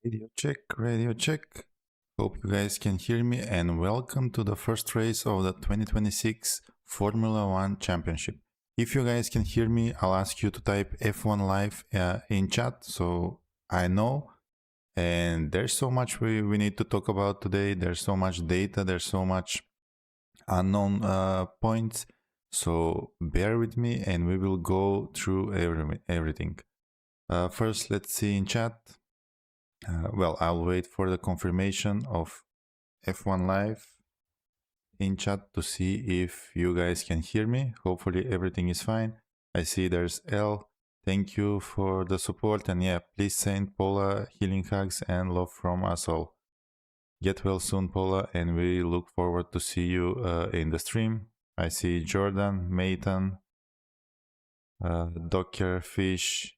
Radio check. Hope you guys can hear me and welcome to the first race of the 2026 Formula 1 Championship. If you guys can hear me, I'll ask you to type F1 Live in chat so I know. And there's so much we need to talk about today. There's so much data, there's so much unknown points. So bear with me and we will go through everything. First, let's see in chat. Well, I'll wait for the confirmation of F1 Live in chat to see if you guys can hear me. Hopefully everything is fine. I see there's L. Thank you for the support, and yeah, please send Paula healing hugs and love from us all. Get well soon, Paula, and we look forward to see you in the stream. I see Jordan, Mayton, Docker, Fish.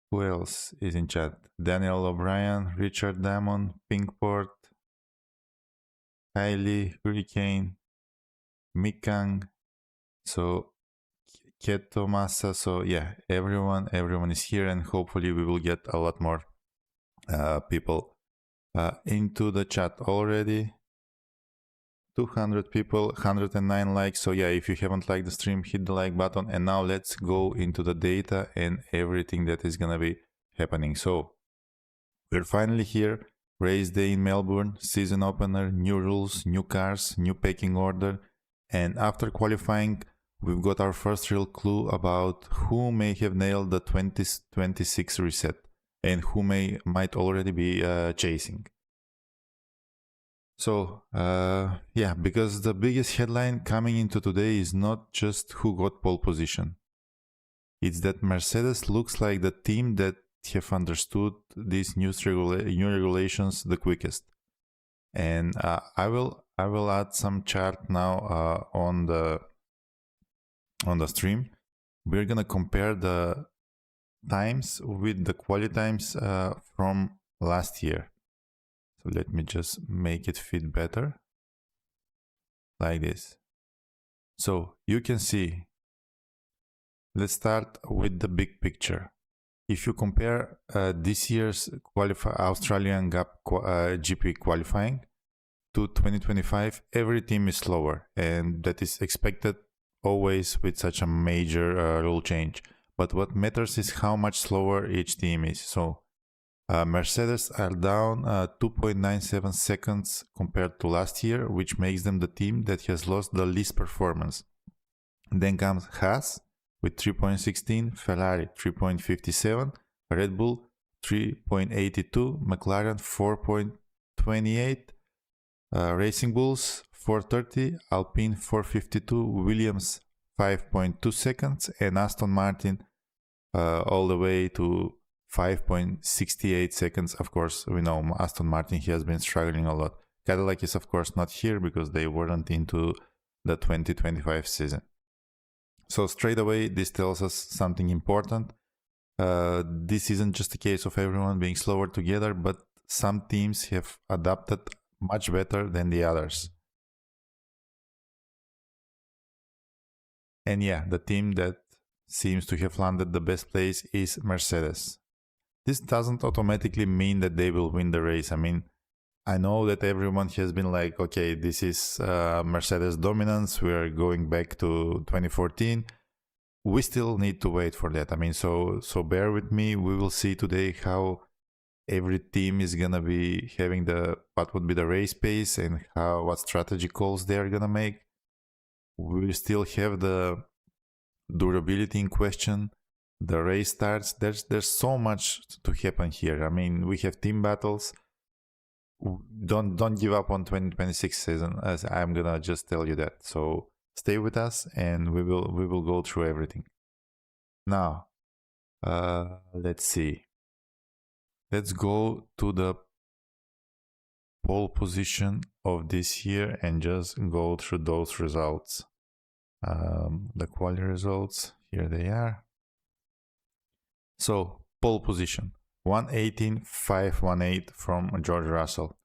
Who else is in chat? Daniel O'Brien, Richard Damon, Pinkport, Kylie, Hurricane, Mikang, so Keto Massa. So yeah, everyone is here, and hopefully we will get a lot more people into the chat already. 200 people, 109 likes. So yeah, if you haven't liked the stream, hit the like button. And now let's go into the data and everything that is gonna be happening. So we're finally here. Race day in Melbourne, season opener, new rules, new cars, new pecking order. And after qualifying, we've got our first real clue about who may have nailed the 2026 reset and who might already be chasing. So yeah, because the biggest headline coming into today is not just who got pole position. It's that Mercedes looks like the team that have understood these new regulations the quickest. And I will add some chart now on the stream. We're gonna compare the times with the quali times from last year. So let me just make it fit better, like this. So you can see, let's start with the big picture. If you compare this year's Australian GP qualifying to 2025, every team is slower, and that is expected always with such a major rule change. But what matters is how much slower each team is. So Mercedes are down 2.97 seconds compared to last year, which makes them the team that has lost the least performance. Then comes Haas with 3.16, Ferrari 3.57, Red Bull 3.82, McLaren 4.28, Racing Bulls 4.30, Alpine 4.52, Williams 5.2 seconds, and Aston Martin all the way to 5.68 seconds. Of course, we know Aston Martin has been struggling a lot. Cadillac is of course not here because they weren't into the 2025 season. So straight away, this tells us something important. This isn't just a case of everyone being slower together, but some teams have adapted much better than the others. And yeah, the team that seems to have landed the best place is Mercedes. This doesn't automatically mean that they will win the race. I mean, I know that everyone has been like, okay, this is Mercedes dominance, we're going back to 2014. We still need to wait for that. I mean, so bear with me. We will see today how every team is gonna be having what would be the race pace and what strategy calls they are gonna make. We still have the durability in question. The race starts. There's so much to happen here. I mean, we have team battles. Don't give up on 2026 season, as I'm gonna just tell you that. So stay with us and we will go through everything. Now let's see. Let's go to the pole position of this year and just go through those results. The quality results, here they are. So pole position 118.518 from George Russell.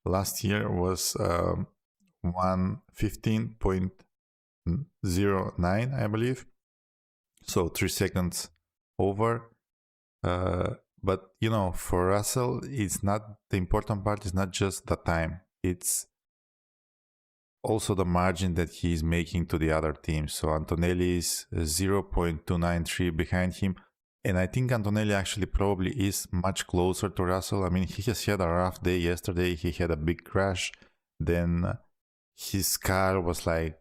Last year was 115.09, I believe. So 3 seconds over. But you know, for Russell, it's not the important part is not just the time. It's also the margin that he's making to the other teams. So Antonelli is 0.293 behind him. And I think Antonelli actually probably is much closer to Russell. I mean, he has had a rough day yesterday. He had a big crash. Then his car was like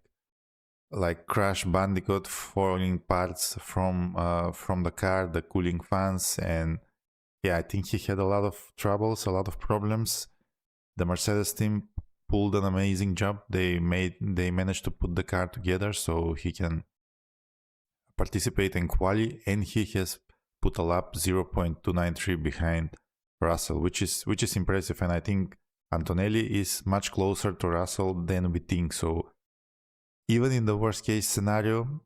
Crash Bandicoot, falling parts from the car, the cooling fans, and yeah, I think he had a lot of troubles, a lot of problems. The Mercedes team pulled an amazing job. They managed to put the car together so he can participate in quali, and he has put a lap 0.293 behind Russell, which is impressive. And I think Antonelli is much closer to Russell than we think. So even in the worst case scenario,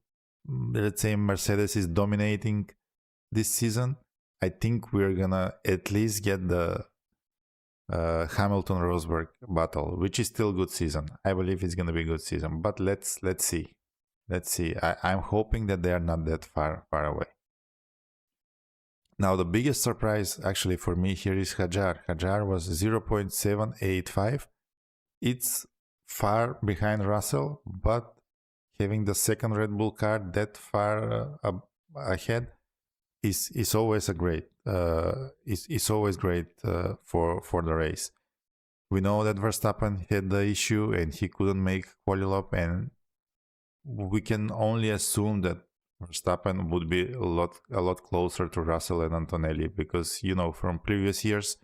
let's say Mercedes is dominating this season, I think we're gonna at least get the Hamilton-Rosberg battle, which is still good season. I believe it's gonna be a good season, but let's see. Let's see. I'm hoping that they are not that far away. Now the biggest surprise actually for me here is Hajar. Hajar was 0.785. It's far behind Russell, but having the second Red Bull car that far ahead is always a great is always great for the race. We know that Verstappen had the issue and he couldn't make quali lap, and we can only assume that Verstappen would be a lot closer to Russell and Antonelli, because you know from previous years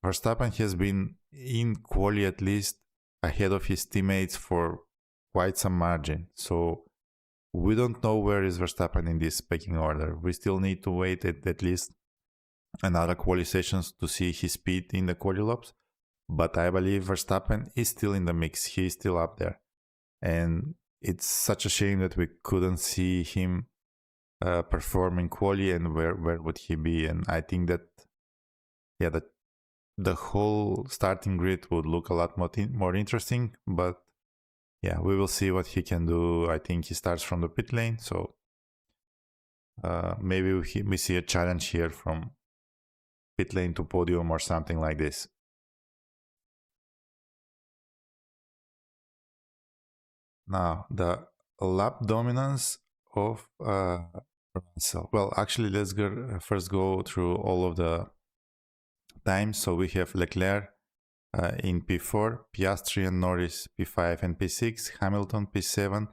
Verstappen has been in quali at least ahead of his teammates for quite some margin. So we don't know where is Verstappen in this pecking order. We still need to wait at least another quali sessions to see his speed in the quali laps. But I believe Verstappen is still in the mix. He is still up there. And it's such a shame that we couldn't see him perform in quali, and where would he be? And I think that, yeah, the whole starting grid would look a lot more interesting. But yeah, we will see what he can do. I think he starts from the pit lane, so maybe we see a challenge here from pit lane to podium or something like this. Now, the lap dominance of Russell. Well, actually, let's first go through all of the times. So we have Leclerc in P4, Piastri and Norris P5 and P6, Hamilton P7,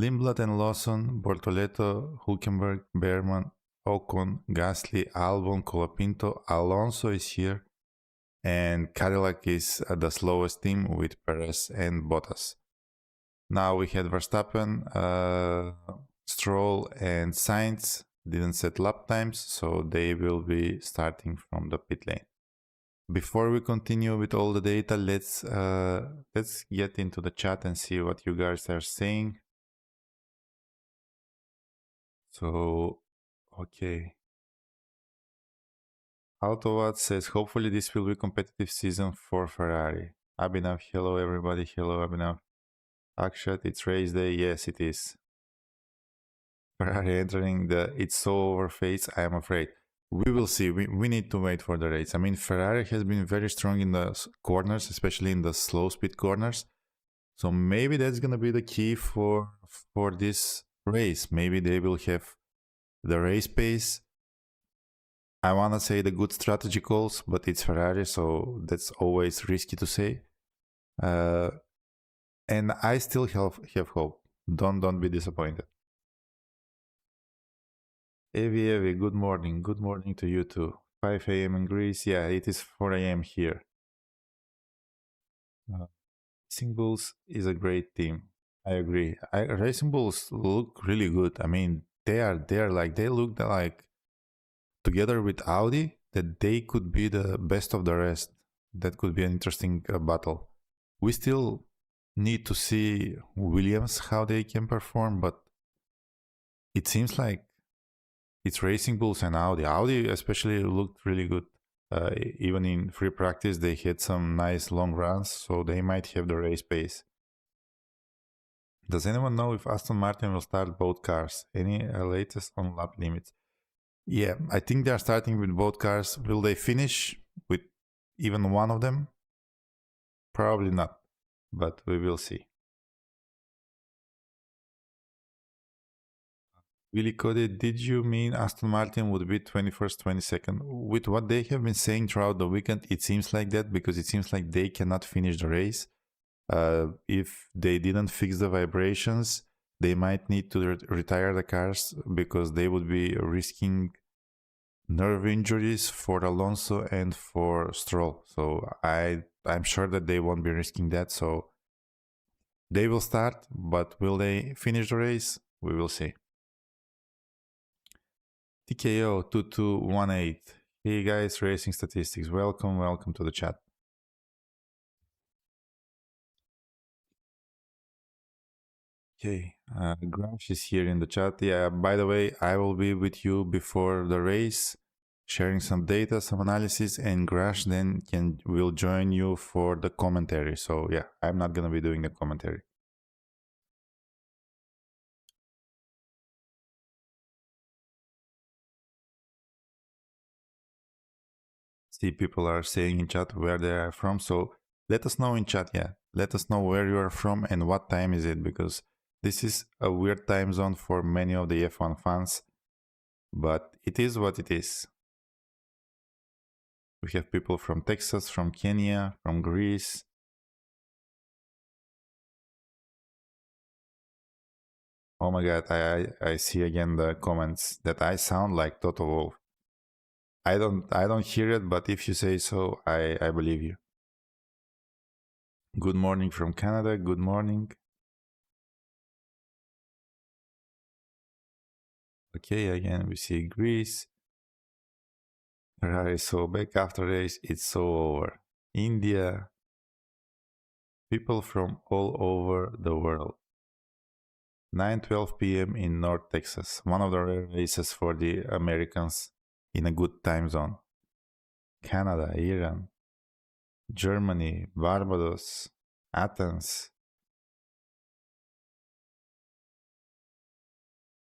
Lindblad and Lawson, Bortoleto, Hülkenberg, Behrman, Ocon, Gasly, Albon, Colapinto, Alonso is here, and Cadillac is the slowest team with Perez and Bottas. Now we had Verstappen, Stroll and Sainz didn't set lap times, so they will be starting from the pit lane. Before we continue with all the data, let's get into the chat and see what you guys are saying. So, okay. Autowat says, hopefully this will be competitive season for Ferrari. Abhinav, hello everybody. Hello Abhinav. Akshat, it's race day. Yes, it is. Ferrari entering the it's so over phase, I am afraid. We will see. We need to wait for the race. I mean, Ferrari has been very strong in the corners, especially in the slow speed corners. So maybe that's going to be the key for this race. Maybe they will have the race pace. I want to say the good strategy calls, but it's Ferrari, so that's always risky to say. And I still have hope. Don't be disappointed. Evie, good morning. Good morning to you too. 5 a.m. in Greece. Yeah, it is 4 a.m. here. Racing Bulls is a great team. I agree. Racing Bulls look really good. I mean, they look like together with Audi that they could be the best of the rest. That could be an interesting battle. We still need to see Williams how they can perform, but it seems like it's Racing Bulls and Audi. Audi especially looked really good. Even in free practice, they had some nice long runs, so they might have the race pace. Does anyone know if Aston Martin will start both cars? Any latest on lap limits? Yeah, I think they are starting with both cars. Will they finish with even one of them? Probably not, but we will see. Willy Cody, did you mean Aston Martin would be 21st, 22nd? With what they have been saying throughout the weekend, it seems like that because it seems like they cannot finish the race. If they didn't fix the vibrations, they might need to retire the cars because they would be risking nerve injuries for Alonso and for Stroll. So I'm sure that they won't be risking that. So they will start, but will they finish the race? We will see. TKO 2218. Hey guys, racing statistics. Welcome to the chat. Okay, Grash is here in the chat. Yeah, by the way, I will be with you before the race, sharing some data, some analysis, and Grash then will join you for the commentary. So yeah, I'm not gonna be doing the commentary. See, people are saying in chat where they are from. So let us know in chat. Yeah, let us know where you are from and what time is it, because this is a weird time zone for many of the F1 fans, but it is what it is. We have people from Texas, from Kenya, from Greece. Oh my god, I see again the comments that I sound like Toto Wolff. I don't hear it, but if you say so, I believe you. Good morning from Canada. Good morning. Okay, again we see Greece. Ferrari so back after race, it's so over. India. People from all over the world. 9:12 p.m. in North Texas. One of the rare races for the Americans in a good time zone. Canada, Iran, Germany, Barbados, Athens,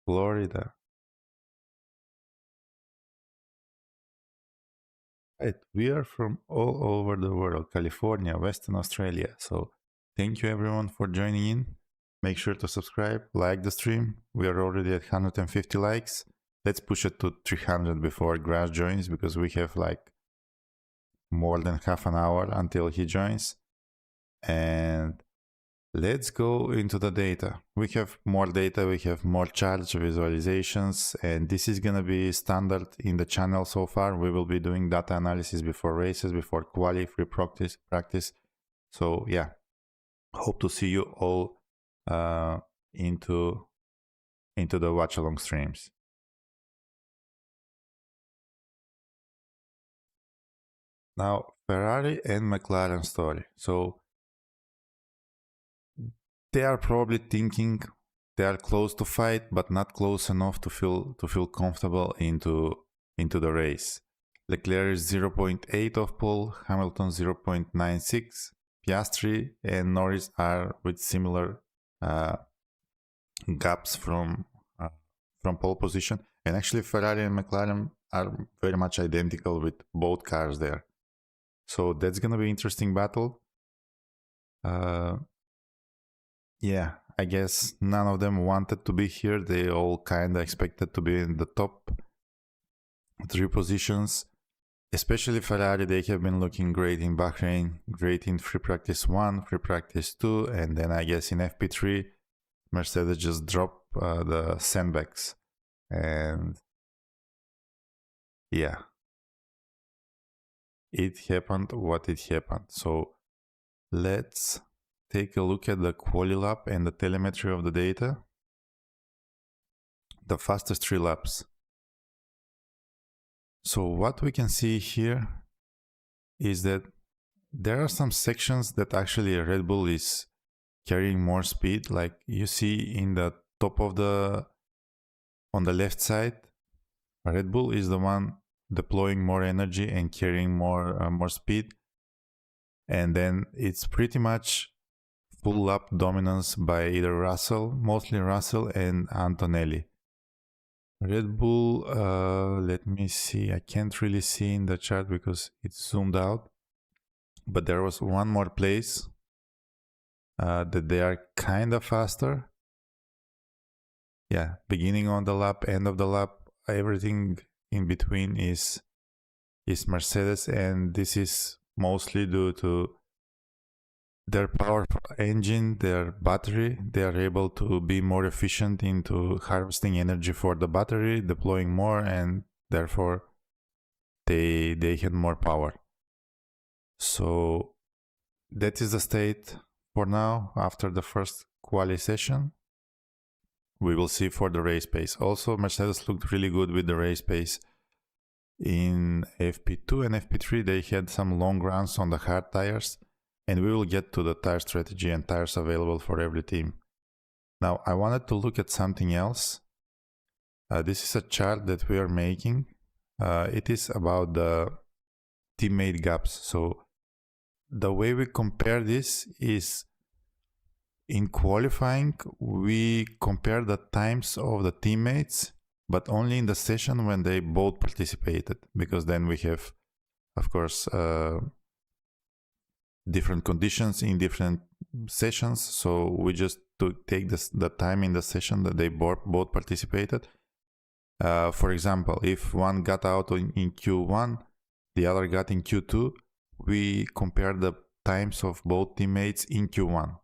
Florida. Right, we are from all over the world, California, Western Australia. So thank you everyone for joining in. Make sure to subscribe, like the stream. We are already at 150 likes. Let's push it to 300 before Grass joins, because we have like more than half an hour until he joins. And let's go into the data. We have more data, we have more charts, visualizations, and this is gonna be standard in the channel so far. We will be doing data analysis before races, before quali, free practice. So yeah, hope to see you all into the watch along streams. Now, Ferrari and McLaren story. So they are probably thinking they are close to fight, but not close enough to feel comfortable into the race. Leclerc is 0.8 of pole, Hamilton 0.96, Piastri and Norris are with similar gaps from pole position, and actually Ferrari and McLaren are very much identical with both cars there. So that's gonna be interesting battle. Yeah, I guess none of them wanted to be here. They all kind of expected to be in the top 3 positions. Especially Ferrari, they have been looking great in Bahrain, great in free practice 1, free practice 2, and then I guess in FP3, Mercedes just dropped the sandbags. And yeah, it happened what it happened. So let's take a look at the quali lap and the telemetry of the data. The fastest 3 laps. So what we can see here is that there are some sections that actually Red Bull is carrying more speed. Like you see in the top of on the left side, Red Bull is the one deploying more energy and carrying more speed. And then it's pretty much full lap dominance by either Russell, mostly Russell and Antonelli. Red Bull, let me see. I can't really see in the chart because it's zoomed out. But there was one more place that they are kind of faster. Yeah, beginning on the lap, end of the lap, everything in between is Mercedes, and this is mostly due to their powerful engine, their battery. They are able to be more efficient into harvesting energy for the battery, deploying more, and therefore they had more power. So that is the state for now after the first quali session. We will see for the race pace. Also, Mercedes looked really good with the race pace. In FP2 and FP3, they had some long runs on the hard tires, and we will get to the tire strategy and tires available for every team. Now, I wanted to look at something else. This is a chart that we are making. It is about the teammate gaps. So the way we compare this is in qualifying, we compare the times of the teammates, but only in the session when they both participated, because then we have, of course, different conditions in different sessions. So we just take the time in the session that they both participated. For example, if one got out in Q1, the other got in Q2, we compare the times of both teammates in Q1.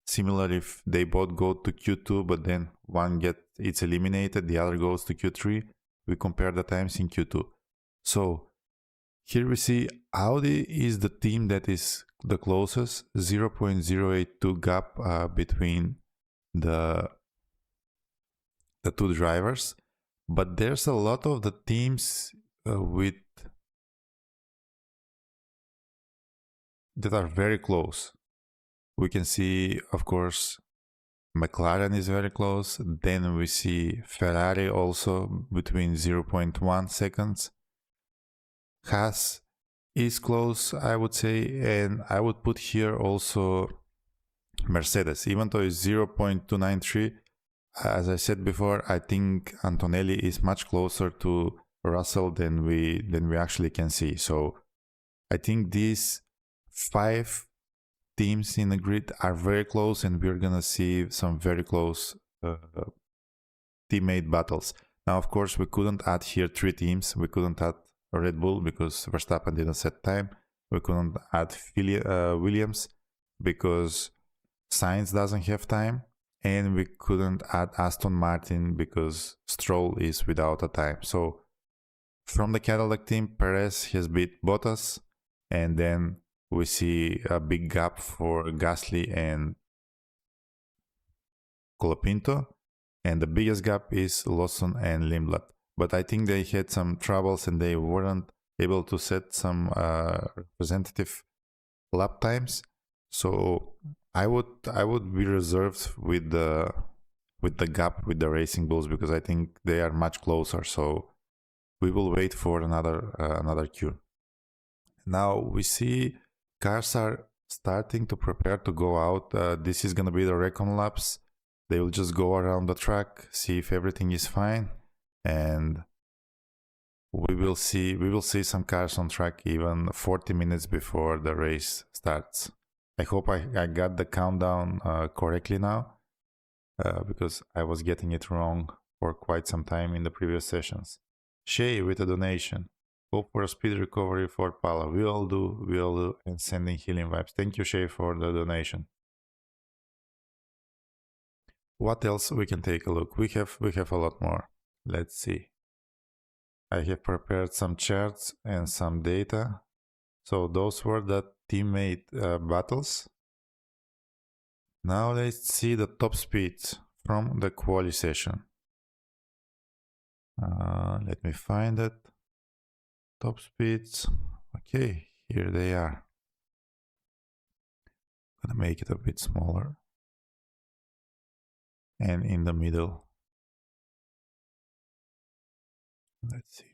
Similar, if they both go to Q2, but then one it's eliminated, the other goes to Q3, we compare the times in Q2. So here we see Audi is the team that is the closest, 0.082 gap between the two drivers. But there's a lot of the teams that are very close. We can see, of course, McLaren is very close. Then we see Ferrari also between 0.1 seconds. Haas is close, I would say, and I would put here also Mercedes, even though it's 0.293. As I said before, I think Antonelli is much closer to Russell than we actually can see. So I think these 5 teams in the grid are very close, and we're gonna see some very close teammate battles. Now, of course, we couldn't add here 3 teams. We couldn't add Red Bull because Verstappen didn't set time. We couldn't add Williams because Sainz doesn't have time. And we couldn't add Aston Martin because Stroll is without a time. So from the Cadillac team, Perez has beat Bottas, and then we see a big gap for Gasly and Colapinto, and the biggest gap is Lawson and Lindblad. But I think they had some troubles and they weren't able to set some representative lap times. So I would be reserved with the gap with the Racing Bulls, because I think they are much closer. So we will wait for another queue. Now we see cars are starting to prepare to go out. This is gonna be the recon laps. They will just go around the track, see if everything is fine, and we will see some cars on track even 40 minutes before the race starts. I hope I got the countdown correctly now, because I was getting it wrong for quite some time in the previous sessions. Shay with a donation. Hope for a speedy recovery for Pala. We all do, and sending healing vibes. Thank you, Shay, for the donation. What else we can take a look? We have a lot more. Let's see. I have prepared some charts and some data. So those were the teammate battles. Now let's see the top speeds from the quali session. Let me find it. Top speeds. Okay, here they are. I'm gonna make it a bit smaller. And in the middle. Let's see.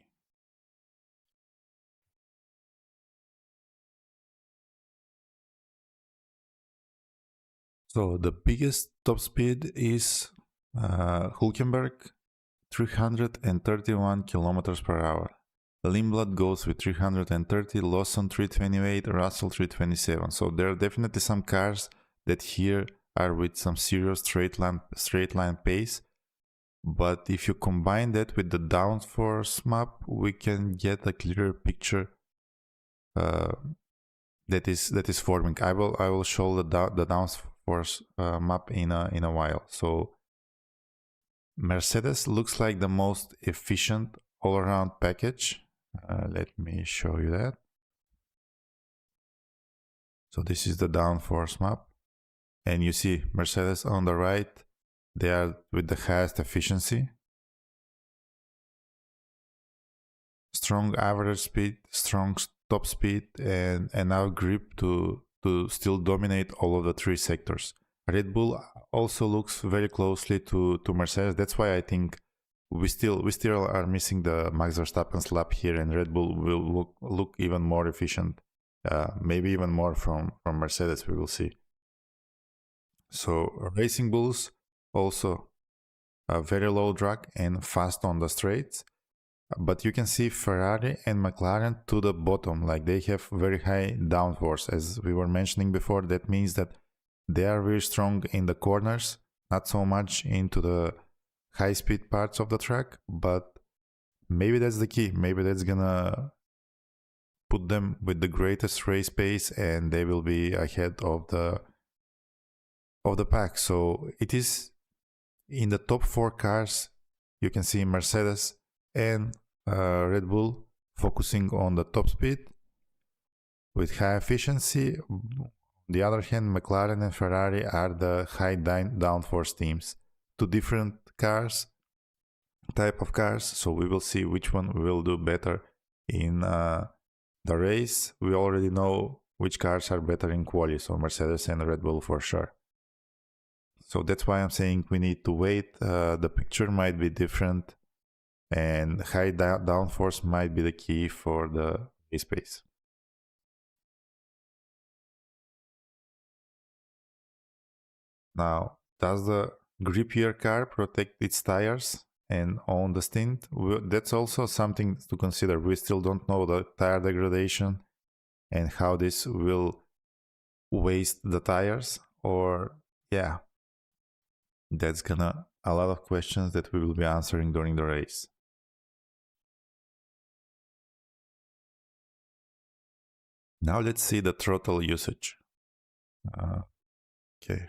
So the biggest top speed is Hülkenberg, 331 kilometers per hour. Lindblad goes with 330, Lawson 328, Russell 327. So there are definitely some cars that here are with some serious straight line pace. But if you combine that with the downforce map, we can get a clearer picture that is forming. I will show the downforce map in a while. So Mercedes looks like the most efficient all-around package. Let me show you that. So this is the downforce map, and you see Mercedes on the right. They are with the highest efficiency, strong average speed, strong top speed, and enough grip to still dominate all of the three sectors. Red Bull also looks very closely to Mercedes. That's why I think we still are missing the Max Verstappen's lap here, and Red Bull will look even more efficient, maybe even more from Mercedes. We will see. So Racing Bulls also very low drag and fast on the straights, but you can see Ferrari and McLaren to the bottom, like they have very high downforce. As we were mentioning before, that means that they are very strong in the corners, not so much into the high speed parts of the track, but maybe that's the key. Maybe that's gonna put them with the greatest race pace, and they will be ahead of the pack. So it is in the top 4 cars. You can see Mercedes and Red Bull focusing on the top speed with high efficiency. On the other hand, McLaren and Ferrari are the high downforce teams. 2 different cars, type of cars, so we will see which one will do better in the race. We already know which cars are better in quali, so Mercedes and Red Bull for sure. So that's why I'm saying we need to wait. The picture might be different, and high downforce might be the key for the race pace. Now, does the grippier car protect its tires and own the stint? That's also something to consider. We still don't know the tire degradation and how this will waste the tires, or yeah, that's gonna a lot of questions that we will be answering during the race. Now let's see the throttle usage. Okay.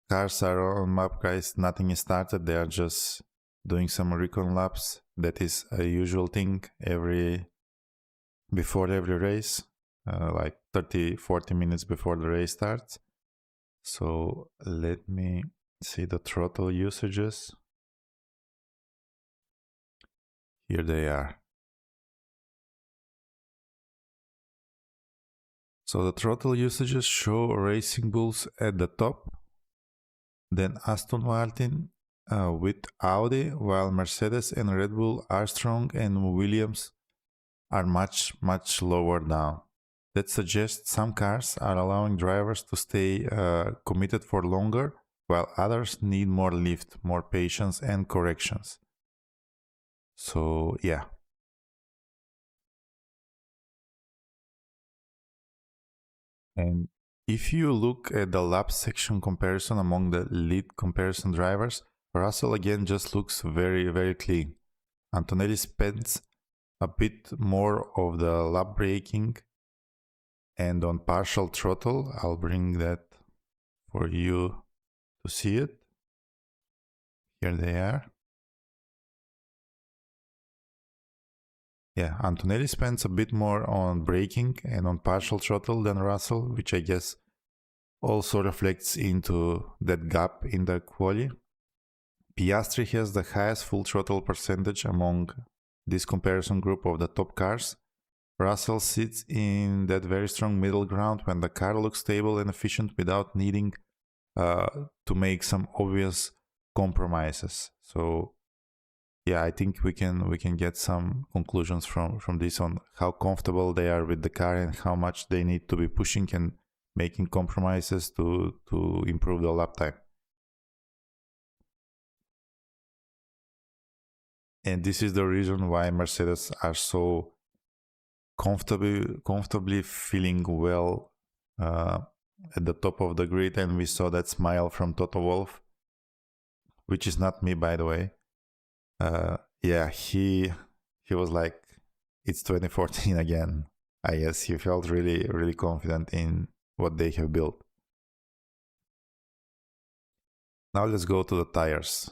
Cars are on map, guys. Nothing is started. They are just doing some recon laps. That is a usual thing before every race, like 30-40 minutes before the race starts. So let me see the throttle usages. Here they are. So the throttle usages show Racing Bulls at the top, then Aston Martin with Audi, while Mercedes and Red Bull are strong and Williams are much lower down. That suggests some cars are allowing drivers to stay committed for longer, while others need more lift, more patience and corrections. So yeah. And if you look at the lap section comparison among the lead comparison drivers, Russell again just looks very clean. Antonelli spends a bit more of the lap braking and on partial throttle. I'll bring that for you to see it. Here they are. Yeah, Antonelli spends a bit more on braking and on partial throttle than Russell, which I guess also reflects into that gap in the quali. Piastri has the highest full throttle percentage among this comparison group of the top cars. Russell sits in that very strong middle ground when the car looks stable and efficient without needing to make some obvious compromises. So yeah, I think we can get some conclusions from this on how comfortable they are with the car and how much they need to be pushing and making compromises to improve the lap time. And this is the reason why Mercedes are so comfortably feeling well at the top of the grid. And we saw that smile from Toto Wolff, which is not me, by the way. Yeah, he was like, it's 2014 again. I guess he felt really confident in what they have built. Now let's go to the tires.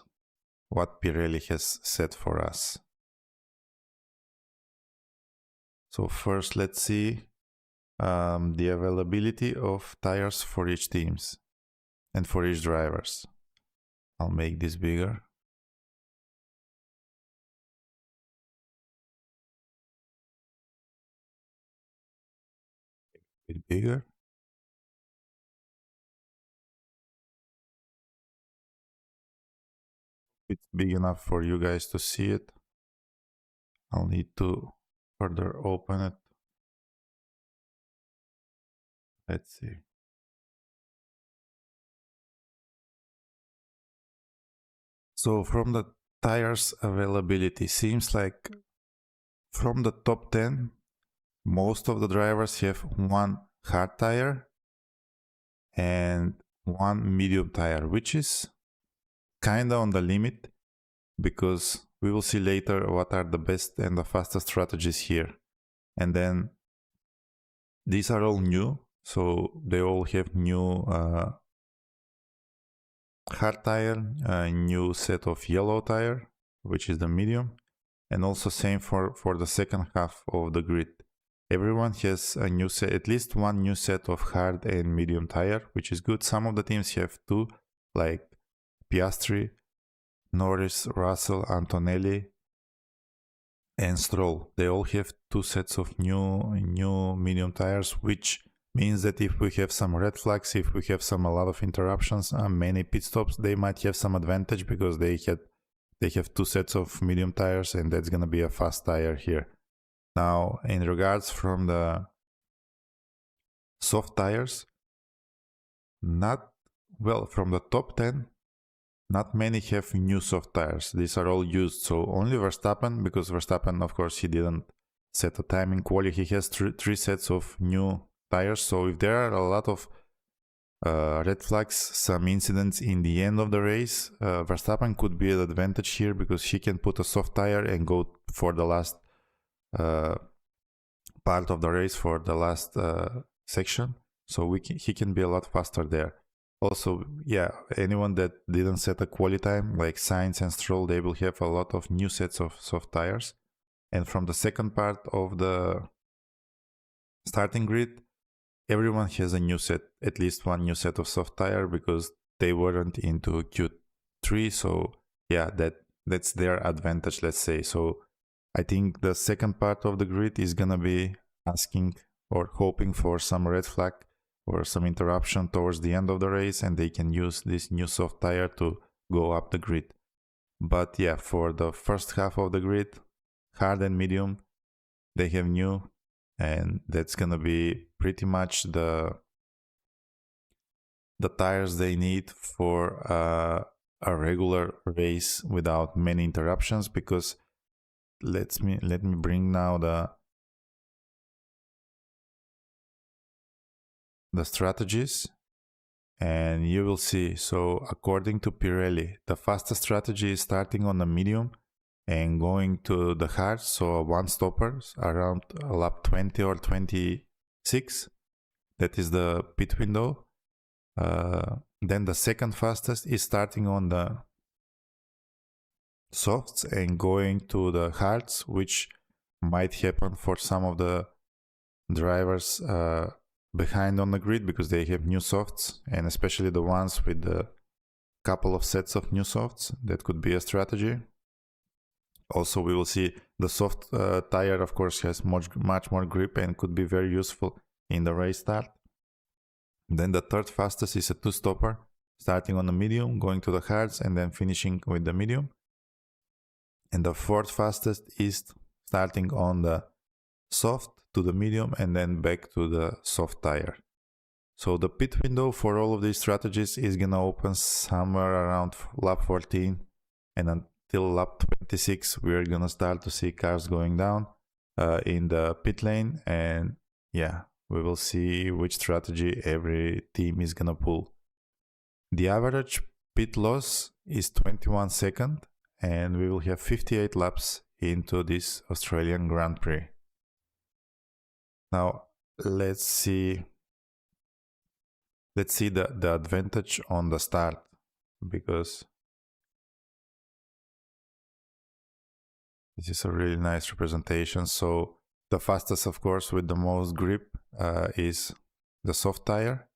What Pirelli has set for us. So first, let's see the availability of tires for each teams and for each drivers. I'll make this bigger. A bit bigger. It's big enough for you guys to see it. I'll need to further open it. Let's see. So from the tires availability, seems like from the top 10, most of the drivers have one hard tire and one medium tire, which is kinda on the limit, because we will see later what are the best and the fastest strategies here. And then these are all new, so they all have new hard tire, a new set of yellow tire, which is the medium, and also same for the second half of the grid. Everyone has a new set, at least one new set of hard and medium tire, which is good. Some of the teams have two, like Piastri, Norris, Russell, Antonelli, and Stroll. They all have two sets of new medium tires, which means that if we have some red flags, if we have a lot of interruptions, many pit stops, they might have some advantage because they have two sets of medium tires, and that's gonna be a fast tire here. Now, in regards from the soft tires, from the top 10, not many have new soft tires. These are all used. So only Verstappen, because Verstappen, of course, he didn't set a time in quali. He has three sets of new tires. So if there are a lot of red flags, some incidents in the end of the race, Verstappen could be an advantage here because he can put a soft tire and go for the last part of the race, for the last section. So he can be a lot faster there. Also, yeah, anyone that didn't set a quali time, like Sainz and Stroll, they will have a lot of new sets of soft tires. And from the second part of the starting grid, everyone has a new set, at least one new set of soft tire, because they weren't into Q3. So yeah, that's their advantage, let's say. So I think the second part of the grid is gonna be asking or hoping for some red flag or some interruption towards the end of the race, and they can use this new soft tire to go up the grid. But yeah, for the first half of the grid, hard and medium, they have new, and that's gonna be pretty much the tires they need for a regular race without many interruptions. Because let me bring now the strategies, and you will see. So according to Pirelli, the fastest strategy is starting on the medium and going to the hard, so one stopper around lap 20 or 26. That is the pit window. Then the second fastest is starting on the softs and going to the hards, which might happen for some of the drivers behind on the grid because they have new softs, and especially the ones with the couple of sets of new softs. That could be a strategy. Also, we will see the soft tire, of course, has much more grip and could be very useful in the race start. Then the third fastest is a two-stopper, starting on the medium, going to the hards, and then finishing with the medium. And the fourth fastest is starting on the soft to the medium and then back to the soft tire. So the pit window for all of these strategies is gonna open somewhere around lap 14, and then till lap 26 we're gonna start to see cars going down in the pit lane, and yeah, we will see which strategy every team is gonna pull. The average pit loss is 21 seconds, and we will have 58 laps into this Australian Grand Prix. Now let's see the advantage on the start, because this is a really nice representation. So the fastest, of course, with the most grip is the soft tire,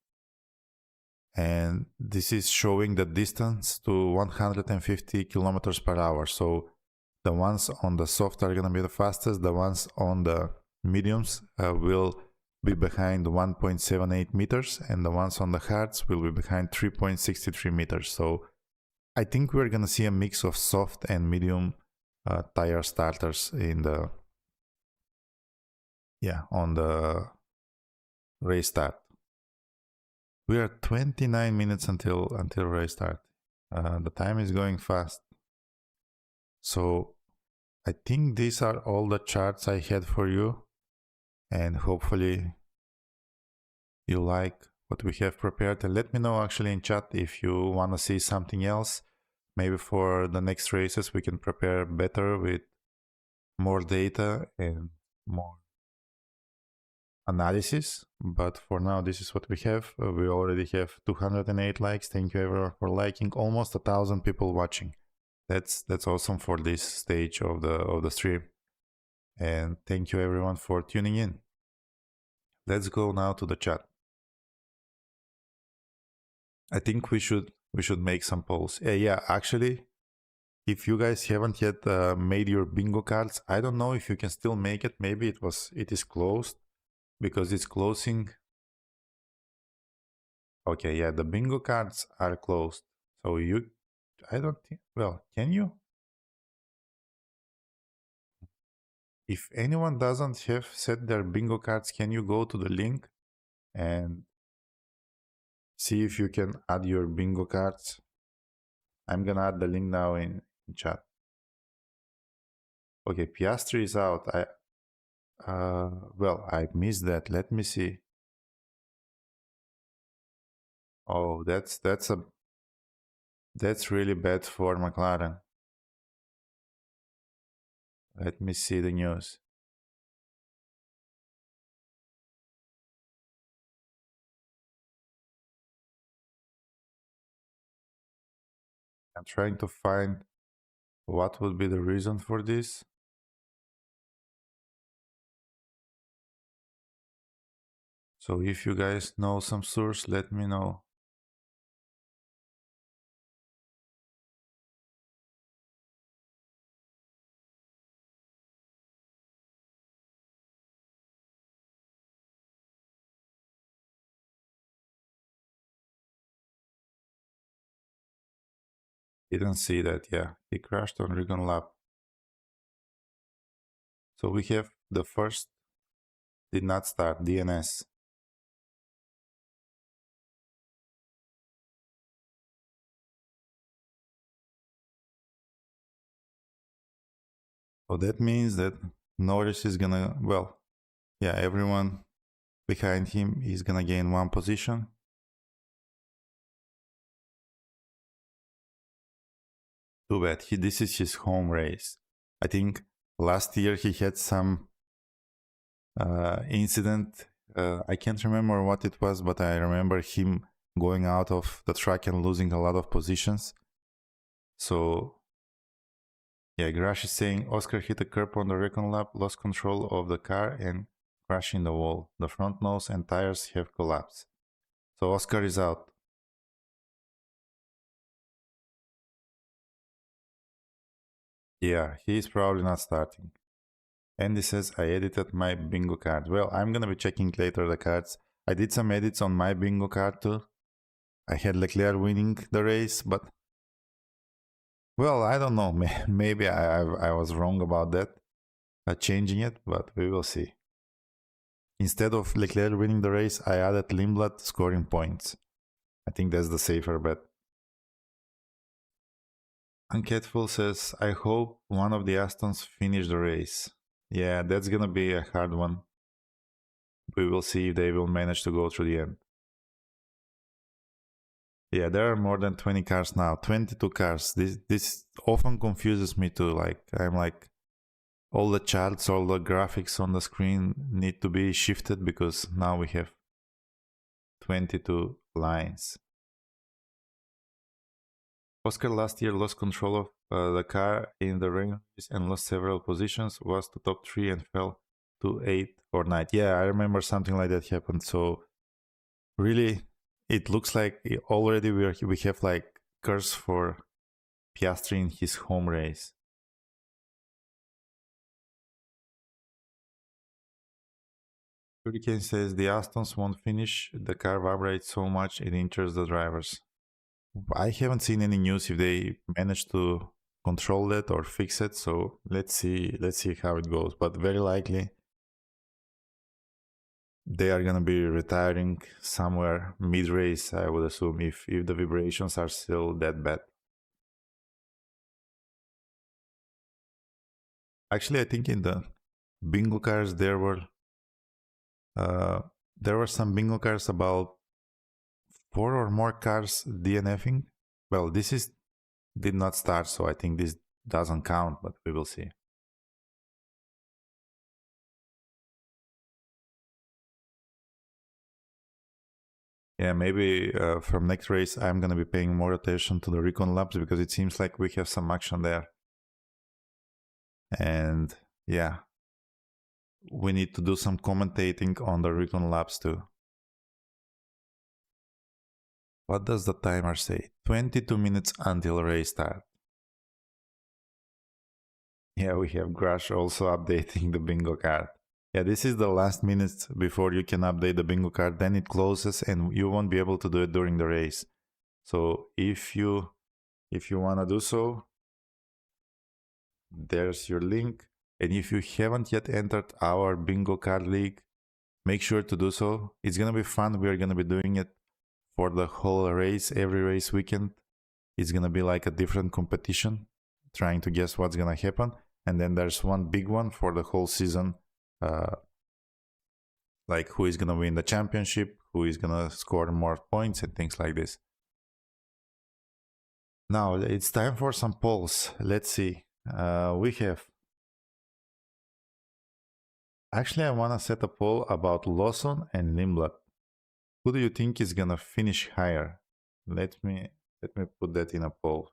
and this is showing the distance to 150 kilometers per hour. So the ones on the soft are gonna be the fastest. The ones on the mediums will be behind 1.78 meters, and the ones on the hards will be behind 3.63 meters. So I think we're gonna see a mix of soft and medium tire starters in the on the race start. We are 29 minutes until race start. The time is going fast. So I think these are all the charts I had for you, and hopefully you like what we have prepared. And let me know actually in chat if you want to see something else. Maybe for the next races we can prepare better with more data and more analysis. But for now, this is what we have. We already have 208 likes. Thank you everyone for liking. Almost 1,000 people watching. That's awesome for this stage of the stream. And thank you everyone for tuning in. Let's go now to the chat. I think we should make some polls. Yeah, actually, if you guys haven't yet made your bingo cards, I don't know if you can still make it. Maybe it is closed because it's closing. Okay, yeah, the bingo cards are closed. So I don't think, well, can you? If anyone doesn't have set their bingo cards, can you go to the link and see if you can add your bingo cards? I'm gonna add the link now in chat. Okay, Piastri is out. Well, I missed that. Let me see. Oh, that's really bad for McLaren. Let me see the news. I'm trying to find what would be the reason for this. So if you guys know some source, let me know. Didn't see that, yeah. He crashed on recon lap. So we have the first did not start, DNS. So that means that Norris is gonna, well, yeah, everyone behind him is gonna gain one position. Too bad, this is his home race. I think last year he had some incident. I can't remember what it was, but I remember him going out of the track and losing a lot of positions. So yeah, Grash is saying Oscar hit a curb on the recon lap, lost control of the car and crashing the wall. The front nose and tires have collapsed. So Oscar is out. Yeah, he is probably not starting. Andy says, I edited my bingo card. Well, I'm gonna be checking later the cards. I did some edits on my bingo card too. I had Leclerc winning the race, but well, I don't know. Maybe I was wrong about that, changing it, but we will see. Instead of Leclerc winning the race, I added Lindblad scoring points. I think that's the safer bet. Uncatful says, I hope one of the Astons finish the race. Yeah, that's gonna be a hard one. We will see if they will manage to go through the end. Yeah, there are more than 20 cars now, 22 cars. This often confuses me too. Like, I'm like, all the charts, all the graphics on the screen need to be shifted because now we have 22 lines. Oscar last year lost control of the car in the race and lost several positions, was to top 3 and fell to 8 or 9. Yeah, I remember something like that happened. So really, it looks like already we have like curse for Piastri in his home race. Hurricane says the Astons won't finish, the car vibrates so much it injures the drivers. I haven't seen any news if they managed to control that or fix it, so let's see how it goes. But very likely they are gonna be retiring somewhere mid-race, I would assume, if the vibrations are still that bad. Actually, I think in the bingo cars uh, there were some bingo cars about 4 or more cars DNFing. Well, this did not start, so I think this doesn't count, but we will see. Yeah, maybe from next race I'm gonna be paying more attention to the recon laps because it seems like we have some action there. And yeah, we need to do some commentating on the recon laps too. What does the timer say? 22 minutes until race start. Yeah, we have Grush also updating the bingo card. Yeah, this is the last minutes before you can update the bingo card. Then it closes and you won't be able to do it during the race. So if you want to do so, there's your link. And if you haven't yet entered our bingo card league, make sure to do so. It's gonna be fun. We're gonna be doing it for the whole race, every race weekend. It's gonna be like a different competition, trying to guess what's gonna happen. And then there's one big one for the whole season, like who is gonna win the championship, who is gonna score more points and things like this. Now it's time for some polls. Let's see. We have. Actually, I wanna set a poll about Lawson and Lindblad. Who do you think is gonna finish higher? Let me put that in a poll.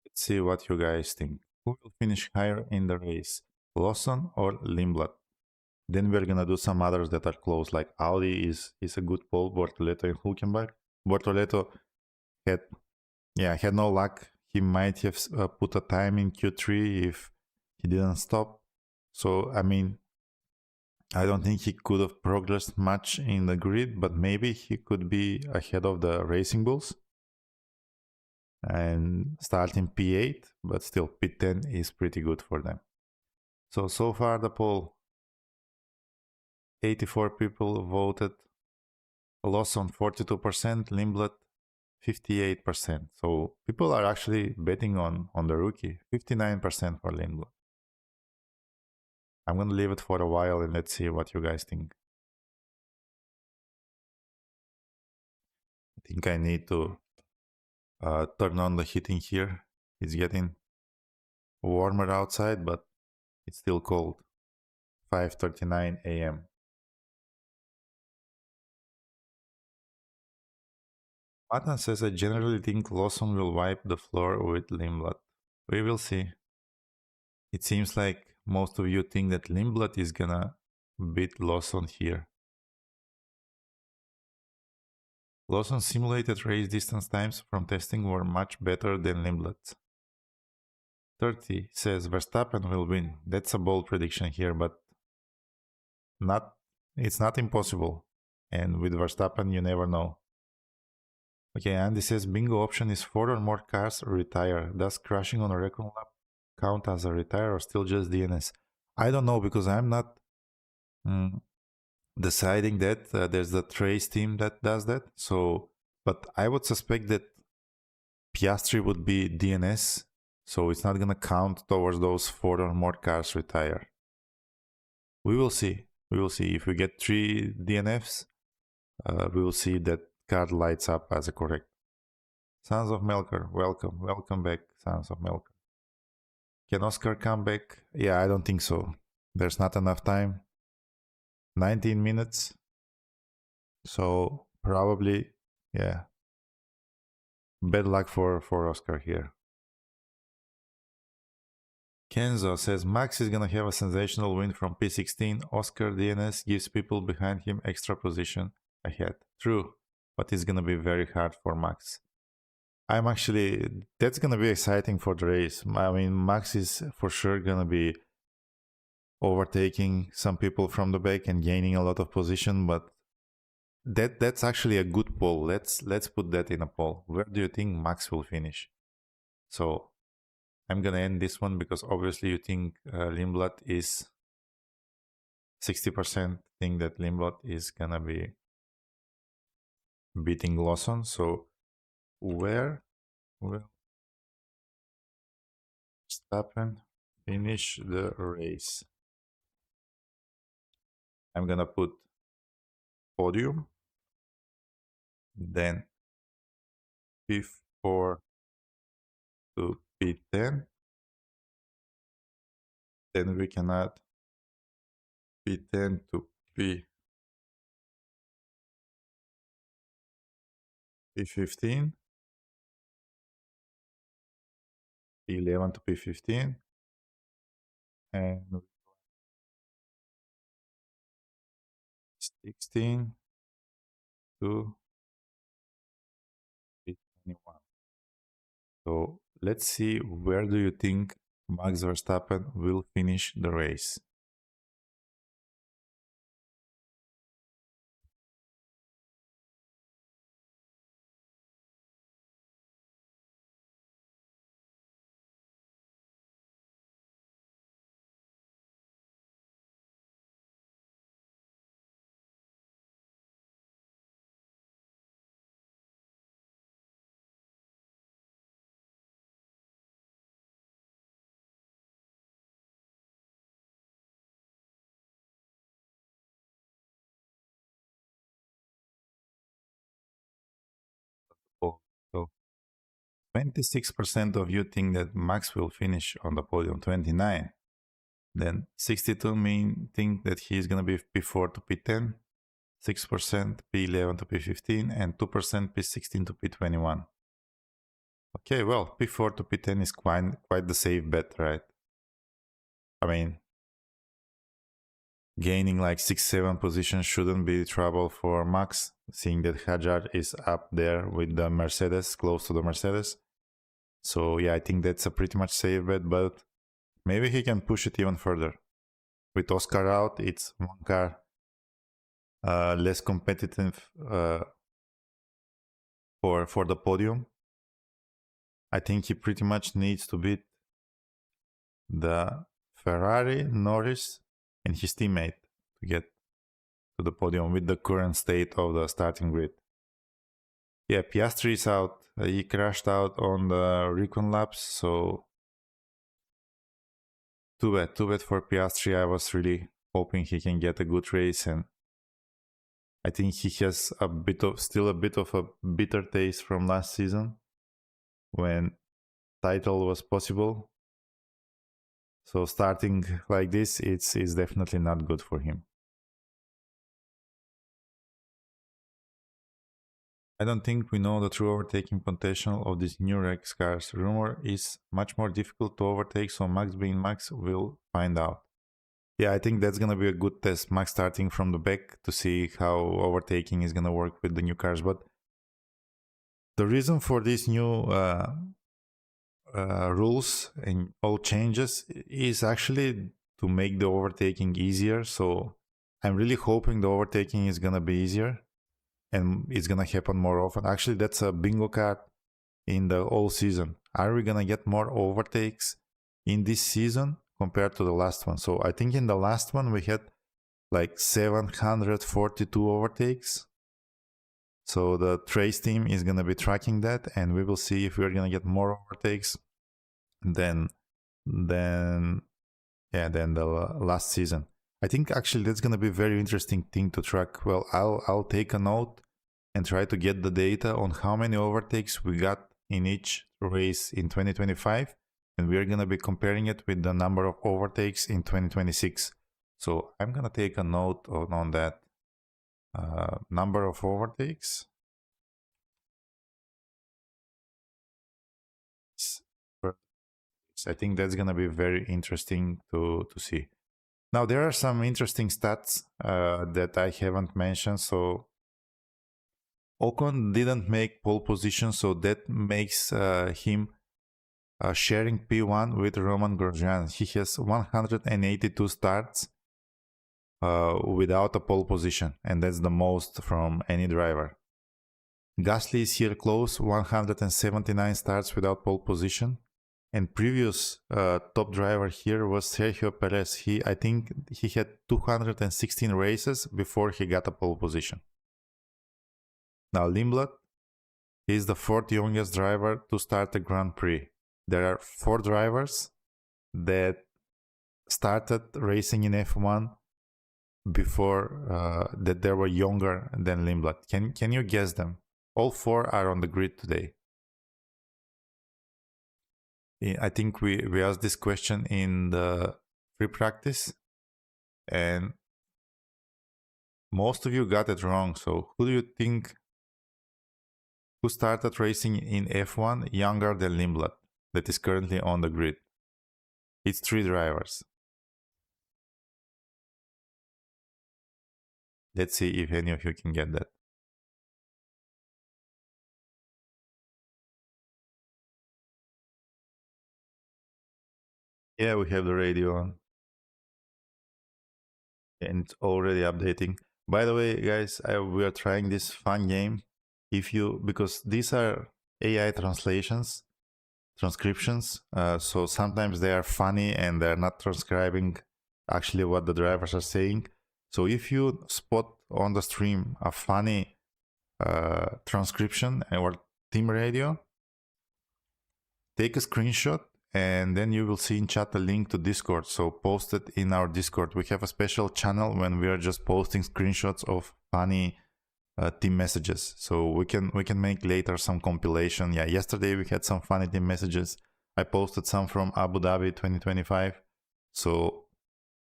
Let's see what you guys think. Who will finish higher in the race, Lawson or Lindblad? Then we're gonna do some others that are close, like Audi is a good poll, Bortoleto and Hulkenberg. Bortoleto had no luck. He might have put a time in Q3 if he didn't stop. So I mean, I don't think he could have progressed much in the grid, but maybe he could be ahead of the Racing Bulls and start in P8, but still P10 is pretty good for them. So far the poll, 84 people voted, Lawson 42%, Lindblad 58%. So people are actually betting on the rookie, 59% for Lindblad. I'm going to leave it for a while and let's see what you guys think. I think I need to turn on the heating here. It's getting warmer outside, but it's still cold. 5:39 a.m. Patna says, I generally think Lawson will wipe the floor with Lindblad. We will see. It seems like most of you think that Lindblad is gonna beat Lawson here. Lawson's simulated race distance times from testing were much better than Lindblad's. 30 says Verstappen will win. That's a bold prediction here, but it's not impossible. And with Verstappen, you never know. Okay, Andy says bingo option is 4 or more cars retire, thus crashing on a recon lap. count as a retire or still just DNS? I don't know, because I'm not deciding that. There's the trace team that does that. So, but I would suspect that Piastri would be DNS, so it's not gonna count towards those 4 or more cars retire. We will see. We will see. If we get 3 DNFs, we will see that card lights up as a correct. Sons of Melker, welcome. Welcome back, Sons of Melker. Can Oscar come back? Yeah, I don't think so. There's not enough time. 19 minutes. So probably, yeah. Bad luck for Oscar here. Kenzo says Max is gonna have a sensational win from P16. Oscar DNS gives people behind him extra position ahead. True, but it's gonna be very hard for Max. That's gonna be exciting for the race. I mean, Max is for sure gonna be overtaking some people from the back and gaining a lot of position, but that's actually a good poll. Let's put that in a poll. Where do you think Max will finish? So I'm gonna end this one because obviously you think Lindblad is 60% think that Lindblad is gonna be beating Lawson. So where will Verstappen finish the race? I'm gonna put podium, then P4 to P10, then we can add P10 to P15, P11 to P15, and 16 to P21. So let's see, where do you think Max Verstappen will finish the race? Oh, so 26% of you think that Max will finish on the podium, 29. Then 62 think that he's gonna be P4 to P10, 6% P11 to P15, and 2% P16 to P21. Okay, well, P4 to P10 is quite the safe bet, right? I mean, gaining like 6-7 positions shouldn't be trouble for Max, seeing that Hajar is up there with the Mercedes, close to the Mercedes. So yeah, I think that's a pretty much safe bet, but maybe he can push it even further. With Oscar out, it's one car less competitive for the podium. I think he pretty much needs to beat the Ferrari, Norris, and his teammate to get to the podium with the current state of the starting grid. Yeah, Piastri is out. He crashed out on the recon laps, so too bad for Piastri. I was really hoping he can get a good race, and I think he has still a bit of a bitter taste from last season when title was possible. So starting like this, it's definitely not good for him. I don't think we know the true overtaking potential of these new Rex cars. Rumor is much more difficult to overtake, so Max being Max, will find out. Yeah, I think that's gonna be a good test. Max starting from the back to see how overtaking is gonna work with the new cars. But the reason for these new rules and all changes is actually to make the overtaking easier. So I'm really hoping the overtaking is gonna be easier and it's gonna happen more often. Actually, that's a bingo card in the whole season. Are we gonna get more overtakes in this season compared to the last one. So I think in the last one we had like 742 overtakes. So the Trace team is going to be tracking that, and we will see if we're going to get more overtakes than the last season. I think actually that's going to be a very interesting thing to track. Well, I'll take a note and try to get the data on how many overtakes we got in each race in 2025, and we're going to be comparing it with the number of overtakes in 2026. So I'm going to take a note on that. Number of overtakes. I think that's going to be very interesting to see. Now, there are some interesting stats that I haven't mentioned. So Ocon didn't make pole position, so that makes him sharing P1 with Roman Grosjean. He has 182 starts without a pole position, and that's the most from any driver. Gasly is here close, 179 starts without pole position. And previous top driver here was Sergio Perez. I think he had 216 races before he got a pole position. Now Lindblad is the 4th youngest driver to start a Grand Prix. There are 4 drivers that started racing in F1 before that they were younger than Lindblad. Can you guess them? All 4 are on the grid today. I think we asked this question in the free practice, and most of you got it wrong. So who do you think who started racing in F1 younger than Lindblad that is currently on the grid? It's 3 drivers. Let's see if any of you can get that. Yeah, we have the radio on. And it's already updating. By the way, guys, we are trying this fun game. Because these are AI transcriptions, so sometimes they are funny and they're not transcribing actually what the drivers are saying. So if you spot on the stream a funny transcription or team radio, take a screenshot, and then you will see in chat a link to Discord. So post it in our Discord. We have a special channel when we are just posting screenshots of funny team messages. So we can make later some compilation. Yeah, yesterday we had some funny team messages. I posted some from Abu Dhabi 2025. So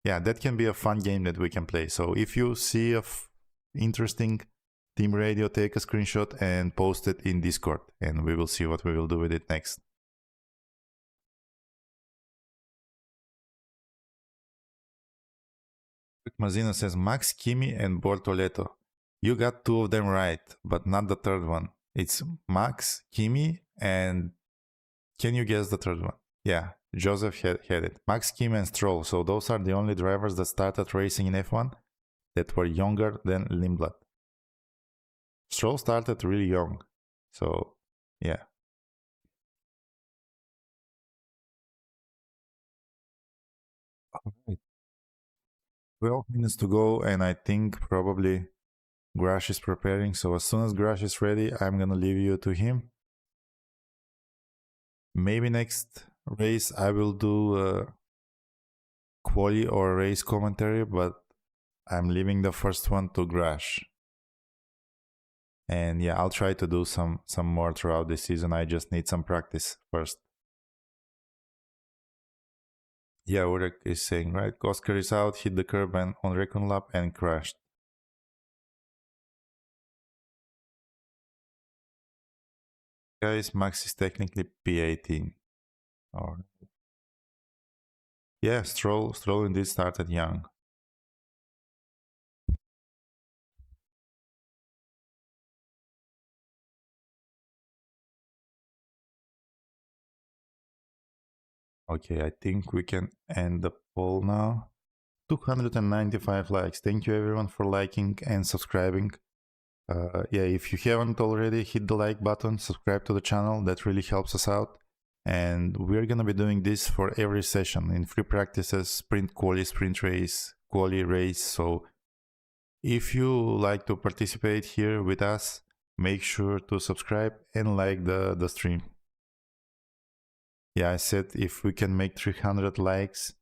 yeah, that can be a fun game that we can play. So if you see a interesting team radio, take a screenshot and post it in Discord, and we will see what we will do with it next. Mazino says Max, Kimi, and Bortoleto. You got 2 of them right, but not the 3rd one. It's Max, Kimi, and can you guess the 3rd one? Yeah, Joseph had it. Max, Kimi, and Stroll. So those are the only drivers that started racing in F1 that were younger than Lindblad. Stroll started really young. So, yeah. All right. 12 minutes to go, and I think probably Grash is preparing. So as soon as Grash is ready, I'm gonna leave you to him. Maybe next race I will do quali or race commentary, but I'm leaving the first one to Grash. And yeah, I'll try to do some more throughout the season. I just need some practice first. Yeah, Urek is saying, right, Oscar is out, hit the curb and on recon lap and crashed. Guys, Max is technically P18. Or yeah, Stroll indeed started young. Okay, I think we can end the poll now. 295 likes. Thank you everyone for liking and subscribing. Yeah, if you haven't already, hit the like button, subscribe to the channel. That really helps us out. And we're gonna be doing this for every session in free practices, sprint quali, sprint race, quali race. So if you like to participate here with us, make sure to subscribe and like the stream. Yeah, I said if we can make 300 likes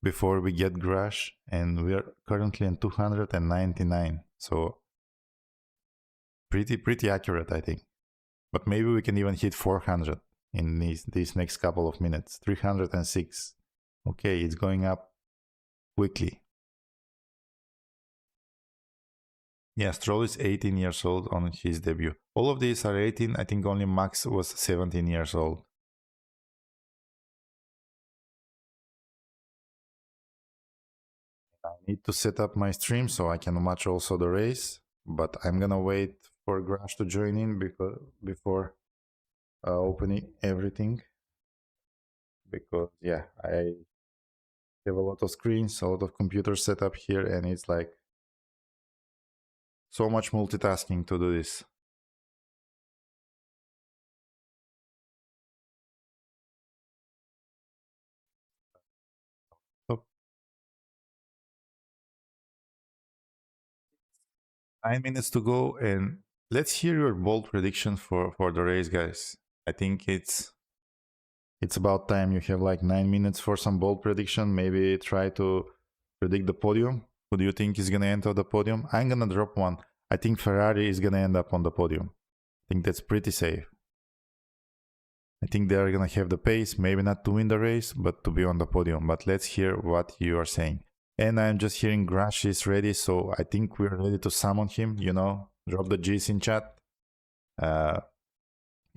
before we get Grush, and we're currently in 299. So pretty accurate, I think. But maybe we can even hit 400 in these next couple of minutes. 306. Okay, it's going up quickly. Yeah, Stroll is 18 years old on his debut. All of these are 18. I think only Max was 17 years old. I need to set up my stream so I can watch also the race, but I'm gonna wait for Grash to join in before opening everything, because yeah, I have a lot of screens, a lot of computers set up here, and it's like so much multitasking to do this. So 9 minutes to go, and let's hear your bold prediction for the race, guys. I think it's about time. You have like 9 minutes for some bold prediction. Maybe try to predict the podium. Who do you think is gonna enter the podium? I'm gonna drop one. I think Ferrari is gonna end up on the podium. I think that's pretty safe. I think they're gonna have the pace, maybe not to win the race, but to be on the podium. But let's hear what you are saying. And I'm just hearing Grash is ready, so I think we're ready to summon him, you know, drop the G's in chat.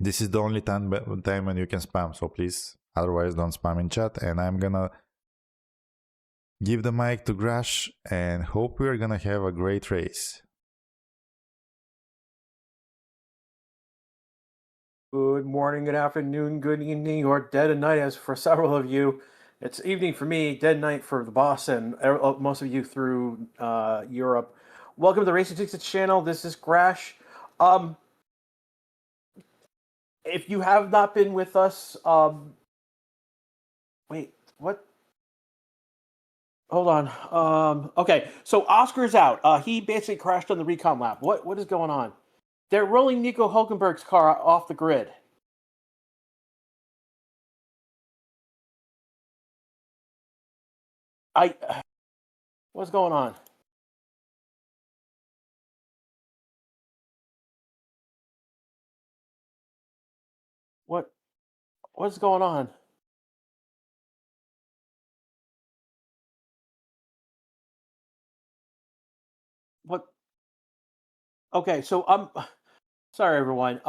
This is the only time when you can spam, so please, otherwise don't spam in chat. And I'm gonna give the mic to Grash and hope we're gonna have a great race. Good morning, good afternoon, good evening, or dead of night, as for several of you. It's evening for me, dead night for the boss, and most of you through Europe. Welcome to the Racing Tickets channel. This is Grash. If you have not been with us, wait, what? Hold on. Okay, so Oscar's out. He basically crashed on the recon lap. What is going on? They're rolling Nico Hulkenberg's car off the grid. What's going on? What's going on? What? Okay, so sorry everyone.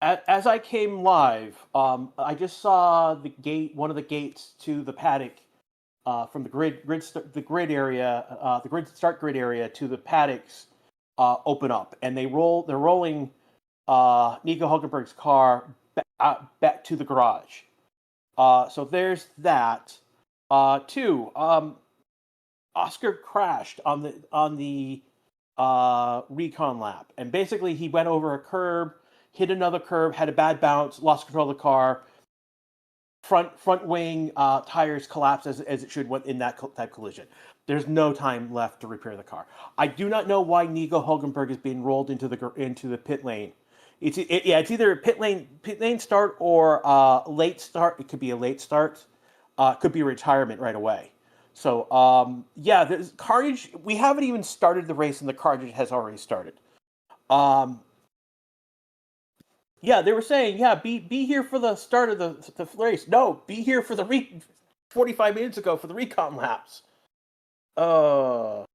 As I came live, I just saw one of the gates to the paddock, from the grid area, the start grid area to the paddocks, open up, and they're rolling Nico Hulkenberg's car back to the garage. So there's that. Two, Oscar crashed on the recon lap, and basically he went over a curb, hit another curb, had a bad bounce, lost control of the car. Front wing tires collapsed as it should in that type collision. There's no time left to repair the car. I do not know why Nico Hulkenberg is being rolled into the pit lane. It's either a pit lane start or late start. It could be a late start. Could be retirement right away. So yeah, there's carnage. We haven't even started the race, and the carnage has already started. Yeah, they were saying, yeah, be here for the start of the race. No, be here for the 45 minutes ago for the recon laps. Yeah,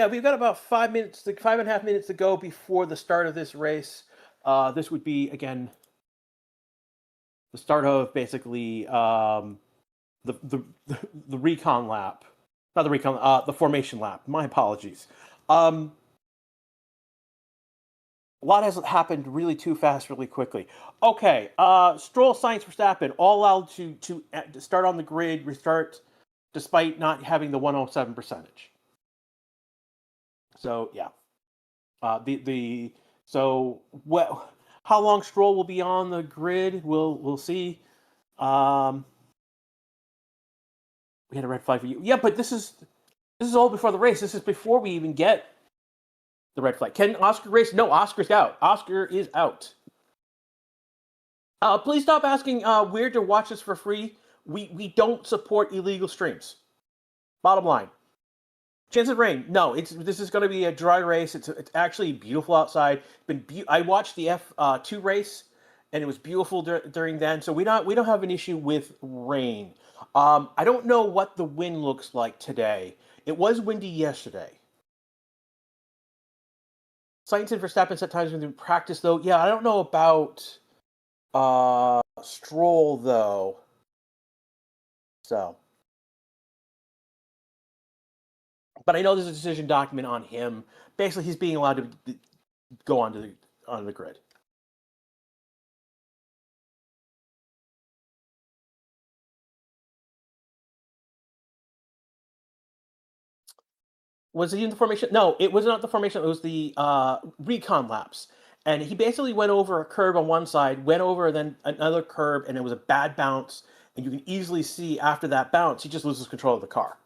we've got about 5.5 minutes to go before the start of this race. This would be, again, the start of basically the recon lap. Not the recon, the formation lap. My apologies. A lot has happened really too fast, really quickly. Okay, Stroll, Sainz, Verstappen, all allowed to start on the grid, restart, despite not having the 107 percentage. So, yeah. So what? How long Stroll will be on the grid? We'll see. Um, we had a red flag for you. Yeah, but this is all before the race. This is before we even get the red flag. Can Oscar race? No, Oscar's out. Oscar is out. Please stop asking where to watch this for free. We don't support illegal streams. Bottom line. Chance of rain? No. This is going to be a dry race. It's actually beautiful outside. I watched the F2 race, and it was beautiful during then. So we don't have an issue with rain. I don't know what the wind looks like today. It was windy yesterday. Sainz and Verstappen at times when they practice though. Yeah, I don't know about Stroll though. So, but I know there's a decision document on him. Basically, he's being allowed to go onto the grid. Was he in the formation? No, it was not the formation. It was the recon laps. And he basically went over a curb on one side, went over then another curb, and it was a bad bounce. And you can easily see after that bounce, he just loses control of the car.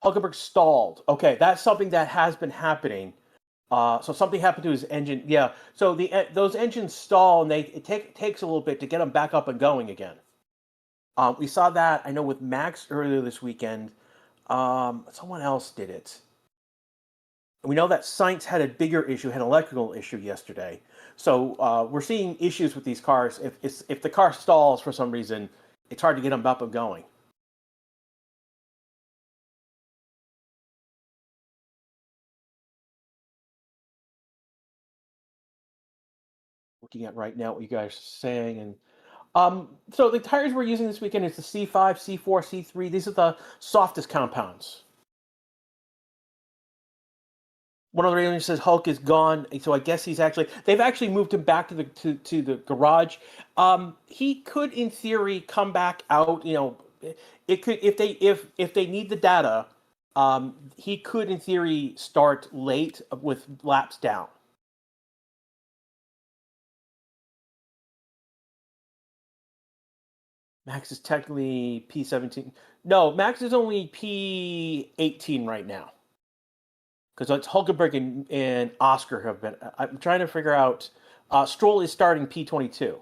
Hulkenberg stalled. Okay, that's something that has been happening. So something happened to his engine. Yeah. So those engines stall, and it takes a little bit to get them back up and going again. We saw that I know with Max earlier this weekend. Someone else did it. We know that Sainz had a bigger issue, had an electrical issue yesterday. So we're seeing issues with these cars. If the car stalls for some reason, it's hard to get them up and going. Looking at right now what you guys are saying, and so the tires we're using this weekend is the C5, C4, C3. These are the softest compounds. One of the aliens says Hulk is gone, so I guess they've actually moved him back to the garage. He could, in theory, come back out. It could if they need the data. He could, in theory, start late with laps down. Max is technically P17. No, Max is only P18 right now. Because it's Hulkenberg and Oscar have been. I'm trying to figure out. Stroll is starting P22.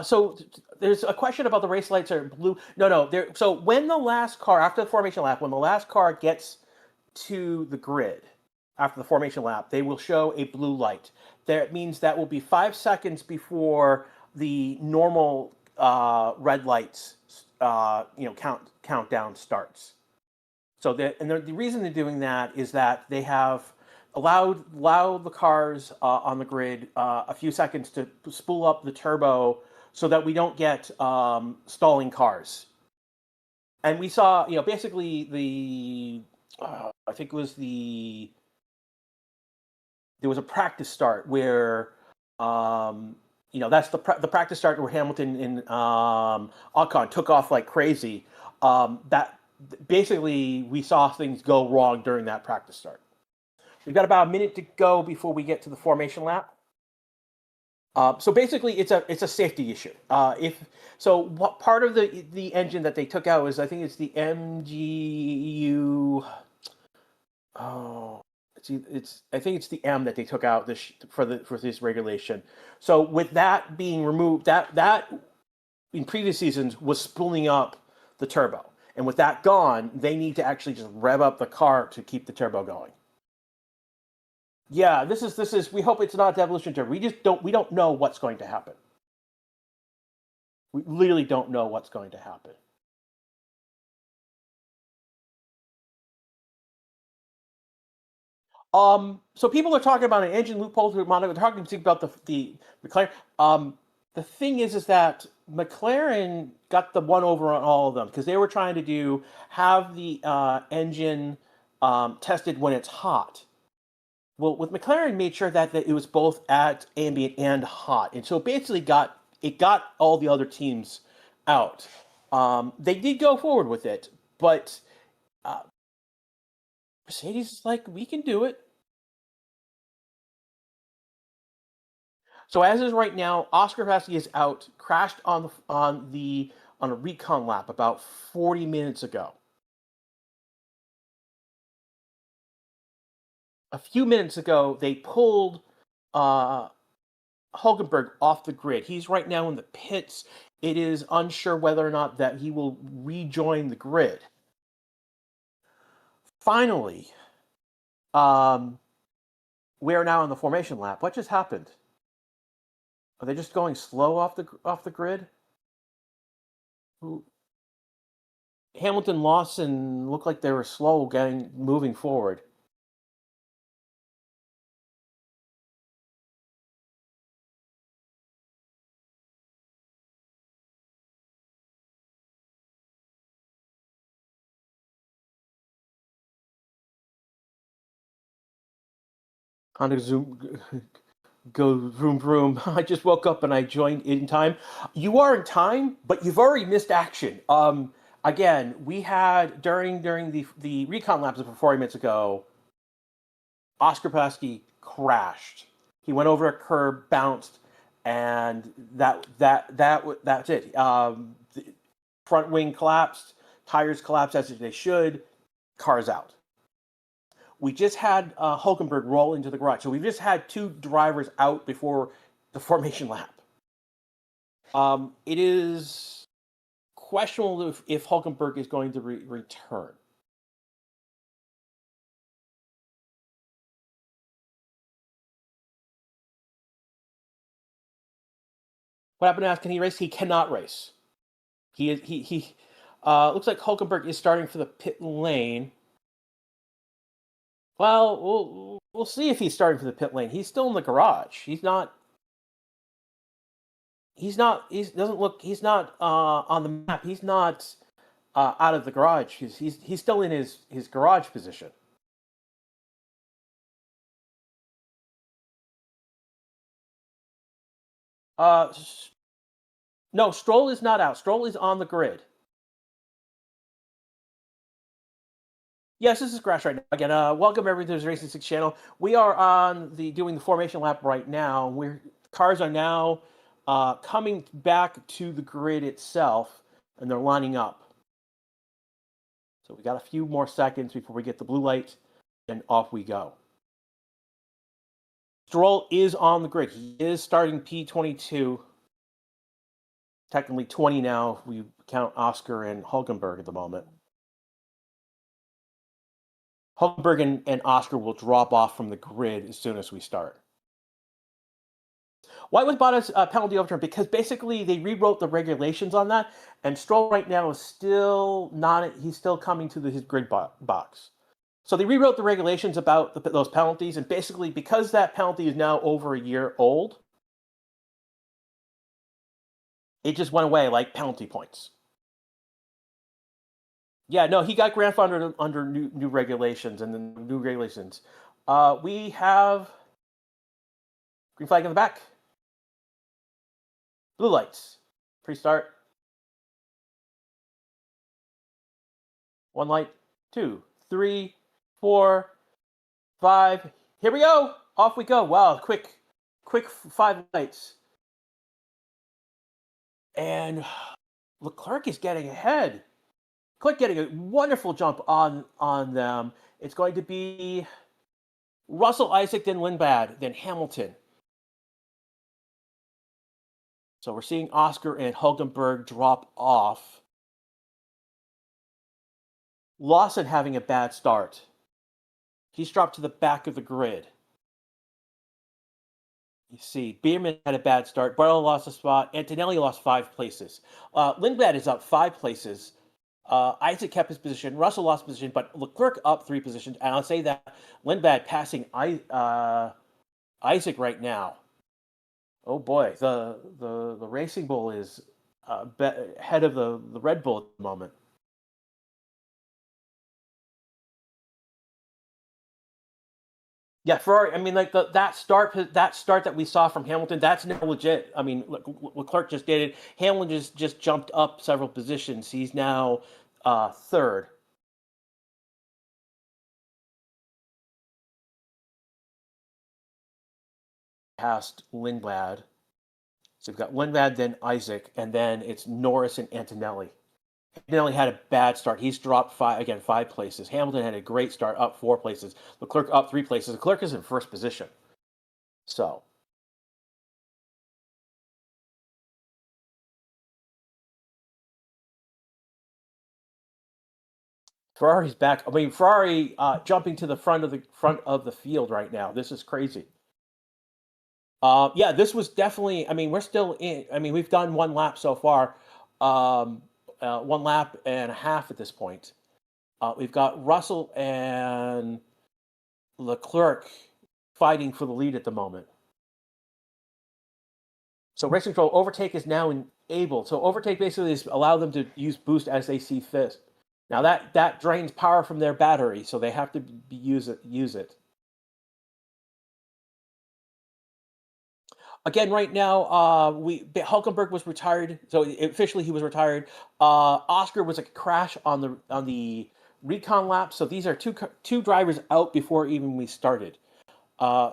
So there's a question about the race lights are blue. No. So when the last car after the formation lap, when the last car gets to the grid after the formation lap, they will show a blue light. That means that will be 5 seconds before the normal red lights, countdown starts. So the reason they're doing that is that they have allowed the cars on the grid a few seconds to spool up the turbo so that we don't get stalling cars. And we saw, basically I think it was there was a practice start where, that's the practice start where Hamilton and Ocon took off like crazy. That basically we saw things go wrong during that practice start. We've got about a minute to go before we get to the formation lap. So basically, it's a safety issue. What part of the engine that they took out is I think it's the MGU. Oh, I think it's the M that they took out for this regulation. So with that being removed, that in previous seasons was spooling up the turbo, and with that gone, they need to actually just rev up the car to keep the turbo going. Yeah, this is. We hope it's not devolution turbo. We don't know what's going to happen. We literally don't know what's going to happen. So people are talking about an engine loophole through Monaco. They're talking about the McLaren. The thing is that McLaren got the one over on all of them because they were trying to have the engine tested when it's hot. Well, with McLaren, made sure that it was both at ambient and hot, and so basically got all the other teams out. They did go forward with it, but Mercedes is like, we can do it. So as is right now, Oscar Piastri is out, crashed on a recon lap about 40 minutes ago. A few minutes ago, they pulled Hulkenberg off the grid. He's right now in the pits. It is unsure whether or not that he will rejoin the grid. Finally, we are now in the formation lap. What just happened? Are they just going slow off the grid? Hamilton, Lawson looked like they were slow moving forward. On a Zoom, go vroom vroom. I just woke up and I joined in time. You are in time, but you've already missed action. Again, we had during the recon laps of 40 minutes ago, Oscar Piastri crashed. He went over a curb, bounced, and that's it. The front wing collapsed, tires collapsed as they should, cars out. We just had Hulkenberg roll into the garage. So we've just had two drivers out before the formation lap. It is questionable if Hulkenberg is going to return. What happened to us? Can he race? He cannot race. He looks like Hulkenberg is starting for the pit lane. Well, we'll see if he's starting for the pit lane. He's still in the garage. He's not on the map. He's not out of the garage. He's still in his garage position. No, Stroll is not out. Stroll is on the grid. Yes, this is Crash right now. Again, welcome everyone to the Racing 6 channel. We are on doing the formation lap right now. Cars are now coming back to the grid itself, and they're lining up. So we got a few more seconds before we get the blue light, and off we go. Stroll is on the grid. He is starting P22. Technically 20 now if we count Oscar and Hulkenberg at the moment. Hulkenberg and Oscar will drop off from the grid as soon as we start. Why was Bottas penalty overturned? Because basically they rewrote the regulations on that, and Stroll right now is still not. He's still coming to his grid box. So they rewrote the regulations about those penalties, and basically because that penalty is now over a year old, it just went away like penalty points. Yeah, no, he got grandfathered under new regulations and then new regulations. We have green flag in the back. Blue lights. Pre-start. 1 light, 2, 3, 4, 5. Here we go. Off we go. Wow, quick 5 lights. And Leclerc is getting ahead. Leclerc getting a wonderful jump on them. It's going to be Russell, Isaac, then Lindblad, then Hamilton. So we're seeing Oscar and Hulkenberg drop off. Lawson having a bad start. He's dropped to the back of the grid. You see, Bierman had a bad start. Barlow lost a spot. Antonelli lost 5 places. Lindblad is up 5 places. Isaac kept his position. Russell lost position, but Leclerc up 3 positions. And I'll say that Lindblad passing Isaac right now. Oh boy, the Racing Bull is ahead of the Red Bull at the moment. Yeah, Ferrari. I mean, like that start that we saw from Hamilton, that's now legit. I mean, Leclerc just did it. Hamilton just jumped up several positions. He's now third. Past Lindblad. So we've got Lindblad, then Isaac, and then it's Norris and Antonelli. Antonelli had a bad start. He's dropped 5 places. Hamilton had a great start, up 4 places. Leclerc up 3 places. Leclerc is in first position. So Ferrari's back. I mean, Ferrari jumping to the front of the field right now. This is crazy. Yeah, this was definitely. I mean, we're still in. I mean, we've done one lap so far, 1.5 laps at this point. We've got Russell and Leclerc fighting for the lead at the moment. So race control overtake is now enabled. So overtake basically is allow them to use boost as they see fit. Now that drains power from their battery, so they have to use it. Again, right now, Hulkenberg was retired, so officially he was retired. Oscar was a crash on the recon lap, so these are two drivers out before even we started.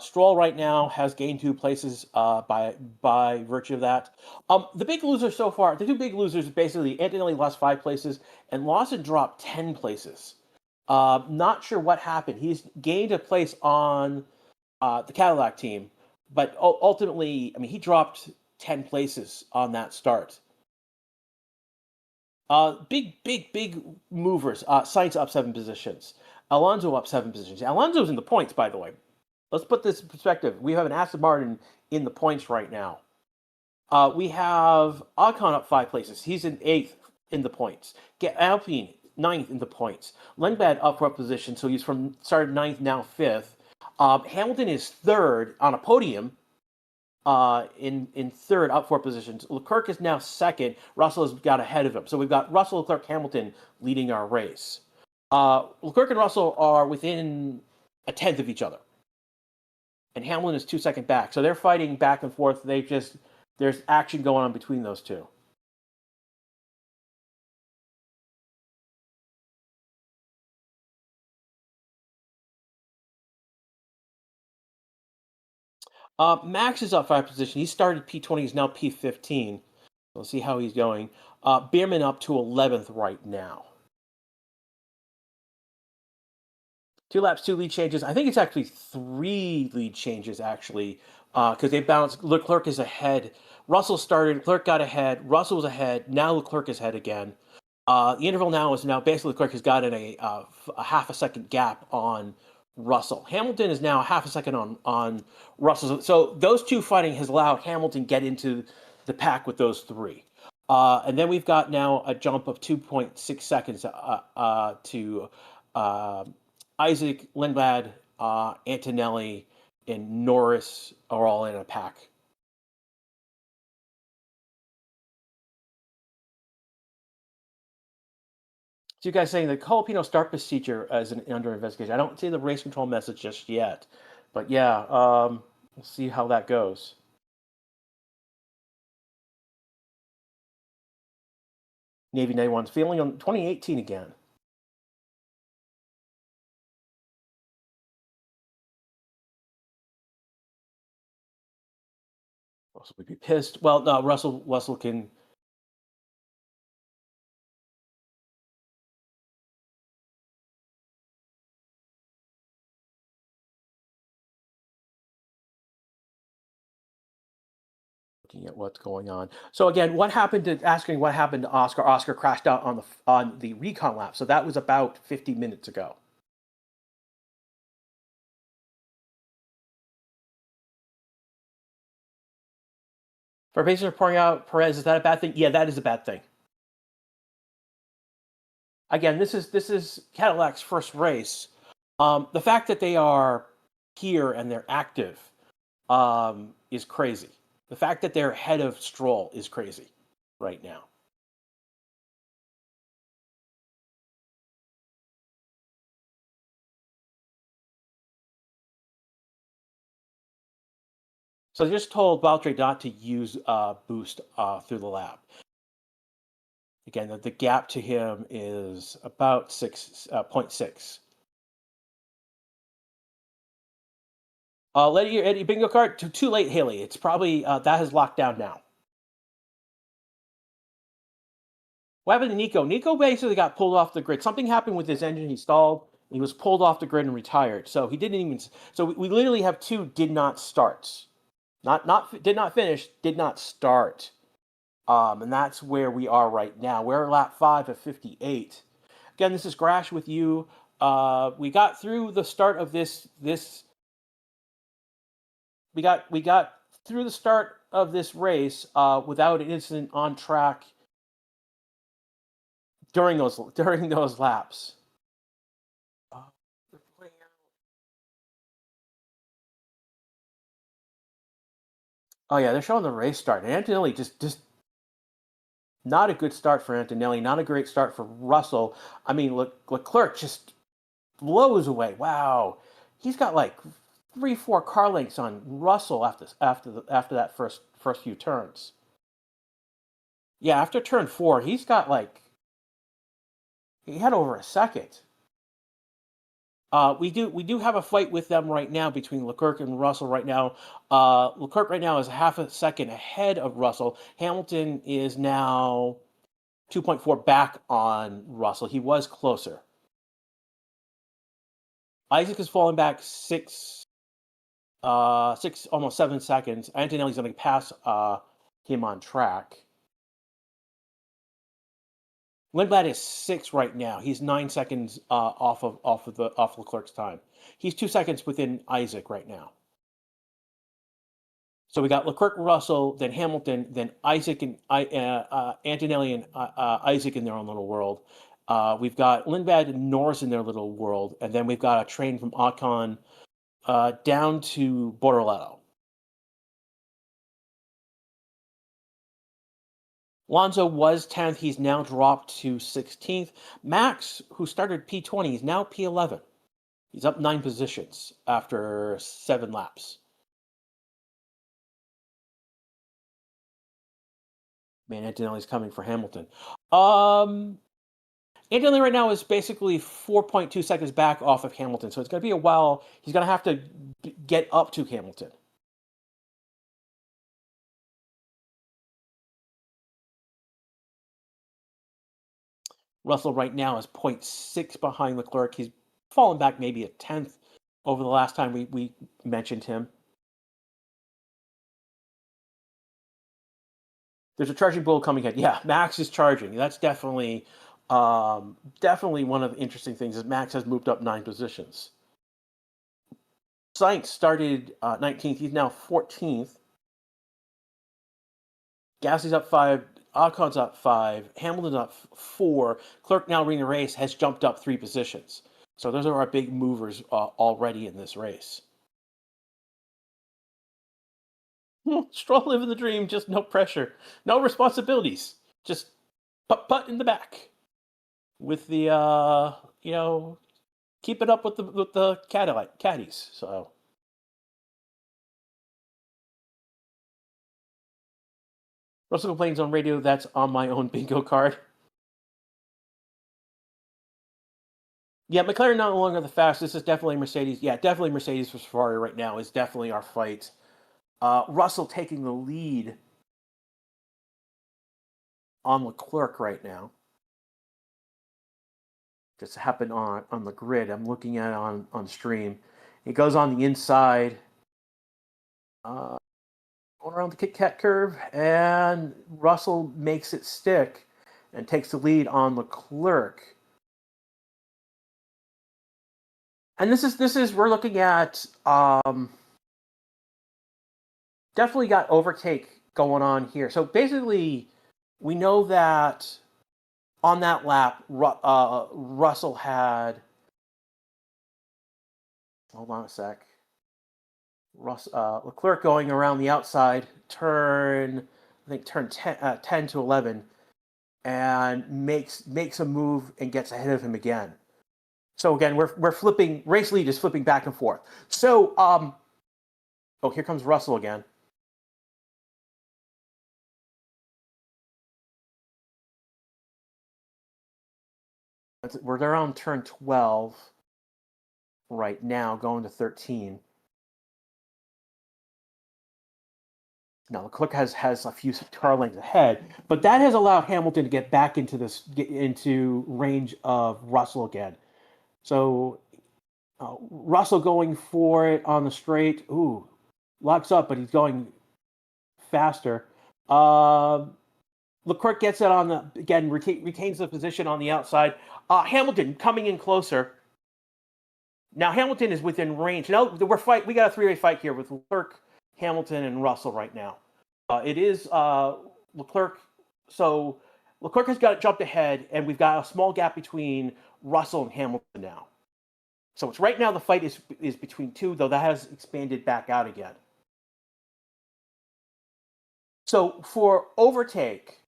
Stroll right now has gained 2 places by virtue of that. The big losers so far, the two big losers, basically Antonelli lost 5 places and Lawson dropped 10 places. Not sure what happened. He's gained a place on the Cadillac team, but ultimately, I mean, he dropped 10 places on that start. Big movers. Sainz up 7 positions. Alonso up 7 positions. Alonso's in the points, by the way. Let's put this in perspective. We have an Aston Martin in the points right now. We have Ocon up 5 places. He's in 8th in the points. Get Alpine 9th in the points. Lundbad up for a position, so he's started 9th, now 5th. Hamilton is 3rd on a podium. In 3rd, up 4 positions. Leclerc is now 2nd. Russell has got ahead of him. So we've got Russell, Leclerc, Hamilton leading our race. Leclerc and Russell are within a tenth of each other. And Hamilton is 2 seconds back. So they're fighting back and forth. There's action going on between those two. Max is up 5 positions. He started P20. He's now P15. We'll see how he's going. Bierman up to 11th right now. 2 laps, 2 lead changes. I think it's actually 3 lead changes, actually, because they bounced. Leclerc is ahead. Russell started. Leclerc got ahead. Russell was ahead. Now Leclerc is ahead again. The interval now is basically Leclerc has got a half a second gap on Russell. Hamilton is now half a second on Russell. So those two fighting has allowed Hamilton get into the pack with those 3. And then we've got now a jump of 2.6 seconds to Isaac, Lindblad, Antonelli, and Norris are all in a pack. So you guys saying the Colapino start procedure is under investigation. I don't see the race control message just yet, but yeah, we'll see how that goes. Navy 91's feeling on 2018 again. Russell would be pissed. Well, no, Russell can. Looking at what's going on. So again, what happened to Oscar? Oscar crashed out on the recon lap. So that was about 50 minutes ago. For pouring out Perez, is that a bad thing? Yeah, that is a bad thing. Again, this is Cadillac's first race. The fact that they are here and they're active is crazy. The fact that they're ahead of Stroll is crazy right now. So they just told Valtteri not to use boost through the lap. Again, the gap to him is about 0.6. Let your Eddie bingo card. Too late, Haley. It's probably that has locked down now. What happened to Nico? Nico basically got pulled off the grid. Something happened with his engine. He stalled. He was pulled off the grid and retired. So he didn't even. So we literally have two did not starts. Not did not finish. Did not start. And that's where we are right now. We're lap 5 of 58. Again, this is Grash with you. We got through the start of this. We got through the start of this race without an incident on track during those laps. Oh yeah, they're showing the race start. And Antonelli just not a good start for Antonelli. Not a great start for Russell. I mean, Leclerc just blows away. Wow, he's got like 3-4 car lengths on Russell after that first few turns. Yeah, after turn 4, he's got like he had over a second. We do have a fight with them right now between Leclerc and Russell right now. Leclerc right now is half a second ahead of Russell. Hamilton is now 2.4 back on Russell. He was closer. Isaac is falling back 6, almost 7 seconds. Antonelli's going to pass him on track. Lindblad is 6 right now. He's 9 seconds off Leclerc's time. He's 2 seconds within Isaac right now. So we got Leclerc, Russell, then Hamilton, then Isaac and Antonelli and Isaac in their own little world. We've got Lindblad and Norris in their little world, and then we've got a train from Ocon down to Bortoletto. Alonso was 10th. He's now dropped to 16th. Max, who started P20, is now P11. He's up 9 positions after 7 laps. Man, Antonelli's coming for Hamilton. Antonelli right now is basically 4.2 seconds back off of Hamilton, so it's going to be a while. He's going to have to get up to Hamilton. Russell right now is 0.6 behind Leclerc. He's fallen back maybe a 10th over the last time we mentioned him. There's a charging bull coming in. Yeah, Max is charging. That's definitely one of the interesting things is Max has moved up 9 positions. Sainz started 19th. He's now 14th. Gasly's up 5. Ocon's up 5. Hamilton's up 4. Clerk now leading the race has jumped up 3 positions. So those are our big movers already in this race. Stroll living the dream, just no pressure, no responsibilities, just putt in the back with the keep it up with the caddies. So Russell complains on radio. That's on my own bingo card. Yeah, McLaren no longer the fastest. This is definitely Mercedes. Yeah, definitely Mercedes versus Ferrari right now is definitely our fight. Russell taking the lead on Leclerc right now. Just happened on the grid. I'm looking at it on stream. It goes on the inside, going around the Kit Kat curve, and Russell makes it stick and takes the lead on Leclerc. And this is we're looking at definitely got overtake going on here. So basically, we know that on that lap, Russell had. Hold on a sec. Leclerc going around the outside, turn 10 to 11, and makes a move and gets ahead of him again. So again, we're flipping. Race lead is flipping back and forth. So here comes Russell again. We're around turn 12 right now, going to 13. Now Leclerc has a few car lengths ahead, but that has allowed Hamilton to get back into range of Russell again. So Russell going for it on the straight. Ooh, locks up, but he's going faster. Leclerc gets it on the again, retains the position on the outside. Hamilton coming in closer. Now Hamilton is within range. Now we got a three-way fight here with Leclerc, Hamilton, and Russell right now. It is Leclerc. So Leclerc has got jumped ahead, and we've got a small gap between Russell and Hamilton now. So it's right now the fight is between two, though that has expanded back out again. So for overtake,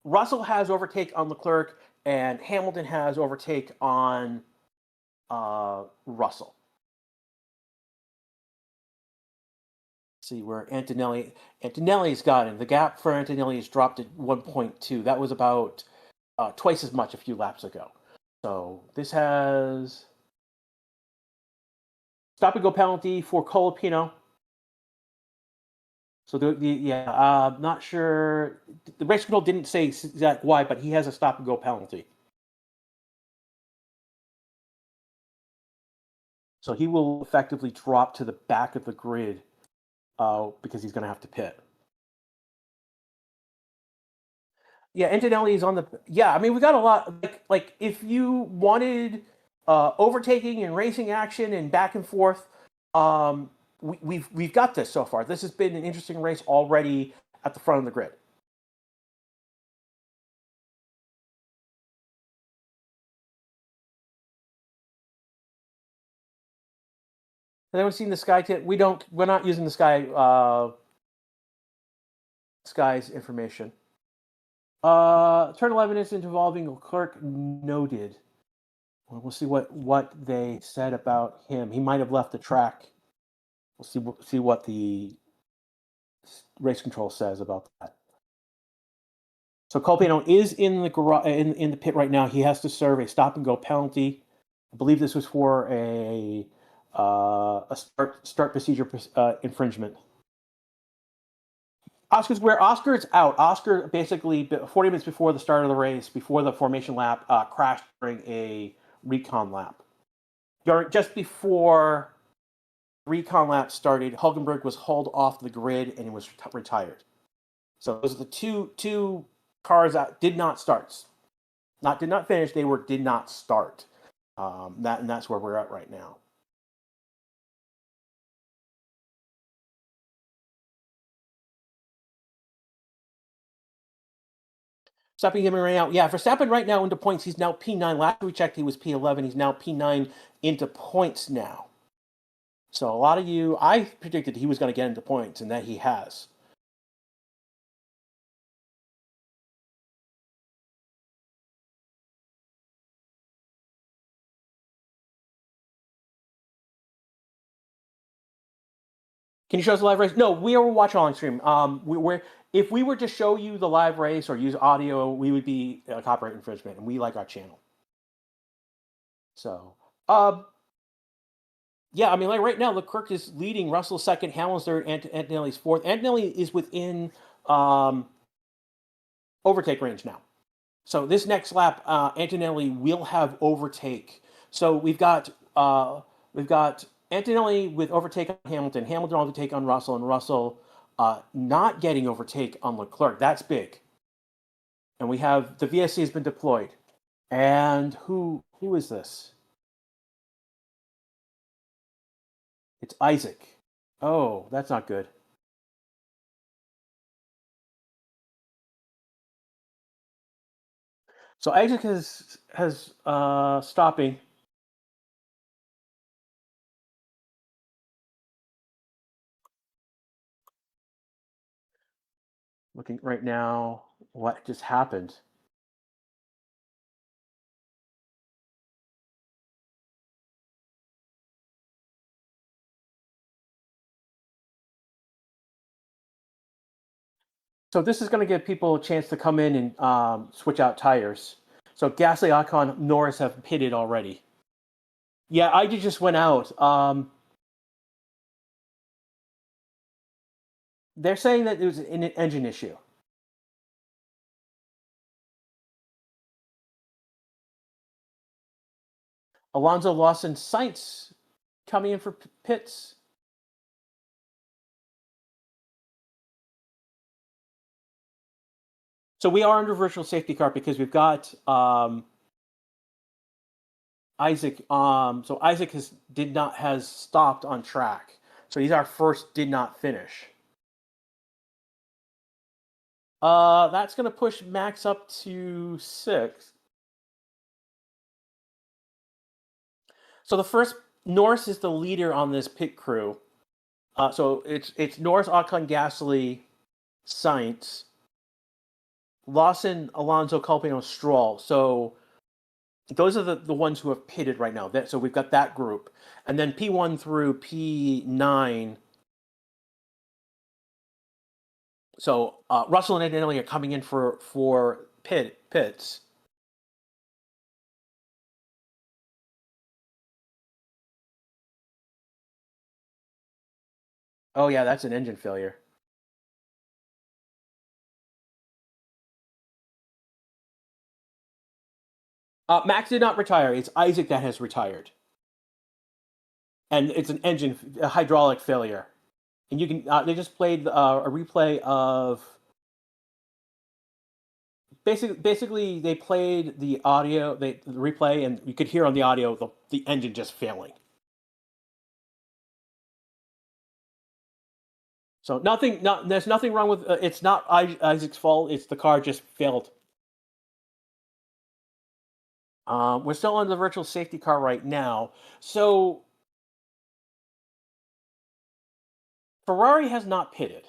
Russell has overtake on Leclerc, and Hamilton has overtake on Russell. See where Antonelli's got it. The gap for Antonelli has dropped at 1.2. That was about twice as much a few laps ago. So this has stop and go penalty for Colapino. So not sure. The race control didn't say exact why, but he has a stop and go penalty. So he will effectively drop to the back of the grid because he's going to have to pit. Yeah, Antonelli is on the. Yeah, I mean we got a lot. Like if you wanted overtaking and racing action and back and forth, we've got this so far. This has been an interesting race already at the front of the grid. Has anyone seen the Sky kit? We're not using the Sky's information. Turn 11 incident involving Leclerc noted. Well, we'll see what they said about him. He might have left the track. We'll see what the race control says about that. So Colapino is in the garage in the pit right now. He has to serve a stop and go penalty. I believe this was for a start procedure infringement. Oscar's out. Oscar basically 40 minutes before the start of the race, before the formation lap, crashed during a recon lap. Just before recon lap started, Hulkenberg was hauled off the grid and he was retired. So those are the two cars that did not start. Did not finish. They did not start. That's where we're at right now. Verstappen getting right now. Yeah, Verstappen right now into points. He's now P9. Last we checked, he was P11. He's now P9 into points now. So a lot of you, I predicted he was going to get into points, and that he has. Can you show us the live race? No, we are watching on stream. If we were to show you the live race or use audio, we would be a copyright infringement, and we like our channel. So, yeah, I mean, like right now, Leclerc is leading. Russell second, Hamilton's third, Antonelli's fourth. Antonelli is within overtake range now. So this next lap, Antonelli will have overtake. So we've got Antonelli with overtake on Hamilton, Hamilton overtake on Russell, and Russell not getting overtake on Leclerc. That's big. And we have the VSC has been deployed. And who is this? It's Isaac. Oh, that's not good. So Isaac has stopping. Looking right now, what just happened? So this is going to give people a chance to come in and switch out tires. So Gasly, Ocon, Norris have pitted already. Yeah, I just went out. They're saying that it was an engine issue. Alonso, Lawson, Sainz coming in for pits. So we are under virtual safety car because we've got Isaac. So Isaac has stopped on track. So he's our first did not finish. That's going to push Max up to 6th. So the first Norris is the leader on this pit crew. So it's Norris, Ocon, Gasly, Sainz, Lawson, Alonso, Colpino, Stroll. So those are the ones who have pitted right now. So we've got that group, and then P1 through P9. So Russell and Italy are coming in for pits. Oh yeah, that's an engine failure. Max did not retire. It's Isaac that has retired, and it's an a hydraulic failure. And you can they just played a replay of basically they played the audio, the replay, and you could hear on the audio the engine just failing. So there's nothing wrong with it's not Isaac's fault. It's the car just failed. We're still on the virtual safety car right now. So Ferrari has not pitted.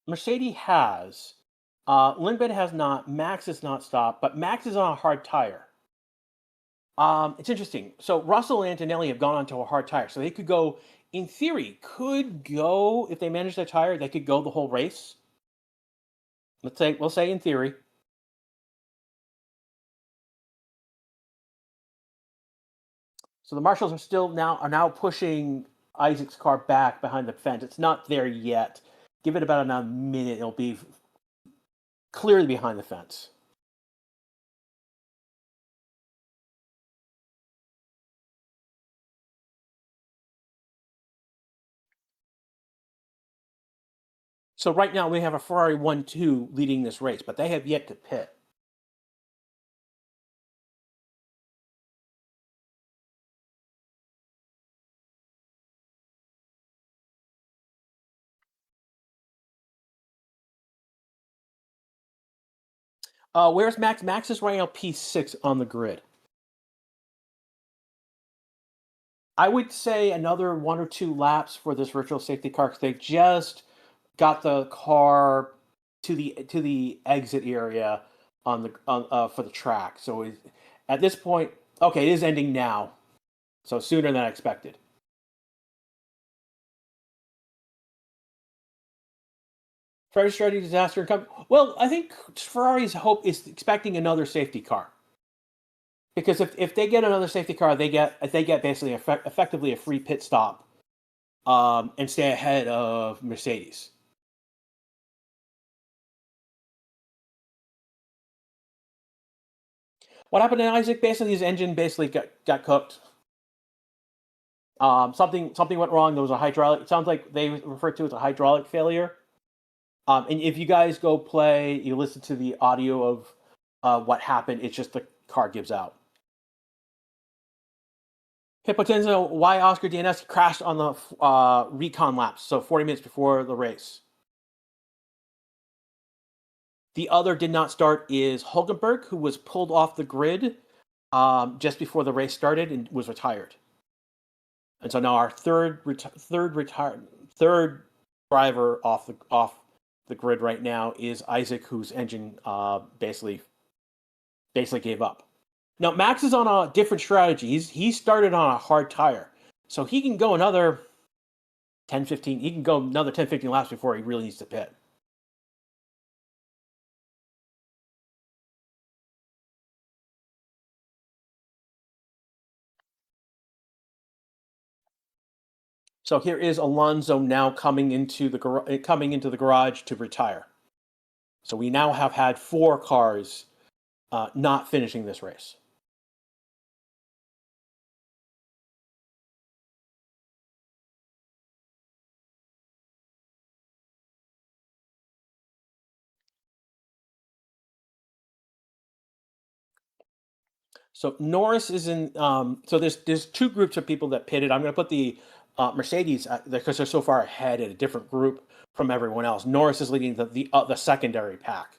Mercedes has. Lindgren has not. Max has not stopped, but Max is on a hard tire. It's interesting. So Russell and Antonelli have gone onto a hard tire, so they could go. In theory, if they manage their tire, they could go the whole race. We'll say in theory. So the marshals are now pushing Isaac's car back behind the fence. It's not there yet. Give it about another minute, it'll be clearly behind the fence. So right now we have a Ferrari 1-2 leading this race, but they have yet to pit. Where's Max? Max is right now P6 on the grid. I would say another 1 or 2 laps for this virtual safety car because they've just got the car to the exit area for the track. So at this point, okay, it is ending now, so sooner than I expected. Ferrari's strategy disaster incoming. Well, I think Ferrari's hope is expecting another safety car. Because if they get another safety car, they get basically effectively a free pit stop, and stay ahead of Mercedes. What happened to Isaac? Basically, his engine got cooked. Something went wrong. There was a hydraulic. It sounds like they refer to it as a hydraulic failure. And if you guys go play, you listen to the audio of what happened. It's just the car gives out. Hippotenza, why Oscar DNS crashed on the recon laps, so 40 minutes before the race. The other did not start is Hulkenberg, who was pulled off the grid just before the race started and was retired. And so now our third driver off the grid right now is Isaac, whose engine basically gave up. Now Max is on a different strategy. He started on a hard tire, so he can go another 10, 15. He can go another 10, 15 laps before he really needs to pit. So here is Alonso now coming into the garage to retire. So we now have had 4 cars not finishing this race. So Norris is in. So there's 2 groups of people that pitted. I'm going to put the Mercedes because they're so far ahead in a different group from everyone else. Norris is leading the secondary pack.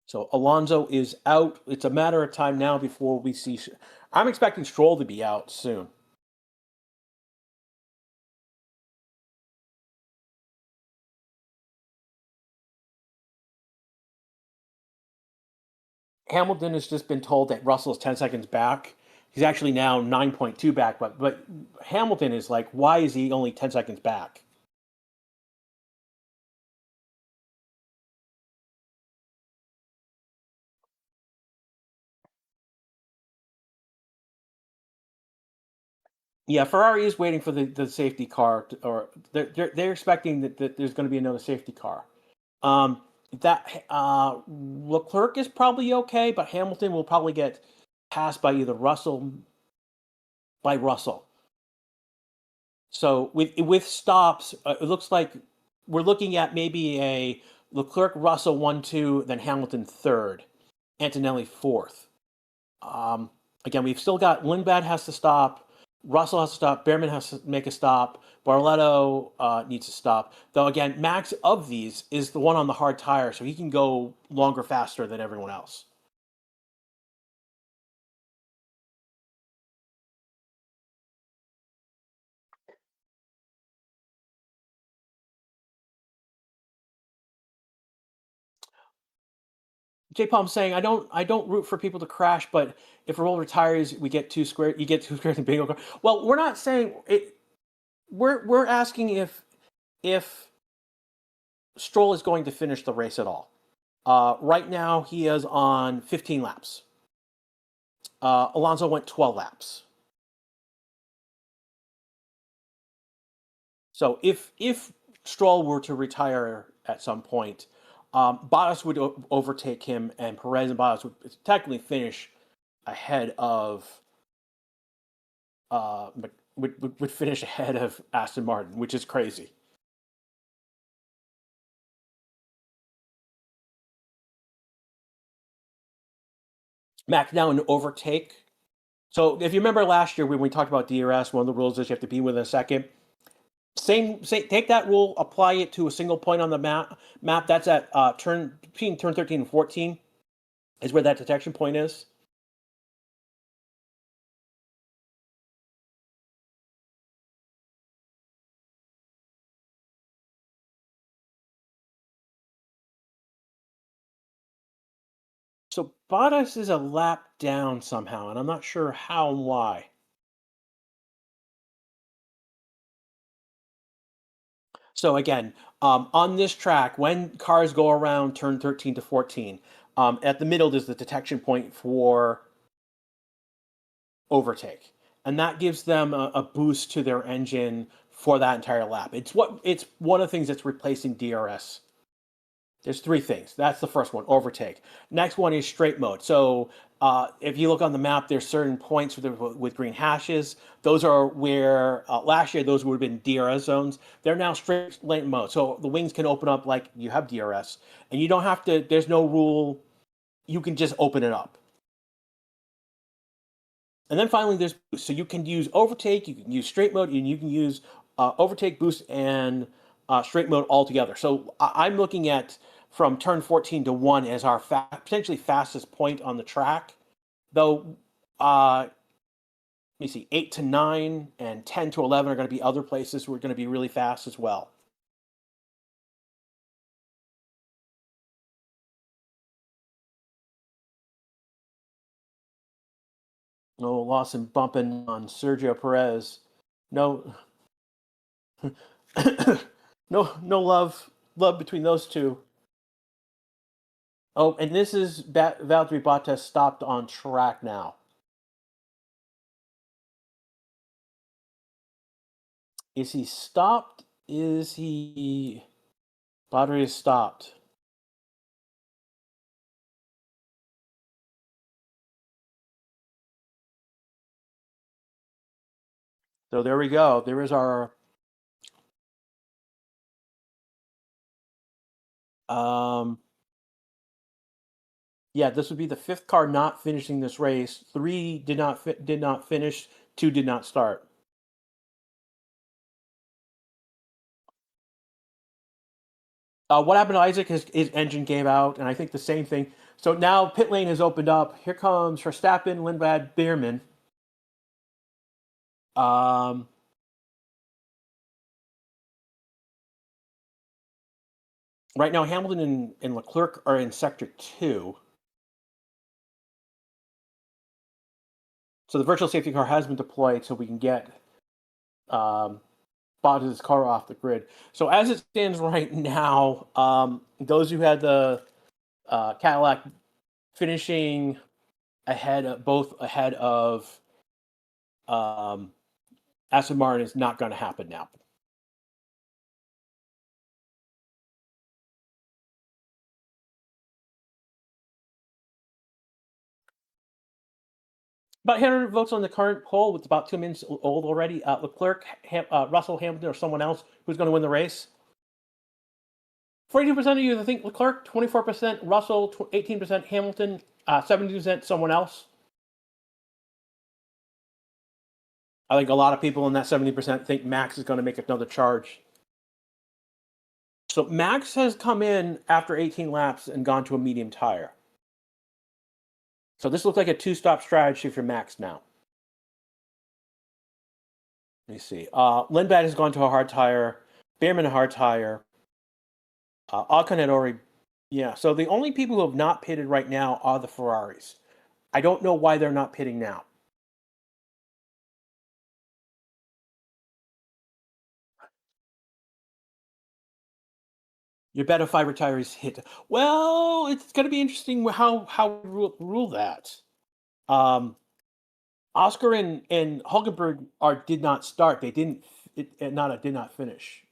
So Alonso is out. It's a matter of time now before we see. I'm expecting Stroll to be out soon. Hamilton has just been told that Russell's 10 seconds back. He's actually now 9.2 back, but Hamilton is like, why is he only 10 seconds back? Yeah, Ferrari is waiting for the safety car, or they're expecting that there's going to be another safety car. That Leclerc is probably okay, but Hamilton will probably get passed by either Russell. So with stops, it looks like we're looking at maybe a Leclerc, Russell 1-2, then Hamilton 3rd, Antonelli 4th. Again, we've still got Lindblad has to stop, Russell has to stop, Behrman has to make a stop, Barletto needs to stop. Though again, Max of these is the one on the hard tire, so he can go longer, faster than everyone else. J Palm saying, I don't root for people to crash, but if a roll retires, we get 2 squares. You get 2 squares in bingo card. Well, we're not saying it. We're asking if Stroll is going to finish the race at all. Right now, he is on 15 laps. Alonso went 12 laps. So if Stroll were to retire at some point, Bottas would overtake him, and Perez and Bottas would technically finish ahead of would finish ahead of Aston Martin, which is crazy. Max now an overtake. So if you remember last year when we talked about DRS, one of the rules is you have to be within a second. Same, take that rule, apply it to a single point on the map. That's at between turn 13 and 14 is where that detection point is. So Bottas is a lap down somehow, and I'm not sure how and why. So again, on this track, when cars go around turn 13 to 14, at the middle there's the detection point for overtake, and that gives them a boost to their engine for that entire lap. It's one of the things that's replacing DRS. There's 3 things. That's the first one, overtake. Next one is straight mode. So if you look on the map, there's certain points with green hashes. Those are where last year those would have been DRS zones. They're now straight lane mode. So the wings can open up like you have DRS, and you don't have to. There's no rule. You can just open it up. And then finally, there's boost. So you can use overtake, you can use straight mode, and you can use overtake, boost, and straight mode all together. So I'm looking at from turn 14 to 1 as our potentially fastest point on the track. Though, let me see, 8 to 9 and 10 to 11 are going to be other places where we're going to be really fast as well. No Lawson bumping on Sergio Perez. No, no love between those two. Oh, and this is Valtteri Bottas stopped on track now. Is he stopped? Is he? Battery is stopped. So there we go. There is our yeah, this would be the fifth car not finishing this race. 3 did not finish. 2 did not start. What happened to Isaac? His engine gave out, and I think the same thing. So now pit lane has opened up. Here comes Verstappen, Lindblad, Bierman. Right now, Hamilton and Leclerc are in sector 2. So the virtual safety car has been deployed, so we can get Bottas' car off the grid. So as it stands right now, those who had the Cadillac finishing ahead of Aston Martin is not going to happen now. About 100 votes on the current poll. It's about 2 minutes old already. Leclerc, Russell, Hamilton, or someone else who's going to win the race. 42% of you think Leclerc, 24% Russell, 18% Hamilton, 70% someone else. I think a lot of people in that 70% think Max is going to make another charge. So Max has come in after 18 laps and gone to a medium tire. So this looks like a 2-stop strategy for Max now. Let me see. Lindblad has gone to a hard tire. Bierman a hard tire. Ocon had already... Yeah, so the only people who have not pitted right now are the Ferraris. I don't know why they're not pitting now. Your bet of 5 retirees hit. Well, it's going to be interesting how we rule that. Oscar and Hulkenberg did not start. They did not finish.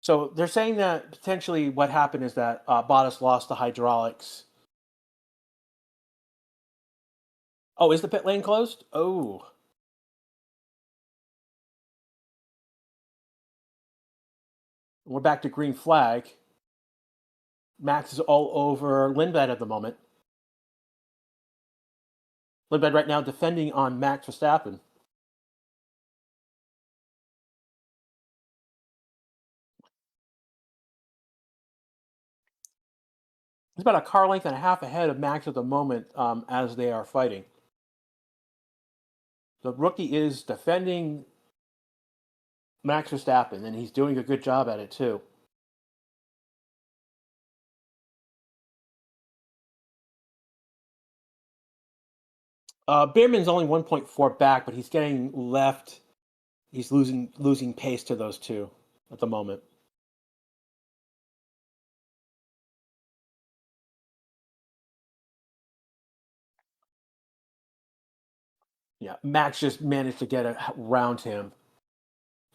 So they're saying that potentially what happened is that Bottas lost the hydraulics. Oh, is the pit lane closed? Oh. We're back to green flag. Max is all over Lindblad at the moment. Lindblad right now defending on Max Verstappen. He's about a car length and a half ahead of Max at the moment as they are fighting. The rookie is defending Max Verstappen, and he's doing a good job at it too. Bierman's only 1.4 back, but he's getting left. He's losing pace to those two at the moment. Yeah, Max just managed to get around him,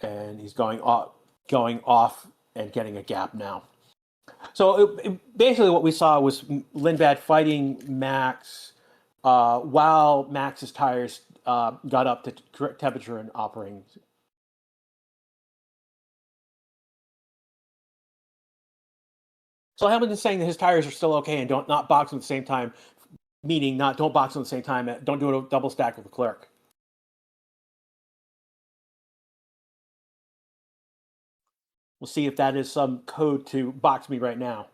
and he's going off and getting a gap now. So basically, what we saw was Lindblad fighting Max while Max's tires got up to correct temperature and operating. So Hamilton's saying that his tires are still okay and don't not box at the same time, meaning don't box at the same time. Don't do a double stack with Leclerc. We'll see if that is some code to box me right now.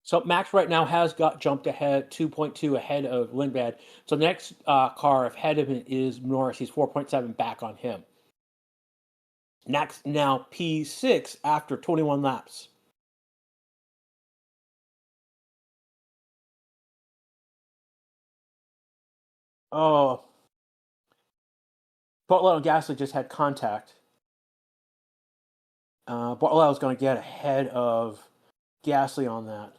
So Max right now has got jumped ahead, 2.2 ahead of Lindblad. So the next car ahead of him is Norris. He's 4.7 back on him. Next, now P6 after 21 laps. Oh, Bartolotto and Gasly just had contact. Bartolotto's going to get ahead of Gasly on that.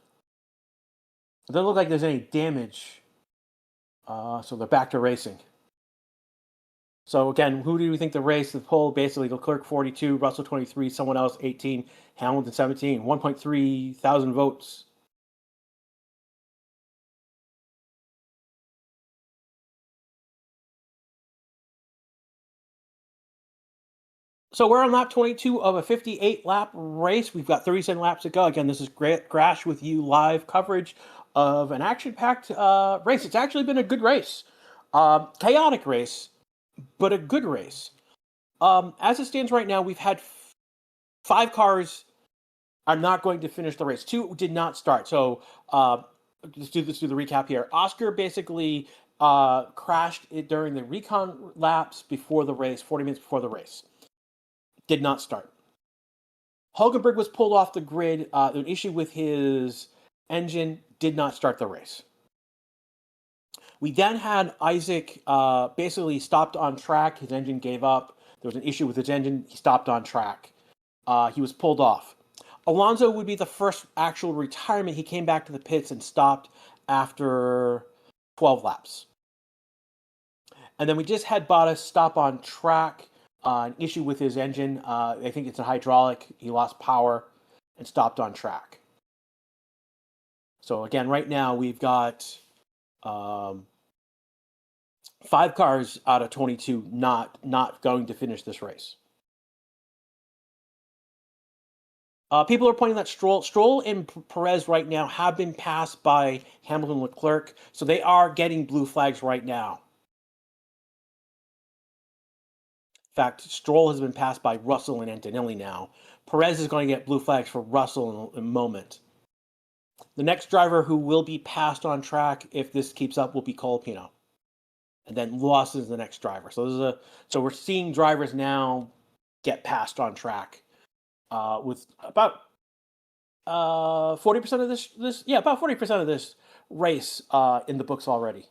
It doesn't look like there's any damage. So they're back to racing. So again, who do we think the race? The poll basically Leclerc 42, Russell 23, someone else 18, Hamilton 17, 1.3 thousand votes. So we're on lap 22 of a 58 lap race. We've got 37 laps to go. Again, this is Grash with you live coverage of an action-packed race. It's actually been a good race, chaotic race, but a good race. As it stands right now, we've had 5 cars are not going to finish the race. 2 did not start. So let's do the recap here. Oscar basically crashed it during the recon laps before the race, 40 minutes before the race. Did not start. Hulkenberg was pulled off the grid. An issue with his engine, did not start the race. We then had Isaac basically stopped on track. His engine gave up. There was an issue with his engine. He stopped on track. He was pulled off. Alonso would be the first actual retirement. He came back to the pits and stopped after 12 laps. And then we just had Bottas stop on track. An issue with his engine. I think it's a hydraulic. He lost power and stopped on track. So again, right now we've got 5 cars out of 22 not going to finish this race. People are pointing that Stroll and Perez right now have been passed by Hamilton and Leclerc, so they are getting blue flags right now. In fact, Stroll has been passed by Russell and Antonelli now. Perez is going to get blue flags for Russell in a moment. The next driver who will be passed on track, if this keeps up, will be Colapino. And then Lawson is the next driver. So we're seeing drivers now get passed on track with about 40% of this about 40% of this race in the books already.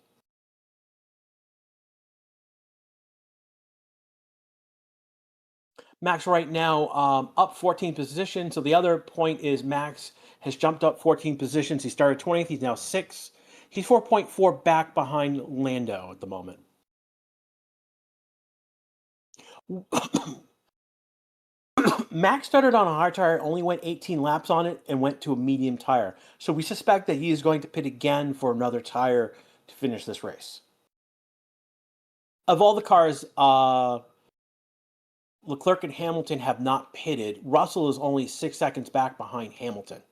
Max right now up 14 positions. So the other point is Max has jumped up 14 positions. He started 20th. He's now 6th. He's 4.4 back behind Lando at the moment. Max started on a hard tire, only went 18 laps on it, and went to a medium tire. So we suspect that he is going to pit again for another tire to finish this race. Of all the cars, Leclerc and Hamilton have not pitted. Russell is only 6 seconds back behind Hamilton.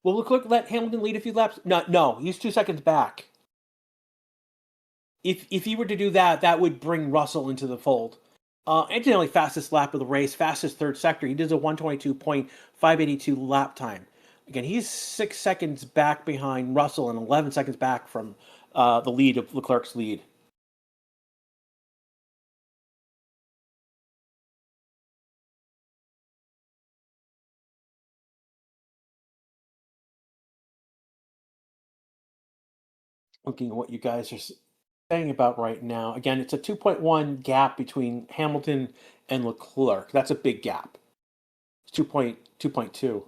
Will Leclerc let Hamilton lead a few laps? No, he's 2 seconds back. If he were to do that, that would bring Russell into the fold. Antonelli fastest lap of the race, fastest third sector. He does a 122.582 lap time. Again, he's 6 seconds back behind Russell and 11 seconds back from the lead of Leclerc's lead. Looking at what you guys are saying about right now. Again, it's a 2.1 gap between Hamilton and Leclerc. That's a big gap. It's 2.2.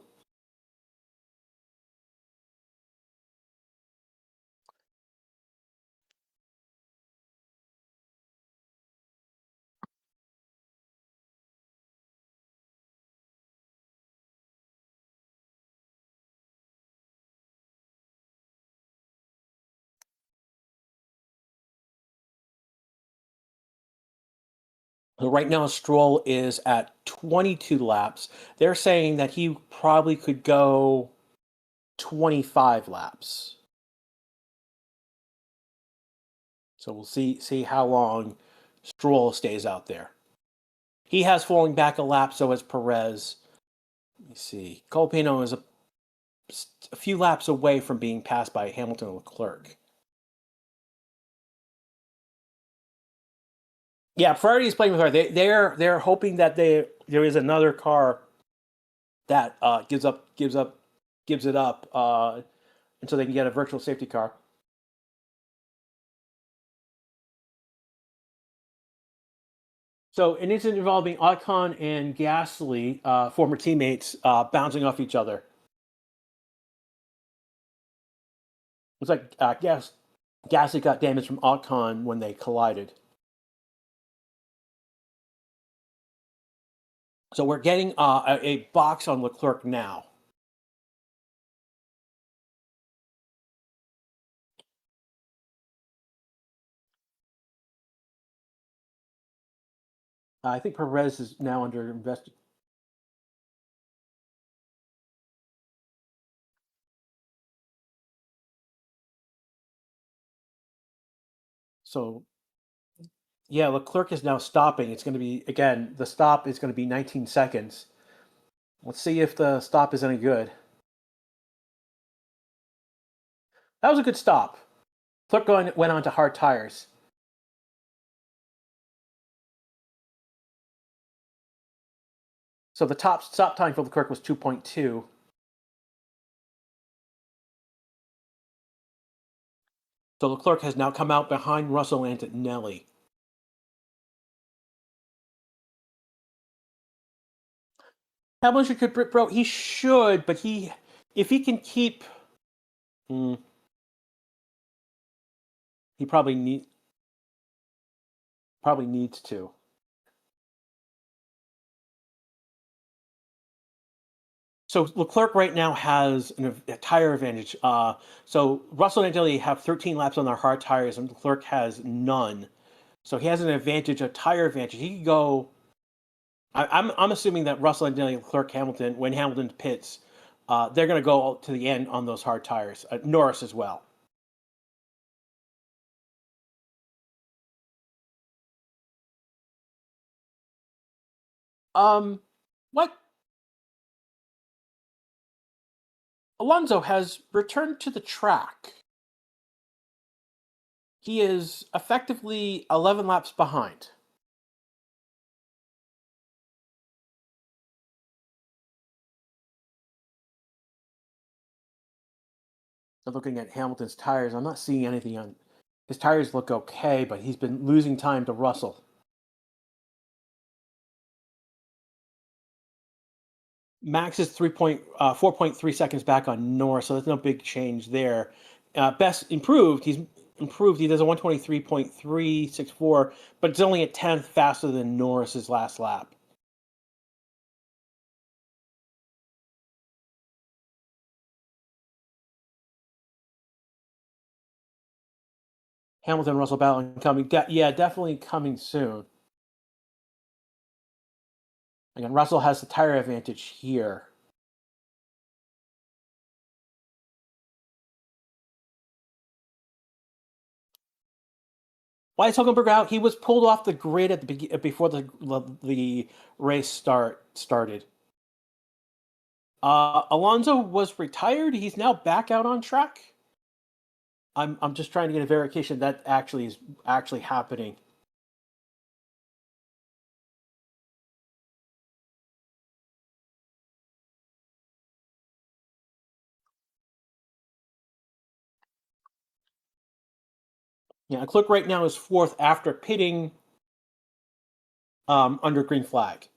So right now, Stroll is at 22 laps. They're saying that he probably could go 25 laps. So we'll see how long Stroll stays out there. He has falling back a lap, so has Perez. Let me see. Colapino is a few laps away from being passed by Hamilton and Leclerc. Yeah, Ferrari is playing with her. They're hoping that there is another car that gives it up, and so they can get a virtual safety car. So an incident involving Ocon and Gasly, former teammates, bouncing off each other. It's like Gasly got damaged from Ocon when they collided. So we're getting a box on Leclerc now. I think Perez is now under investigation. So yeah, Leclerc is now stopping. It's going to be, again, the stop is going to be 19 seconds. Let's see if the stop is any good. That was a good stop. Leclerc went on to hard tires. So the top stop time for Leclerc was 2.2. So Leclerc has now come out behind Russell and Antonelli. Hamilton could, bro. He should, but if he can keep, he probably needs to. So Leclerc right now has a tire advantage. So Russell and Antonelli have 13 laps on their hard tires, and Leclerc has none. So he has an advantage, a tire advantage. He could go. I'm assuming that Russell and Antonelli, Leclerc, Hamilton, when Hamilton pits, they're going to go to the end on those hard tires. Norris as well. What Alonso has returned to the track. He is effectively 11 laps behind. So looking at Hamilton's tires, I'm not seeing anything on his tires. Look okay, but he's been losing time to Russell. Max is 4.3 seconds back on Norris, so there's no big change there. Best improved, he's improved. He does a 123.364, but it's only a tenth faster than Norris's last lap. Hamilton, Russell battling coming. Yeah, definitely coming soon. Again, Russell has the tire advantage here. Why is Hulkenberg out? He was pulled off the grid at the before the race started. Alonso was retired. He's now back out on track. I'm just trying to get a verification that actually is actually happening. Yeah, Leclerc right now is fourth after pitting under green flag.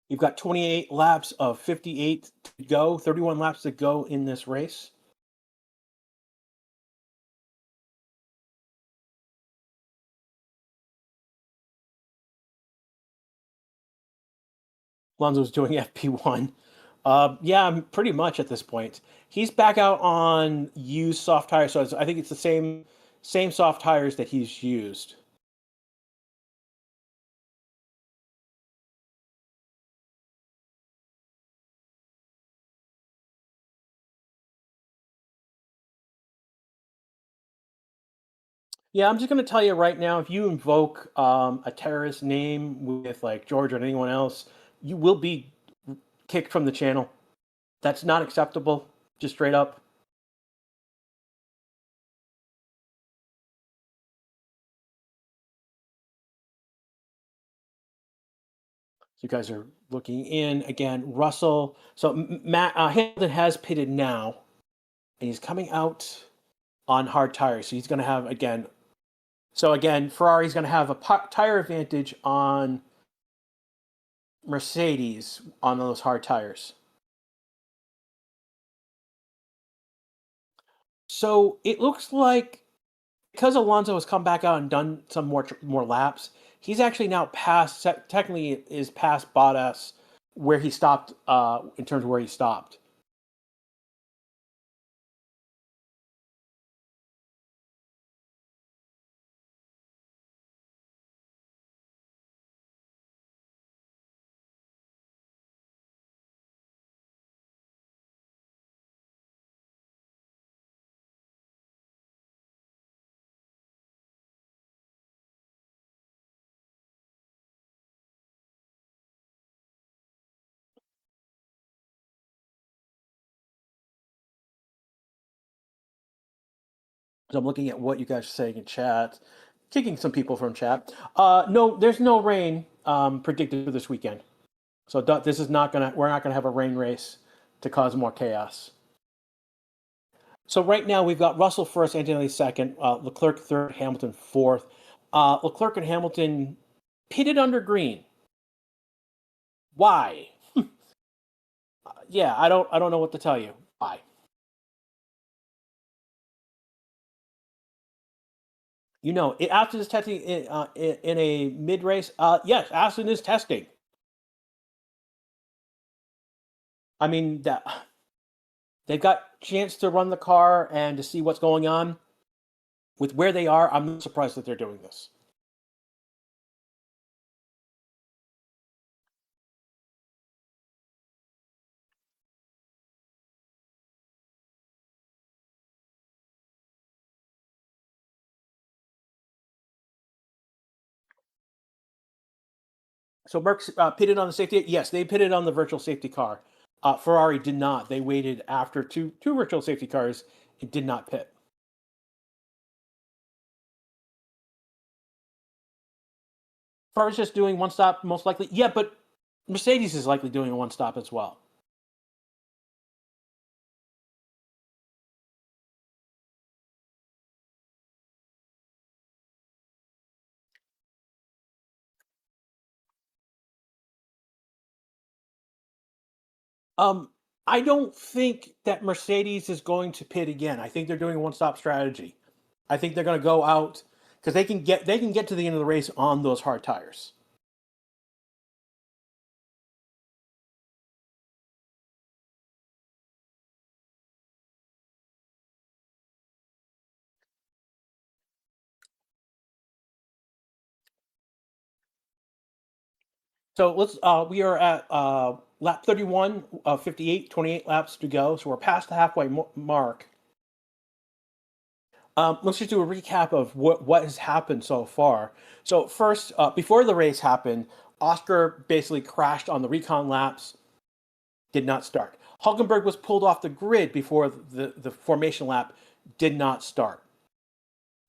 You've got 28 laps of 58 to go, 31 laps to go in this race. Alonso's doing FP1. Yeah, pretty much at this point. He's back out on used soft tires, so I think it's the same soft tires that he's used. Yeah, I'm just going to tell you right now, if you invoke a terrorist name with like George or anyone else, you will be kicked from the channel. That's not acceptable, just straight up. So you guys are looking in again. Russell. So Hamilton has pitted now, and he's coming out on hard tires. So he's going to have again. So again, Ferrari's going to have a tire advantage on Mercedes on those hard tires. So it looks like because Alonso has come back out and done some more laps, he's actually now past. Technically, is past Bottas where he stopped. In terms of where he stopped. So I'm looking at what you guys are saying in chat, kicking some people from chat. No, there's no rain predicted for this weekend. So this is not gonna. We're not gonna have a rain race to cause more chaos. So right now we've got Russell first, Antonelli second, Leclerc third, Hamilton fourth. Leclerc and Hamilton pitted under green. Why? Yeah, I don't know what to tell you. Why? You know, Aston is testing in a mid race. Yes, Aston is testing. I mean that they've got chance to run the car and to see what's going on. With where they are, I'm not surprised that they're doing this. So Merckx pitted on the safety. Yes, they pitted on the virtual safety car. Ferrari did not. They waited after two virtual safety cars. It did not pit. Ferrari's just doing one stop, most likely. Yeah, but Mercedes is likely doing a one stop as well. I don't think that Mercedes is going to pit again. I think they're doing a one-stop strategy. I think they're going to go out because they can get to the end of the race on those hard tires. So let's we are at lap 31 of 58, 28 laps to go. So we're past the halfway mark. Let's just do a recap of what has happened so far. So first, before the race happened, Oscar basically crashed on the recon laps, did not start. Hulkenberg was pulled off the grid before the formation lap, did not start.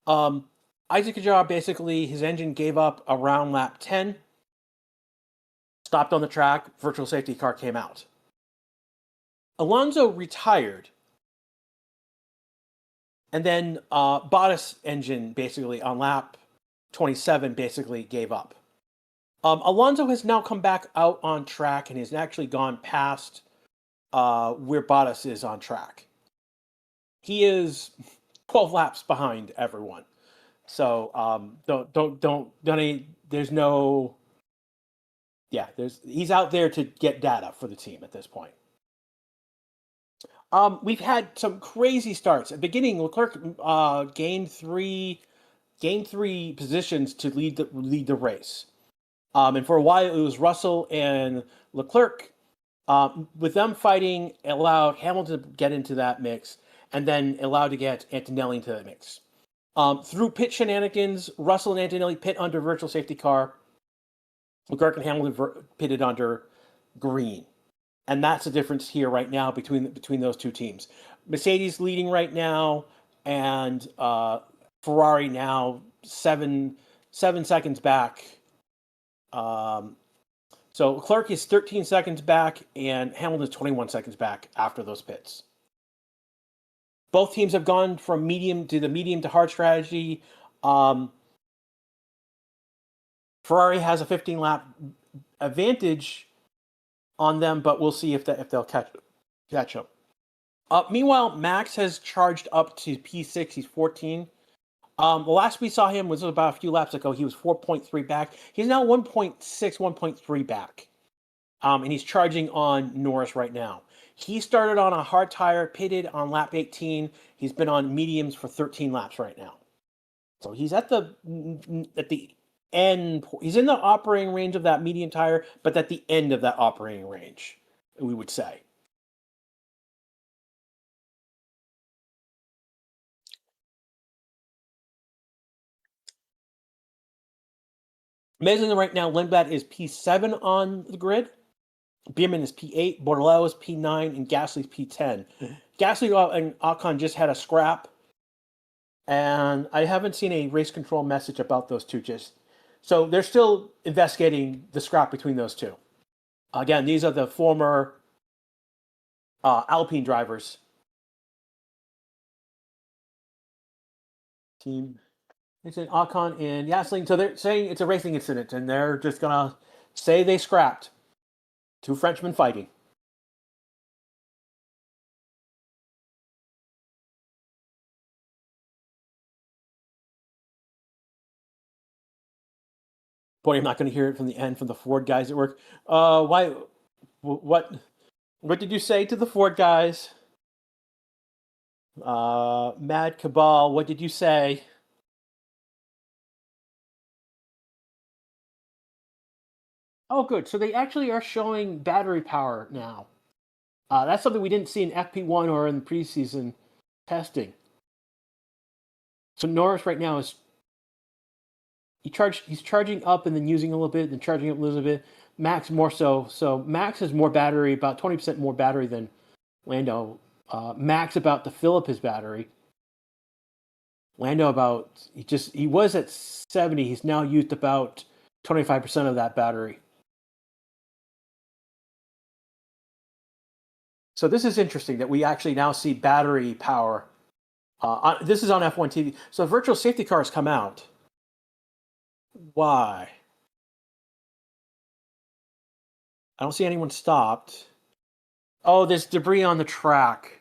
Isaac Ajah, basically, his engine gave up around lap 10, stopped on the track, virtual safety car came out. Alonso retired, and then Bottas' engine, basically, on lap 27, basically gave up. Alonso has now come back out on track and has actually gone past where Bottas is on track. He is 12 laps behind everyone. So there's no, yeah, he's out there to get data for the team at this point. We've had some crazy starts. At the beginning, Leclerc gained three positions to lead the race. And for a while, it was Russell and Leclerc. With them fighting, allowed Hamilton to get into that mix, and then allowed to get Antonelli into that mix. Through pit shenanigans, Russell and Antonelli pit under virtual safety car. Leclerc and Hamilton pitted under green. And that's the difference here right now between those two teams. Mercedes leading right now, and Ferrari now 7 seconds back. So Leclerc is 13 seconds back, and Hamilton is 21 seconds back after those pits. Both teams have gone from medium to hard strategy. Ferrari has a 15 lap advantage on them, but we'll see if they'll catch up. Meanwhile, Max has charged up to P6. He's 14. The last we saw him was about a few laps ago. He was 4.3 back. He's now 1.6, 1.3 back. And he's charging on Norris right now. He started on a hard tire, pitted on lap 18. He's been on mediums for 13 laps right now. So he's at the end. He's in the operating range of that medium tire, but at the end of that operating range, we would say. Amazingly, right now, Lindblad is P7 on the grid. Bierman is P8, Bordello is P9, and Gasly is P10. Gasly and Ocon just had a scrap, and I haven't seen a race control message about those two. So they're still investigating the scrap between those two. Again, these are the former Alpine drivers. Team. It's an Ocon and Gasly. So they're saying it's a racing incident, and they're just gonna say they scrapped. Two Frenchmen fighting. Boy, I'm not going to hear it from the end from the Ford guys at work. Why? What did you say to the Ford guys? Mad Cabal, what did you say? Oh, good. So they actually are showing battery power now. That's something we didn't see in FP1 or in preseason testing. So Norris right now he's charging up and then using a little bit, then charging up a little bit. Max more so. So Max has more battery, about 20% more battery than Lando. Max about to fill up his battery. Lando he was at 70. He's now used about 25% of that battery. So this is interesting that we actually now see battery power. This is on F1 TV. So virtual safety cars come out. Why? I don't see anyone stopped. Oh, there's debris on the track.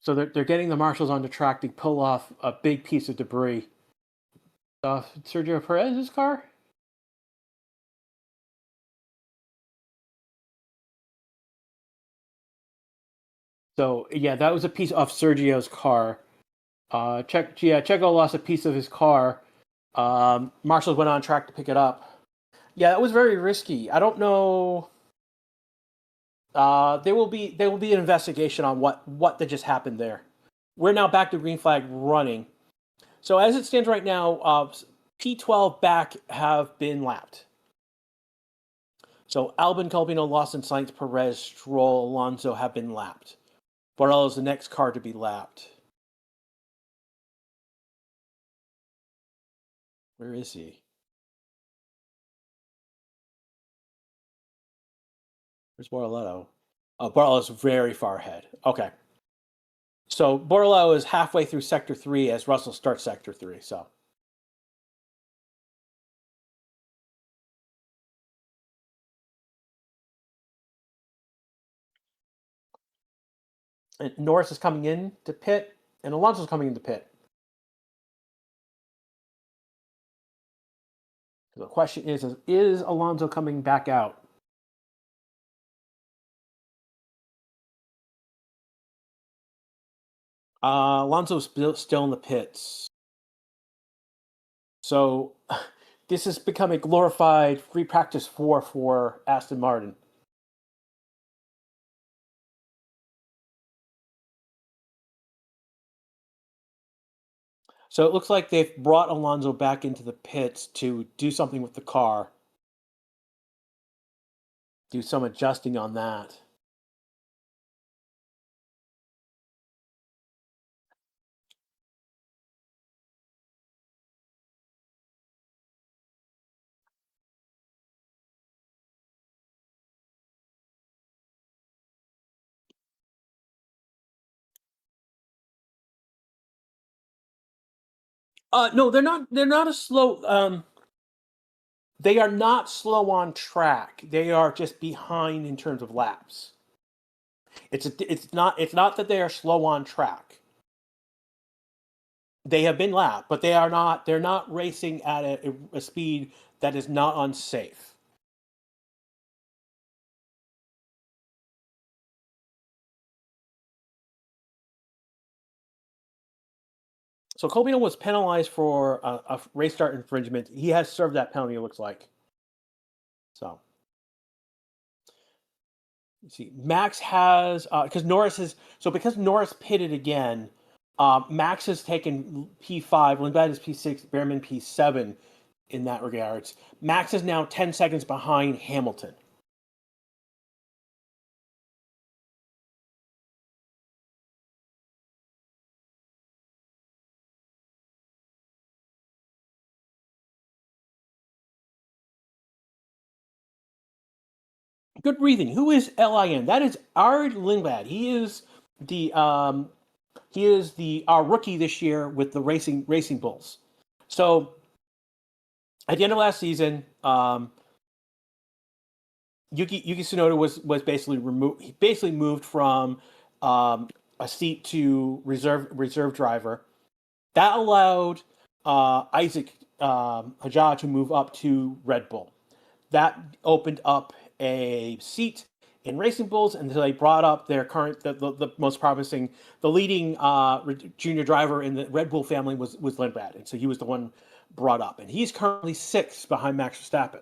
So they're getting the marshals on the track to pull off a big piece of debris. Sergio Perez's car? So yeah, that was a piece of Sergio's car. Checo lost a piece of his car. Marshals went on track to pick it up. Yeah, that was very risky. I don't know. There will be an investigation on what that just happened there. We're now back to green flag running. So as it stands right now, P12 back have been lapped. So Albon, Colpino, Lawson, Sainz, Perez, Stroll, Alonso have been lapped. Bordello is the next car to be lapped. Where is he? Where's Bordello? Oh, Bordello is very far ahead. Okay. So Bordello is halfway through Sector 3 as Russell starts Sector 3. So. And Norris is coming in to pit, and Alonso's coming into pit. The question is Alonso coming back out? Alonso's still in the pits. So this has become a glorified free practice for Aston Martin. So it looks like they've brought Alonso back into the pits to do something with the car, do some adjusting on that. No, they're not. They're not a slow. They are not slow on track. They are just behind in terms of laps. It's not. It's not that they are slow on track. They have been lapped, but they are not. They're not racing at a speed that is not unsafe. So Colbino was penalized for a race start infringement. He has served that penalty. It looks like. So you see, Max has because Norris pitted again. Max has taken P5. Lindblad is P6. Behrman P7. In that regards, Max is now 10 seconds behind Hamilton. Good breathing. Who is LIN? That is Ard Lindblad. He is the our rookie this year with the Racing Bulls. So at the end of last season, Yuki Tsunoda was basically removed. He basically moved from a seat to reserve driver. That allowed Isaac Hajjah to move up to Red Bull. That opened up a seat in Racing Bulls, and so they brought up their current, the most promising, the leading junior driver in the Red Bull family was Lindblad, and so he was the one brought up, and he's currently 6th behind Max Verstappen.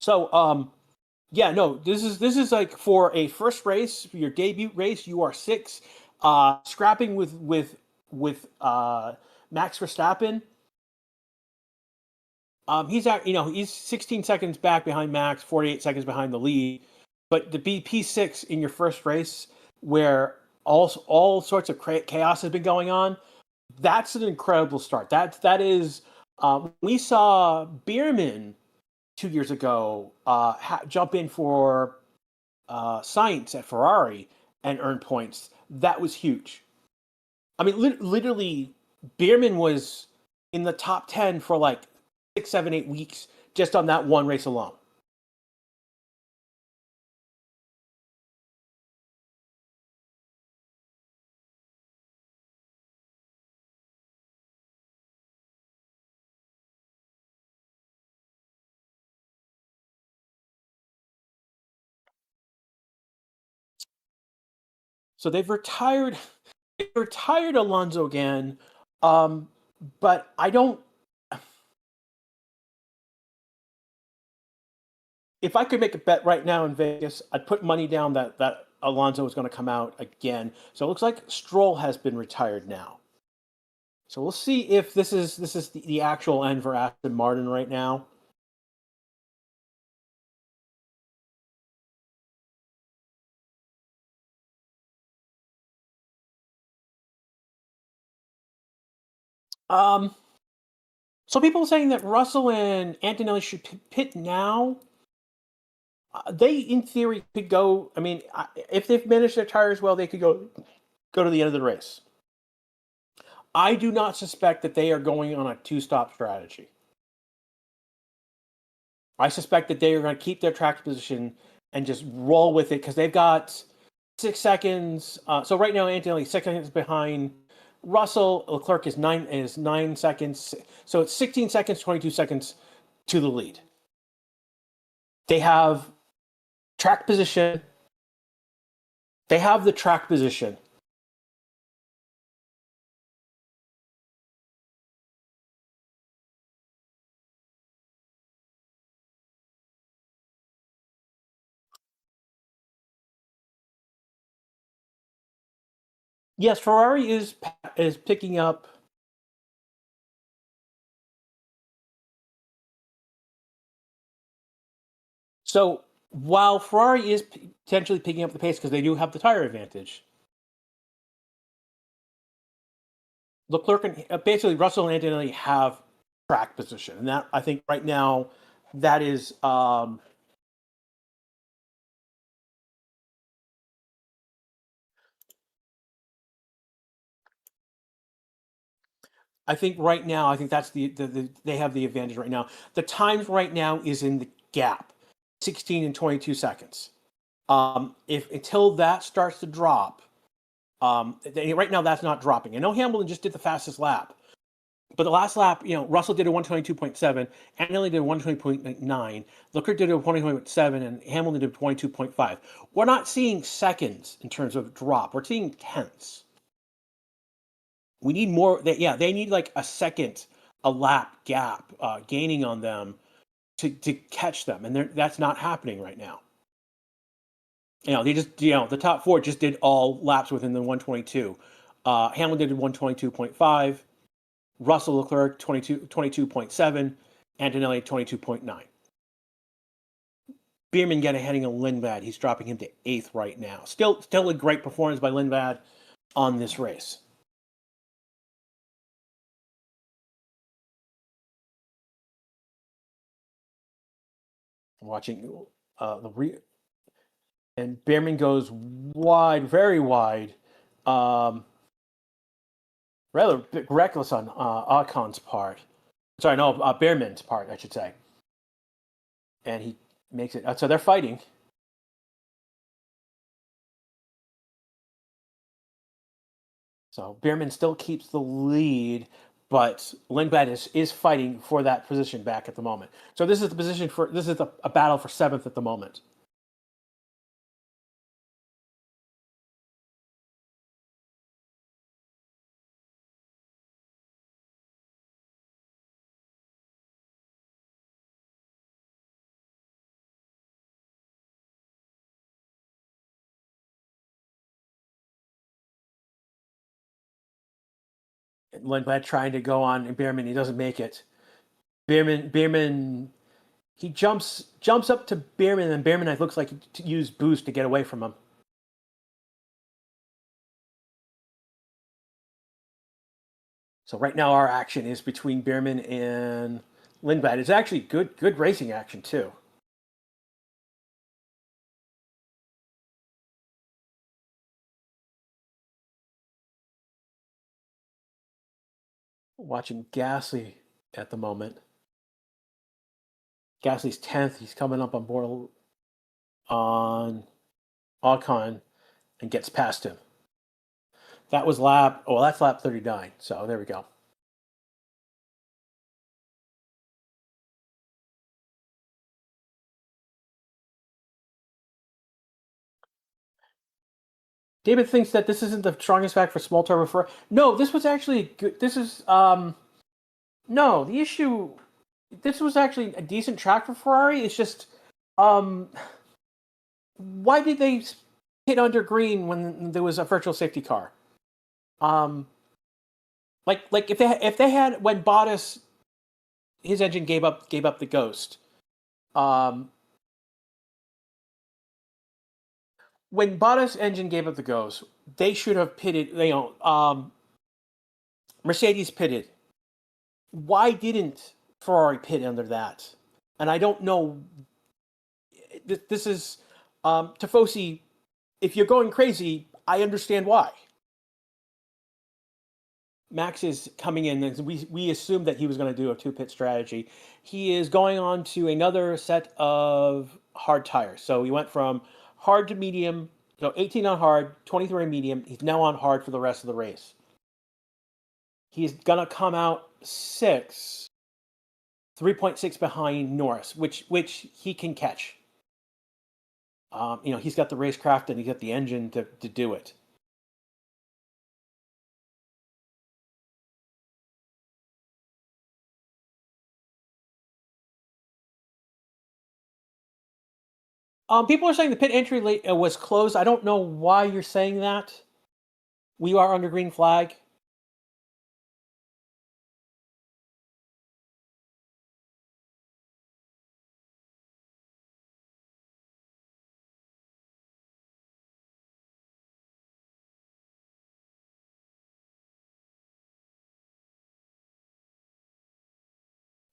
So, yeah, no, this is like for a first race, for your debut race, you are 6, scrapping with Max Verstappen. He's 16 seconds back behind Max, 48 seconds behind the lead. But to be P6 in your first race, where all sorts of chaos has been going on, that's an incredible start. That is. We saw Behrman 2 years ago jump in for Sainz at Ferrari and earn points. That was huge. I mean, literally, Behrman was in the top 10 for like 6, 7, 8 weeks just on that one race alone. So they've retired Alonso again, but I don't. If I could make a bet right now in Vegas, I'd put money down that Alonso is going to come out again. So it looks like Stroll has been retired now. So we'll see if this is the actual end for Aston Martin right now. Um, so people are saying that Russell and Antonelli should pit now. They, in theory, could go. I mean, if they've managed their tires well, they could go to the end of the race. I do not suspect that they are going on a 2-stop strategy. I suspect that they are going to keep their track position and just roll with it because they've got 6 seconds. So right now, Antonelli 6 seconds behind Russell. Leclerc is 9 seconds. So it's 16 seconds, 22 seconds to the lead. They have track position. They have the track position. Yes, Ferrari is picking up So while Ferrari is potentially picking up the pace because they do have the tire advantage, Leclerc and basically Russell and Antonelli have track position, and that I think right now that is. I think right now, I think that's they have the advantage right now. The times right now is in the gap, 16 and 22 seconds. If until that starts to drop, right now that's not dropping. I know Hamilton just did the fastest lap, but the last lap, Russell did a 122.7, Antonelli did a 120.9, Leclerc did a 120.7, and Hamilton did a 22.5. We're not seeing seconds in terms of drop. We're seeing tenths. We need more. They need like a second, a lap gap gaining on them to catch them, and that's not happening right now. They just the top four just did all laps within the 122. Hamilton did 122.5, Russell Leclerc 22.7, Antonelli 22.9. Bierman getting ahead of Lindblad. He's dropping him to 8th right now. Still a great performance by Lindblad on this race. Watching and Bierman goes wide, very wide. Rather reckless on Ocon's part. Sorry, no, Bierman's part, I should say. And he makes it. So they're fighting. So Bierman still keeps the lead, but Lindblad is fighting for that position back at the moment. So this is the position this is a battle for 7th at the moment. Lindblad trying to go on Bierman, he doesn't make it. Bierman, he jumps up to Bierman, and Bierman looks like he used boost to get away from him. So right now our action is between Bierman and Lindblad. It's actually good racing action too. Watching Gasly at the moment. Gasly's 10th. He's coming up on board on Ocon and gets past him. That was that's lap 39. So there we go. David thinks that this isn't the strongest back for small turbo for. No, this was actually good. This is no, the issue. This was actually a decent track for Ferrari. It's just why did they hit under green when there was a virtual safety car? Like if they had when Bottas his engine gave up the ghost. When Bottas' engine gave up the ghost, they should have pitted. Mercedes pitted. Why didn't Ferrari pit under that? And I don't know. This is Tifosi. If you're going crazy, I understand why. Max is coming in, and we assumed that he was going to do a 2-pit strategy. He is going on to another set of hard tires. So he went from hard to medium, 18 on hard, 23 on medium. He's now on hard for the rest of the race. He's going to come out 3.6 behind Norris, which he can catch. He's got the racecraft and he's got the engine to do it. People are saying the pit entry was closed. I don't know why you're saying that. We are under green flag.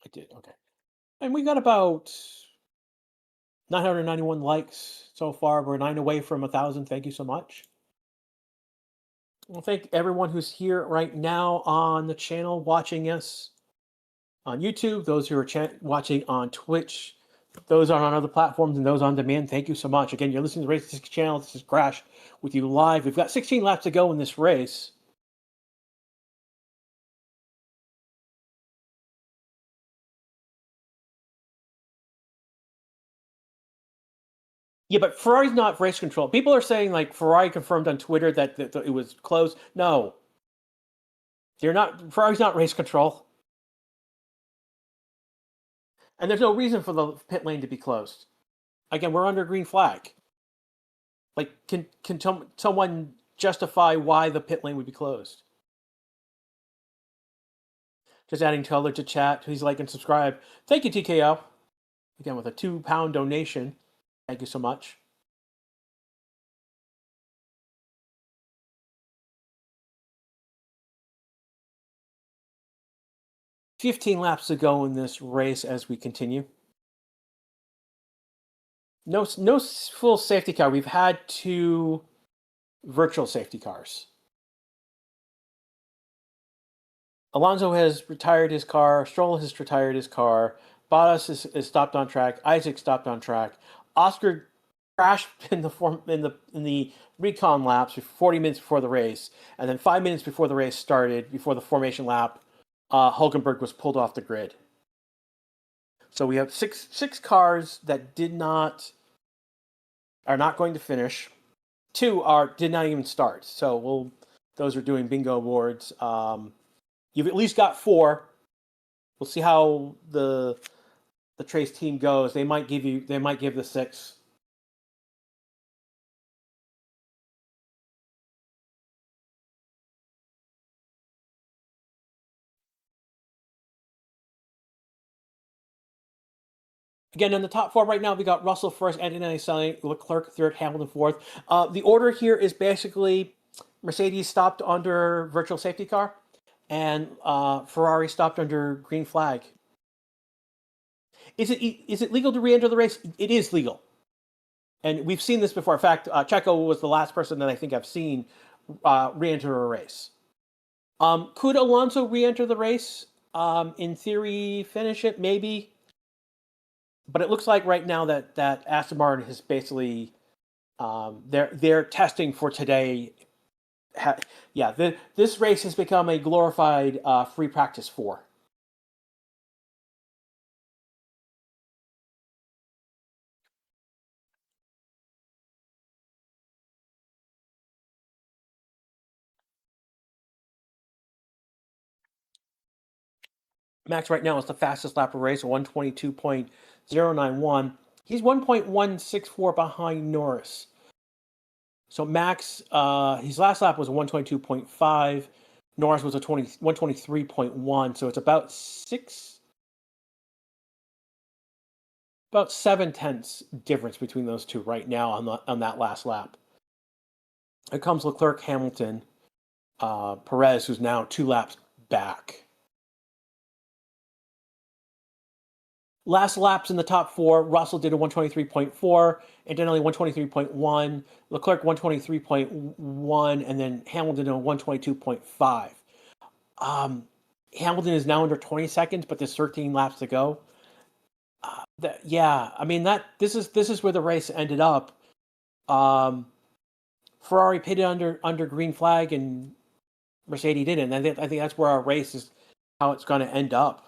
I did. Okay. And we got about 991 likes so far. We're 9 away from 1,000. Thank you so much. Well, thank everyone who's here right now on the channel watching us on YouTube, those who are watching on Twitch, those are on other platforms, and those on demand. Thank you so much. Again, you're listening to the Race 6 channel. This is Crash with you live. We've got 16 laps to go in this race. Yeah, but Ferrari's not race control. People are saying like Ferrari confirmed on Twitter that it was closed. No, they're not. Ferrari's not race control, and there's no reason for the pit lane to be closed. Again, we're under green flag. Like, can someone justify why the pit lane would be closed? Just adding Teller to chat. Please like and subscribe. Thank you, TKO. Again, with a £2 donation. Thank you so much. $15 laps to go in this race as we continue. No full safety car. We've had 2 virtual safety cars. Alonso has retired his car. Stroll has retired his car. Bottas is stopped on track. Isaac stopped on track. Oscar crashed in the recon laps 40 minutes before the race, and then 5 minutes before the race started, before the formation lap, Hulkenberg was pulled off the grid. So we have six cars that are not going to finish. 2 did not even start. So those are doing bingo awards. You've at least got 4. We'll see how the Trace team goes. They might give the 6. Again, in the top 4 right now, we got Russell first, Antonelli second, Leclerc third, Hamilton fourth. The order here is basically Mercedes stopped under virtual safety car, and Ferrari stopped under green flag. Is it legal to re-enter the race? It is legal, and we've seen this before. In fact, Checo was the last person that I think I've seen re-enter a race. Could Alonso re-enter the race? In theory, finish it maybe. But it looks like right now that Aston Martin has basically they're testing for today. This race has become a glorified free practice 4. Max right now is the fastest lap of race, 122.091. He's 1.164 behind Norris. So Max, his last lap was a 122.5. Norris was a 123.1. So it's about 7/10 difference between those two right now on that last lap. It comes Leclerc, Hamilton, Perez, who's now 2 laps back. Last laps in the top 4, Russell did a 123.4, Antonelli 123.1, Leclerc 123.1, and then Hamilton a 122.5. Hamilton is now under 20 seconds, but there's 13 laps to go. I mean this is where the race ended up. Ferrari pitted under green flag, and Mercedes didn't. And I think that's where our race is, how it's going to end up.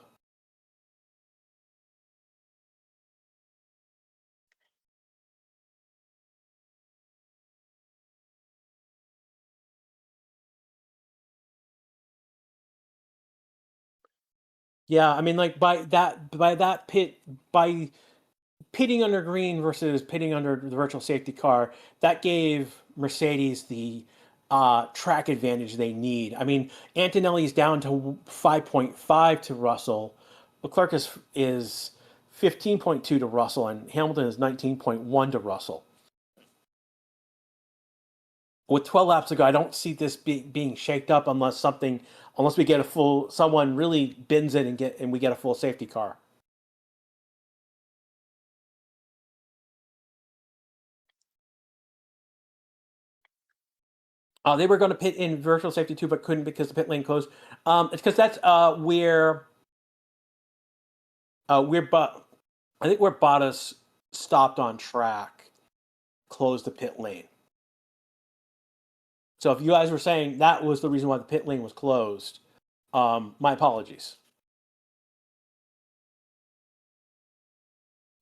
Yeah, I mean, like by pitting under green versus pitting under the virtual safety car, that gave Mercedes the track advantage they need. I mean, Antonelli's down to 5.5 to Russell. Leclerc is 15.2 to Russell, and Hamilton is 19.1 to Russell. With 12 laps to go, I don't see this being shaked up unless something unless we get a full, someone really bins it and we get a full safety car. They were going to pit in virtual safety too, but couldn't because the pit lane closed. It's because that's where I think where Bottas stopped on track, closed the pit lane. So if you guys were saying that was the reason why the pit lane was closed, my apologies.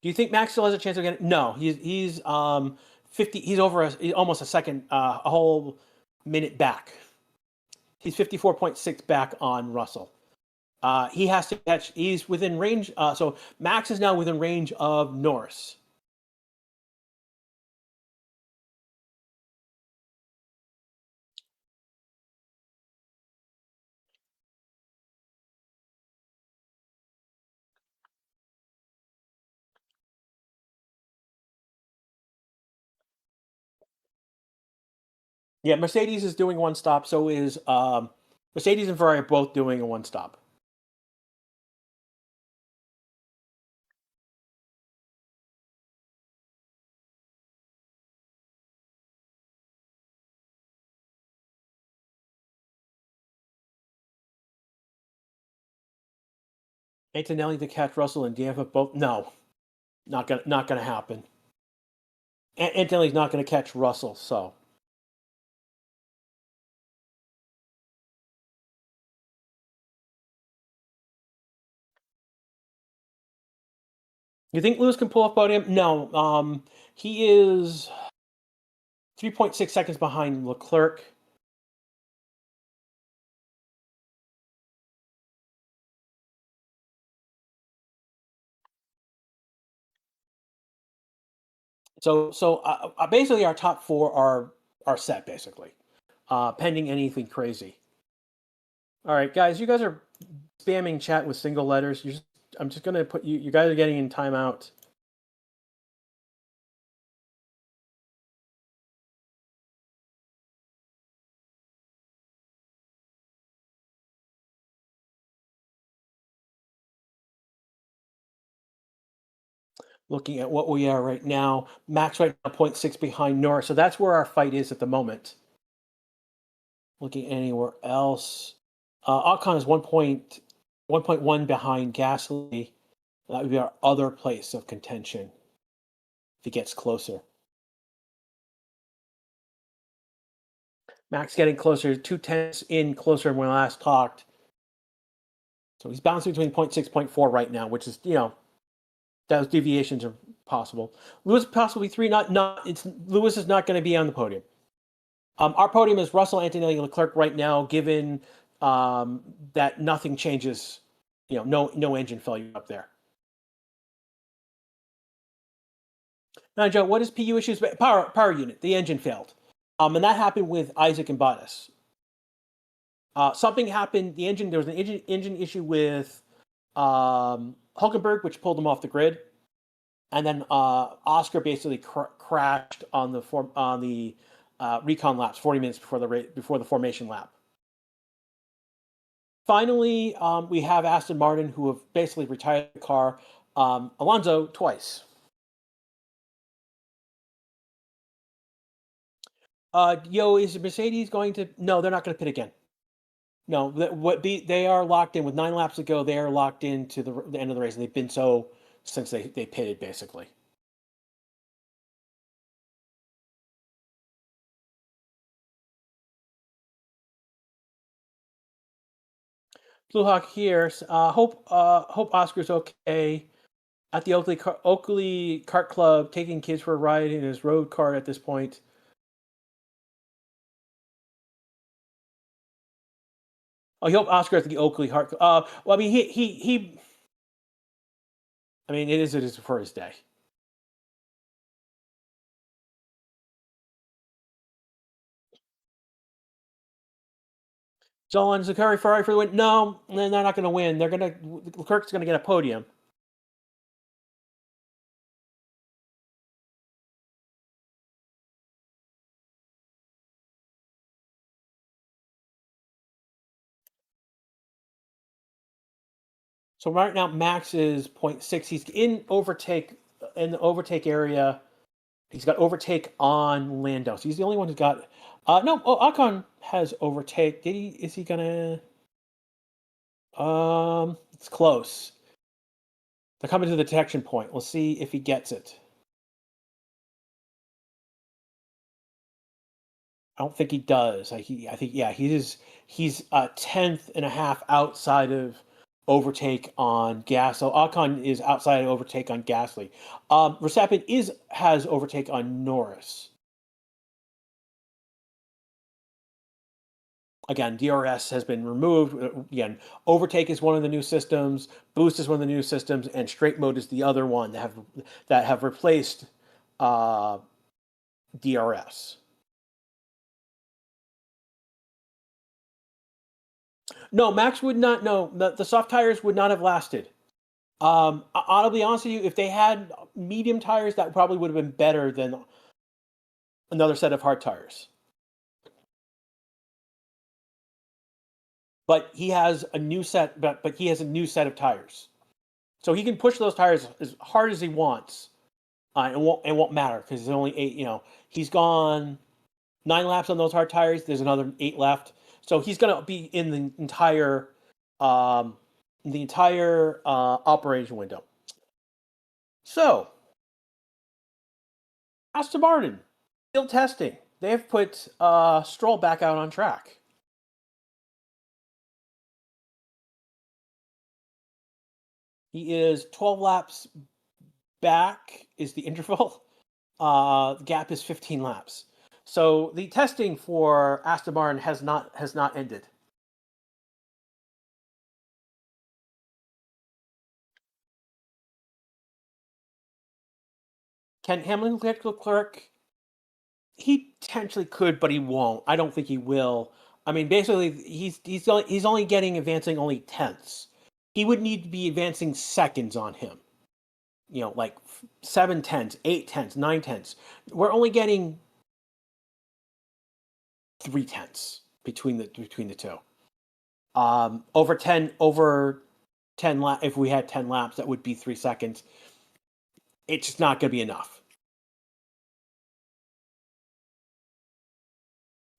Do you think Max still has a chance of getting? No, he's 50. He's over almost a second, a whole minute back. He's 54.6 back on Russell. He has to catch. He's within range. So Max is now within range of Norris. Yeah, Mercedes is doing one stop. So is Mercedes and Ferrari are both doing a one stop. Antonelli to catch Russell and DNF both. No, not gonna happen. Antonelli's not gonna catch Russell. So you think Lewis can pull off podium? No. He is 3.6 seconds behind Leclerc. So basically, our top four are set basically, pending anything crazy. All right, guys, you guys are spamming chat with single letters. I'm just gonna put you. You guys are getting in timeout. Looking at what we are right now, Max right now 0.6 behind Norris. So that's where our fight is at the moment. Looking anywhere else, Ocon is 1.1 behind Gasly. That would be our other place of contention if he gets closer. Max getting closer, 2/10 in closer when we last talked. So he's bouncing between 0.6, 0.4 right now, which is, those deviations are possible. Lewis possibly three. Lewis is not going to be on the podium. Our podium is Russell, Antonelli, Leclerc right now, given that nothing changes. No engine failure up there. Now, Joe, what is PU issues? Power unit. The engine failed, and that happened with Isaac and Bottas. Something happened. There was an engine issue with Hulkenberg, which pulled him off the grid, and then Oscar basically crashed on the recon laps 40 minutes before the formation lap. Finally, we have Aston Martin, who have basically retired the car. Alonso twice. Is Mercedes going to? No, they're not going to pit again. No, they are locked in with 9 laps to go. They are locked into the end of the race. And they've been so since they pitted basically. Blue Hawk here. Hope Oscar's okay. At the Oakley Kart Club, taking kids for a ride in his road car at this point. Oh, he hope Oscar at the Oakley Kart. Well, I mean, he. I mean, it is for his day. So on Ferrari for the win. No, they're not going to win. Leclerc's going to get a podium. So right now, Max is 0.6. He's in the overtake area. He's got overtake on Lando. So he's the only one who's got. No, Ocon has overtake. Did he? Is he gonna? It's close. They're coming to the detection point. We'll see if he gets it. I don't think he does. I think yeah, he's a tenth and a half outside of overtake on gas. So Ocon is outside of overtake on Gasly. Verstappen has overtake on Norris. Again, DRS has been removed. Again, overtake is one of the new systems. Boost is one of the new systems, and straight mode is the other one that have replaced DRS. No, Max would not. No, the soft tires would not have lasted. I'll be honest with you. If they had medium tires, that probably would have been better than another set of hard tires. But he has a new set. But he has a new set of tires, so he can push those tires as hard as he wants. It won't matter because there's only 8. He's gone 9 laps on those hard tires. There's another 8 left, so he's gonna be in the entire operation window. So Aston Martin still testing. They have put Stroll back out on track. He is 12 laps back is the interval. The gap is 15 laps. So the testing for Aston Martin has not ended. Can Hamlin get Leclerc? He potentially could, but he won't. I don't think he will. I mean, basically, he's only advancing only tenths. He would need to be advancing seconds on him. Like 7 tenths, 8 tenths, 9 tenths. We're only getting 3 tenths between the two. Over 10 laps. If we had 10 laps, that would be 3 seconds. It's just not going to be enough.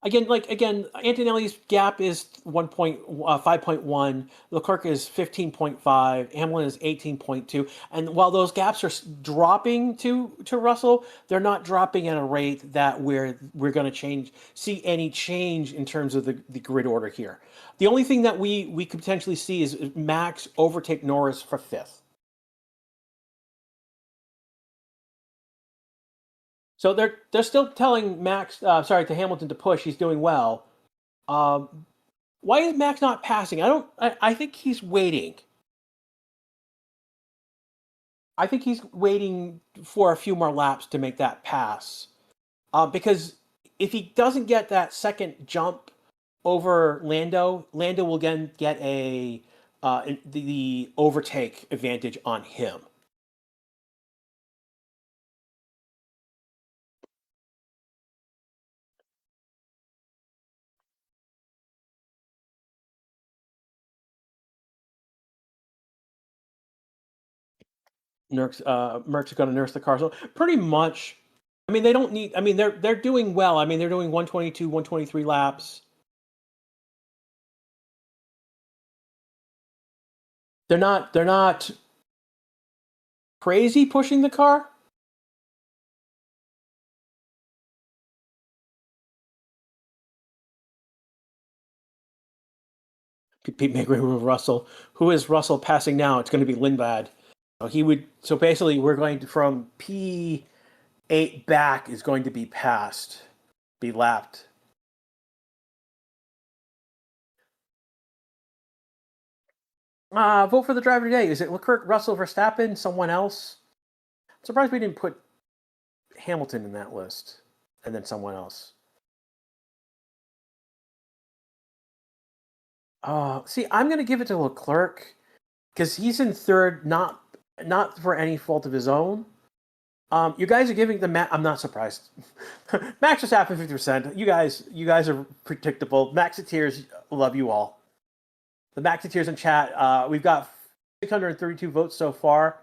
Again, Antonelli's gap is 5.1. Leclerc is 15.5. Hamlin is 18.2. And while those gaps are dropping to Russell, they're not dropping at a rate that we're going to see any change in terms of the grid order here. The only thing that we could potentially see is Max overtake Norris for 5th. So they're still telling to Hamilton to push. He's doing well. Why is Max not passing? I think he's waiting. I think he's waiting for a few more laps to make that pass. Because if he doesn't get that second jump over Lando will again get the overtake advantage on him. Merckx is going to nurse the car. So pretty much, I mean, they don't need. I mean, they're doing well. I mean, they're doing 122, 123 laps. They're not crazy pushing the car. Pete Maygrave with Russell. Who is Russell passing now? It's going to be Lindblad. So basically, we're going to from P8 back is going to be passed, be lapped. Vote for the driver today. Is it Leclerc, Russell, Verstappen, someone else? I'm surprised we didn't put Hamilton in that list, and then someone else. See, I'm going to give it to Leclerc because he's in third, not for any fault of his own. You guys are giving I'm not surprised. Max just happened 50%. You guys are predictable. Maxiteers love you all. The Maxiteers in chat. We've got 632 votes so far.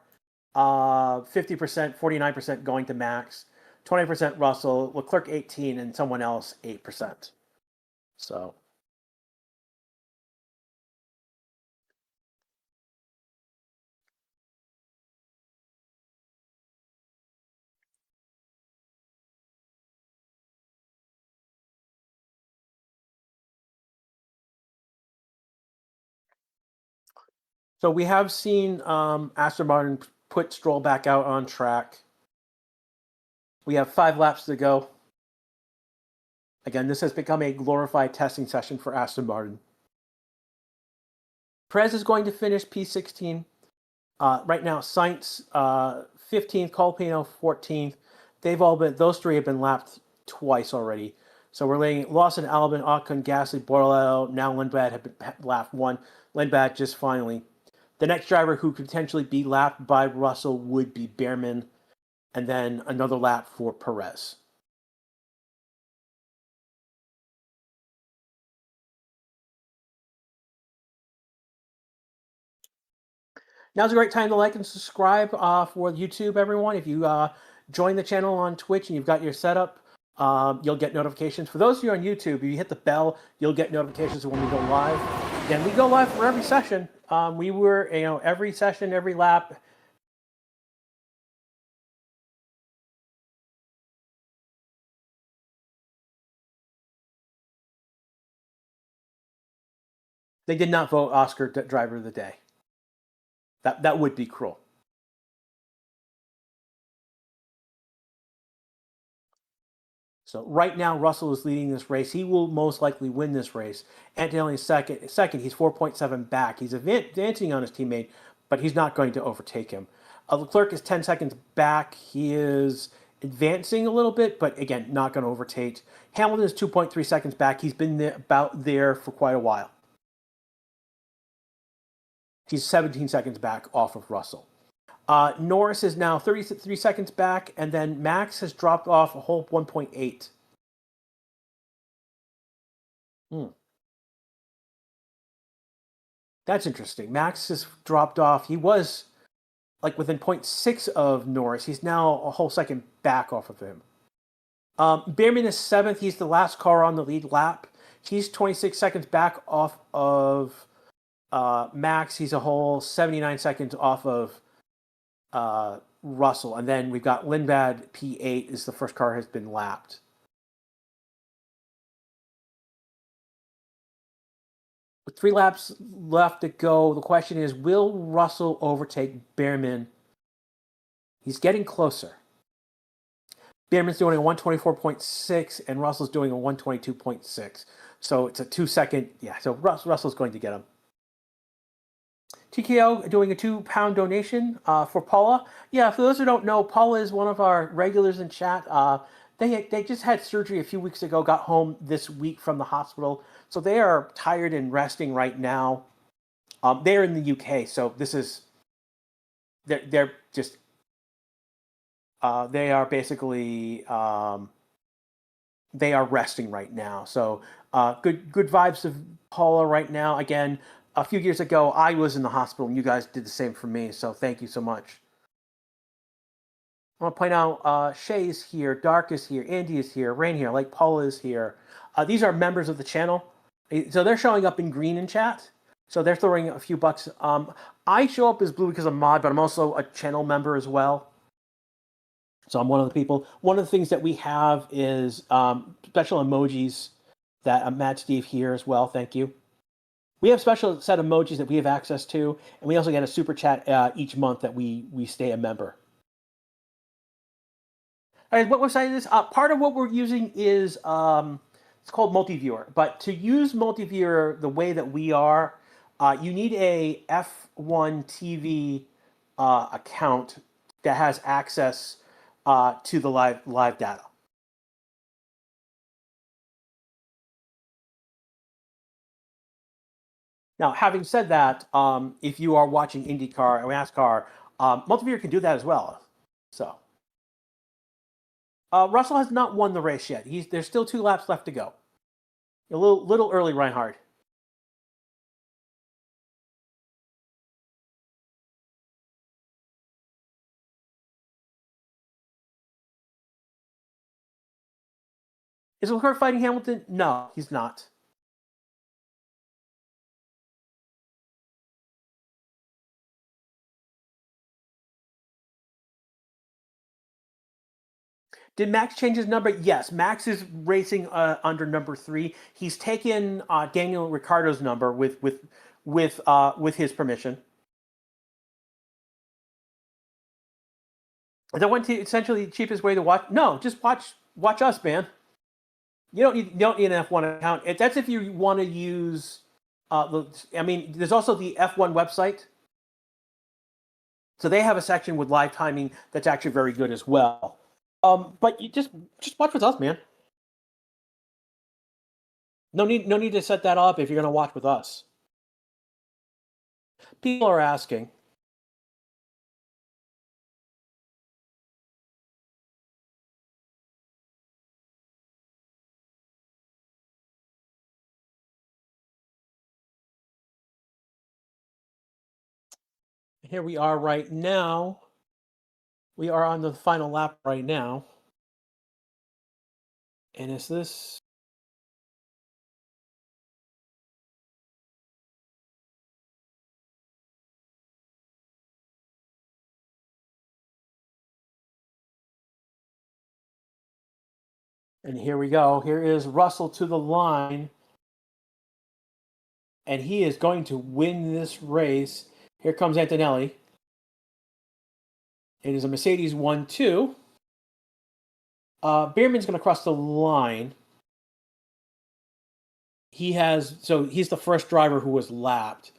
50%, 49% going to Max, 20% Russell, Leclerc 18, and someone else 8%. So. So we have seen Aston Martin put Stroll back out on track. We have 5 laps to go. Again, this has become a glorified testing session for Aston Martin. Perez is going to finish P16. Right now, Sainz 15th, Colpino 14th. Those 3 have been lapped twice already. So we're laying Lawson, Albon, Ocon, Gasly, Bordello, now Lindblad have been lapped 1. Lindblad just finally. The next driver who could potentially be lapped by Russell would be Behrman, and then another lap for Perez. Now's a great time to like and subscribe for YouTube, everyone. If you join the channel on Twitch and you've got your setup, you'll get notifications. For those of you on YouTube, if you hit the bell, you'll get notifications when we go live. And we go live for every session. We were, every session, every lap. They did not vote Oscar Driver of the Day. That would be cruel. So right now, Russell is leading this race. He will most likely win this race. Antonelli is second. He's 4.7 back. He's advancing on his teammate, but he's not going to overtake him. Leclerc is 10 seconds back. He is advancing a little bit, but again, not going to overtake. Hamilton is 2.3 seconds back. He's been about there for quite a while. He's 17 seconds back off of Russell. Norris is now 33 seconds back, and then Max has dropped off a whole 1.8. That's interesting. Max has dropped off. He was like within 0.6 of Norris. He's now a whole second back off of him. Behrman is 7th. He's the last car on the lead lap. He's 26 seconds back off of Max. He's a whole 79 seconds off of Russell. And then we've got Lindblad P8 is the first car has been lapped. With 3 laps left to go, the question is, will Russell overtake Behrman? He's getting closer. Behrman's doing a 124.6 and Russell's doing a 122.6. So it's a 2-second. Yeah, so Russell's going to get him. TKO doing a £2 donation for Paula. Yeah, for those who don't know, Paula is one of our regulars in chat. They just had surgery a few weeks ago, got home this week from the hospital. So they are tired and resting right now. They're in the UK, so this is... They're just... they are basically... they are resting right now. So good vibes of Paula right now. Again, a few years ago, I was in the hospital, and you guys did the same for me, so thank you so much. I want to point out Shay is here, Dark is here, Andy is here, Rain here, like Paula is here. These are members of the channel. So they're showing up in green in chat. So they're throwing a few bucks. I show up as blue because I'm mod, but I'm also a channel member as well. So I'm one of the people. One of the things that we have is special emojis that Matt Steve here as well. Thank you. We have special set of emojis that we have access to, and we also get a super chat each month that we stay a member. All right, what website is this? Part of what we're using is it's called Multiviewer. But to use Multiviewer the way that we are, you need a F1 TV account that has access to the live data. Now, having said that, if you are watching IndyCar or NASCAR, Multiviewer can do that as well. So, Russell has not won the race yet. There's still 2 laps left to go. A little early, Reinhard. Is Leclerc fighting Hamilton? No, he's not. Did Max change his number? Yes, Max is racing under number 3. He's taken Daniel Ricciardo's number with his permission. That went to essentially the cheapest way to watch. No, just watch us, man. You don't need an F1 account. That's if you want to use. I mean, there's also the F1 website, so they have a section with live timing that's actually very good as well. But you just watch with us, man. No need to set that up if you're gonna watch with us. People are asking. Here we are right now. We are on the final lap right now. And is this? And here we go. Here is Russell to the line. And he is going to win this race. Here comes Antonelli. It is a Mercedes 1-2. Bierman's going to cross the line. He's the first driver who was lapped.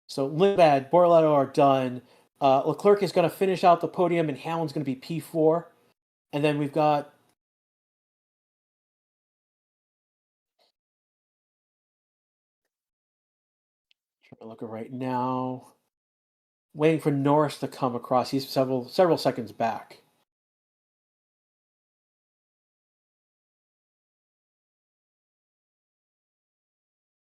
So Lindblad, Borletto are done. Leclerc is going to finish out the podium, and Hamlin's going to be P4. And then we've got trying to look at right now. Waiting for Norris to come across. He's several seconds back.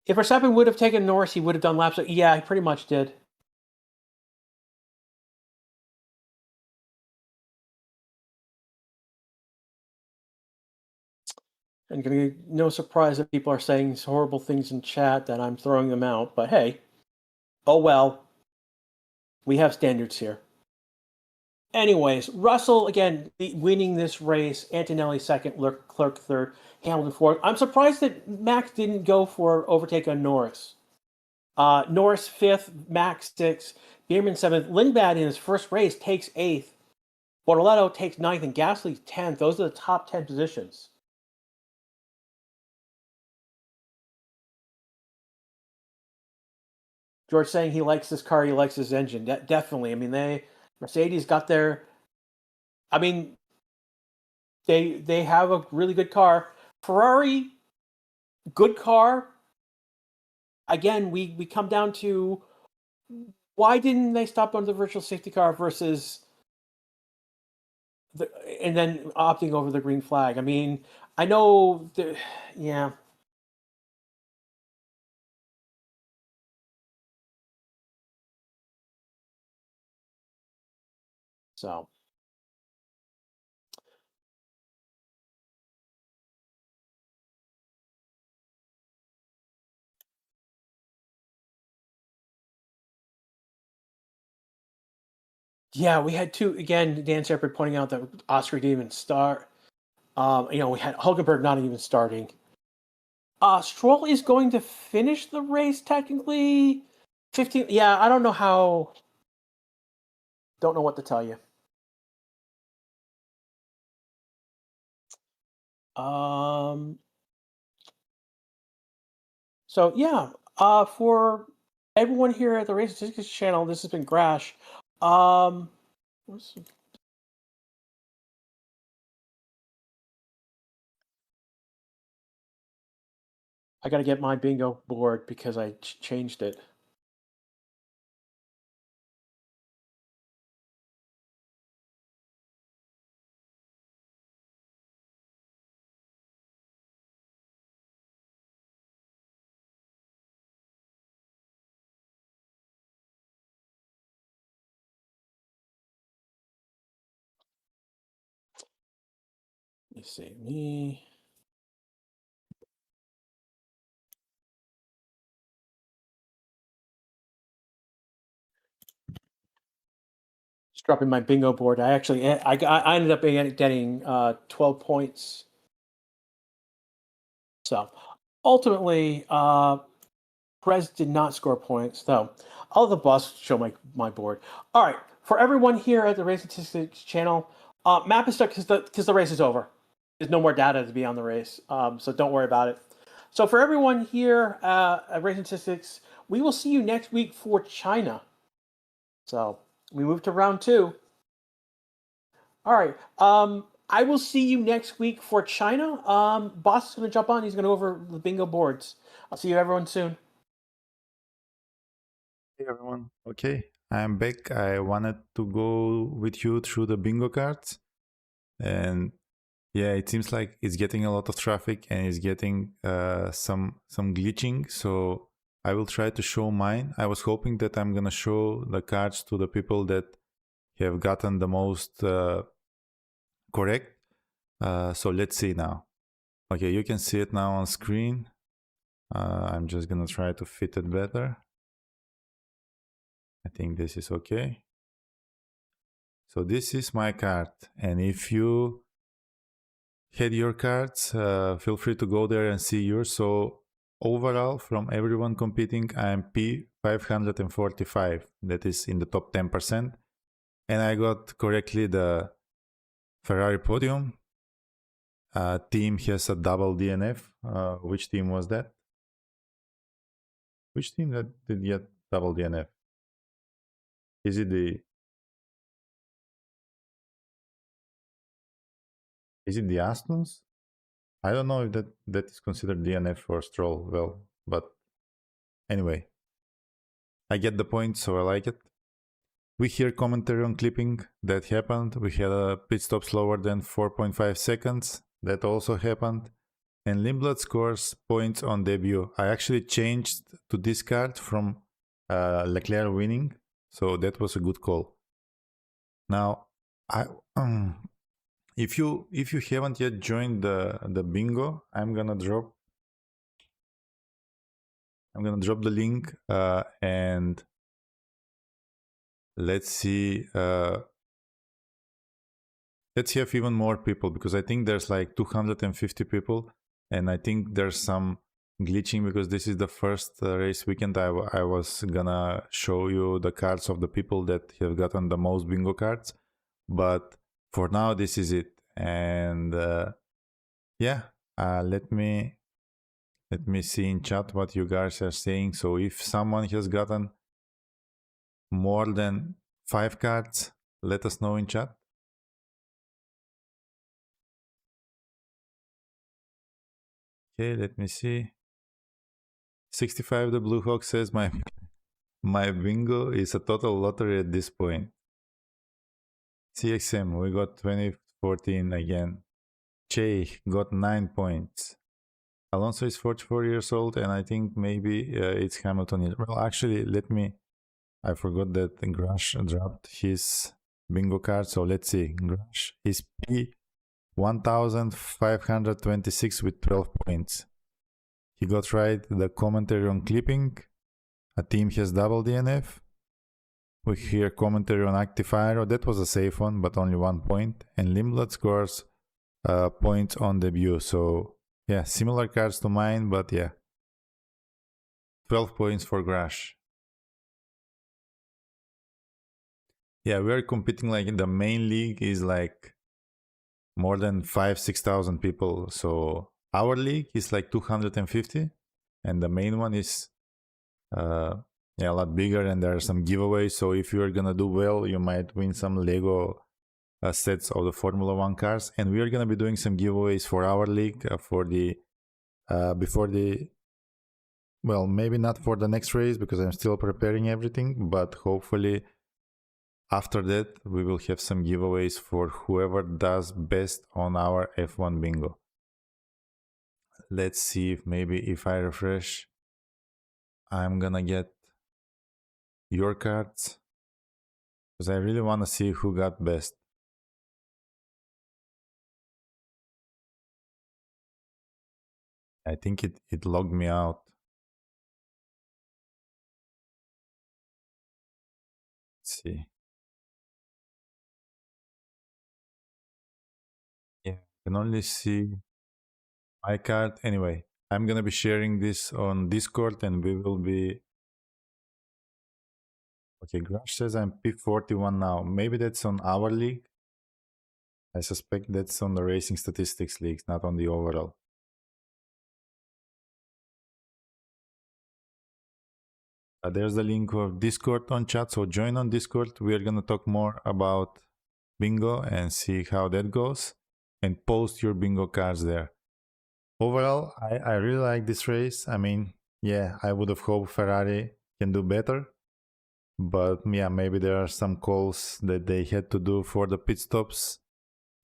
If Verstappen would have taken Norris, he would have done laps. Yeah, he pretty much did. And gonna be no surprise that people are saying horrible things in chat that I'm throwing them out. But hey, oh well. We have standards here. Anyways, Russell again winning this race. Antonelli second, Leclerc third, Hamilton fourth. I'm surprised that Max didn't go for overtake on Norris. Norris fifth, Max sixth, Bierman seventh. Lindblad in his first race takes eighth. Bortoletto takes ninth, and Gasly 10th. Those are the top 10 positions. George saying he likes this car, he likes his engine. Definitely. I mean, Mercedes got their. I mean, they have a really good car. Ferrari, good car. Again, we come down to why didn't they stop on the virtual safety car versus and then opting over the green flag? I mean, I know, yeah. So. Yeah, we had two again. Dan Shepard pointing out that Oscar didn't even start. We had Hulkenberg not even starting. Stroll is going to finish the race technically. 15. Yeah, I don't know how. Don't know what to tell you. So yeah. For everyone here at the Race Statistics channel, this has been Grash. I got to get my bingo board because I changed it. Let me see. dropping my bingo board. I actually I ended up getting 12 points. So ultimately, Perez did not score points, though. I'll let the boss show my board. All right, for everyone here at the Racing Statistics channel, map is stuck because the race is over. There's no more data to be on the race, so don't worry about it. So for everyone here at Racing Statistics, we will see you next week for China. So we move to round 2. All right. I will see you next week for China. Boss is going to jump on. He's going to go over the bingo boards. I'll see you everyone soon. Hey everyone. Okay, I'm back. I wanted to go with you through the bingo cards, and yeah, it seems like it's getting a lot of traffic and it's getting some glitching. So I will try to show mine. I was hoping that I'm gonna show the cards to the people that have gotten the most correct. So let's see now. Okay, you can see it now on screen. I'm just gonna try to fit it better. I think this is okay. So this is my card, and if you had your cards, feel free to go there and see yours. So overall, from everyone competing, I am P545. That is in the top 10%. And I got correctly the Ferrari podium. Team has a double DNF. Which team was that? Which team that did get double DNF? Is it the Astons? I don't know if that is considered DNF for Stroll. Well, but anyway, I get the point, so I like it. We hear commentary on clipping. That happened. We had a pit stop slower than 4.5 seconds. That also happened. And Lindblad scores points on debut. I actually changed to this card from Leclerc winning, so that was a good call. Now, if you haven't yet joined the bingo, I'm gonna drop the link and let's see. Let's have even more people, because I think there's like 250 people, and I think there's some glitching because this is the first race weekend. I was gonna show you the cards of the people that have gotten the most bingo cards, but for now this is it. And yeah, let me see in chat what you guys are saying. So if someone has gotten more than 5 cards, let us know in chat. Okay, let me see. 65 the Blue Hawk says my bingo is a total lottery at this point. CXM, we got 2014 again. Che got 9 points. Alonso is 44 years old, and I think maybe it's Hamilton. Well, actually, I forgot that Grush dropped his bingo card, so let's see. Grush is P1526 with 12 points. He got right the commentary on clipping. A team has double DNF. We hear commentary on active fire. That was a safe one, but only 1 point. And Lindblad scores points on debut. So yeah, similar cards to mine, but yeah, 12 points for Grash. Yeah, we are competing like in the main league is like more than 6,000 people. So our league is like 250, and the main one is yeah, a lot bigger, and there are some giveaways. So if you're gonna do well, you might win some Lego sets of the Formula 1 cars. And we are gonna be doing some giveaways for our league for the before the, well, maybe not for the next race because I'm still preparing everything, but hopefully after that we will have some giveaways for whoever does best on our F1 bingo. Let's see if maybe if I refresh, I'm gonna get your cards, because I really want to see who got best. I think it logged me out. Let's see. can only see my card. Anyway, I'm gonna be sharing this on Discord and we will be... Okay, Grash says I'm P41 now. Maybe that's on our league. I suspect that's on the Racing Statistics league, not on the overall. There's the link of Discord on chat, so join on Discord. We're gonna talk more about bingo and see how that goes, and post your bingo cards there. Overall, I really like this race. I mean, yeah, I would have hoped Ferrari can do better, but yeah, maybe there are some calls that they had to do for the pit stops.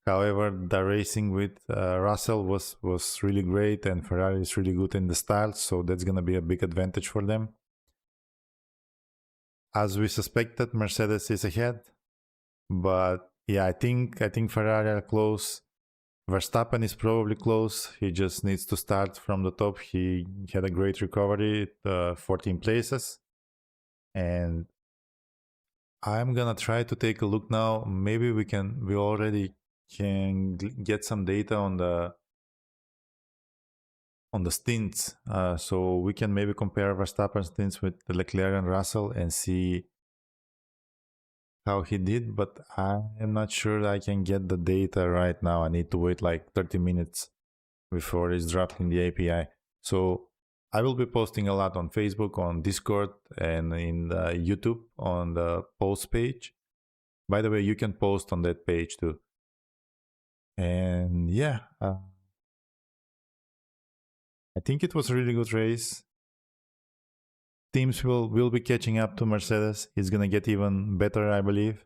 However, the racing with Russell was really great, and Ferrari is really good in the start, so that's gonna be a big advantage for them. As we suspected, Mercedes is ahead, but yeah, I think Ferrari are close. Verstappen is probably close. He just needs to start from the top. He had a great recovery, 14 places, and I'm gonna try to take a look now. Maybe we already can get some data on the stints, so we can maybe compare Verstappen stints with Leclerc and Russell and see how he did, but I'm not sure I can get the data right now. I need to wait like 30 minutes before it's dropped in the API. So I will be posting a lot on Facebook, on Discord, and in the YouTube on the post page. By the way, you can post on that page too. And yeah, I think it was a really good race. Teams will be catching up to Mercedes. It's gonna get even better, I believe.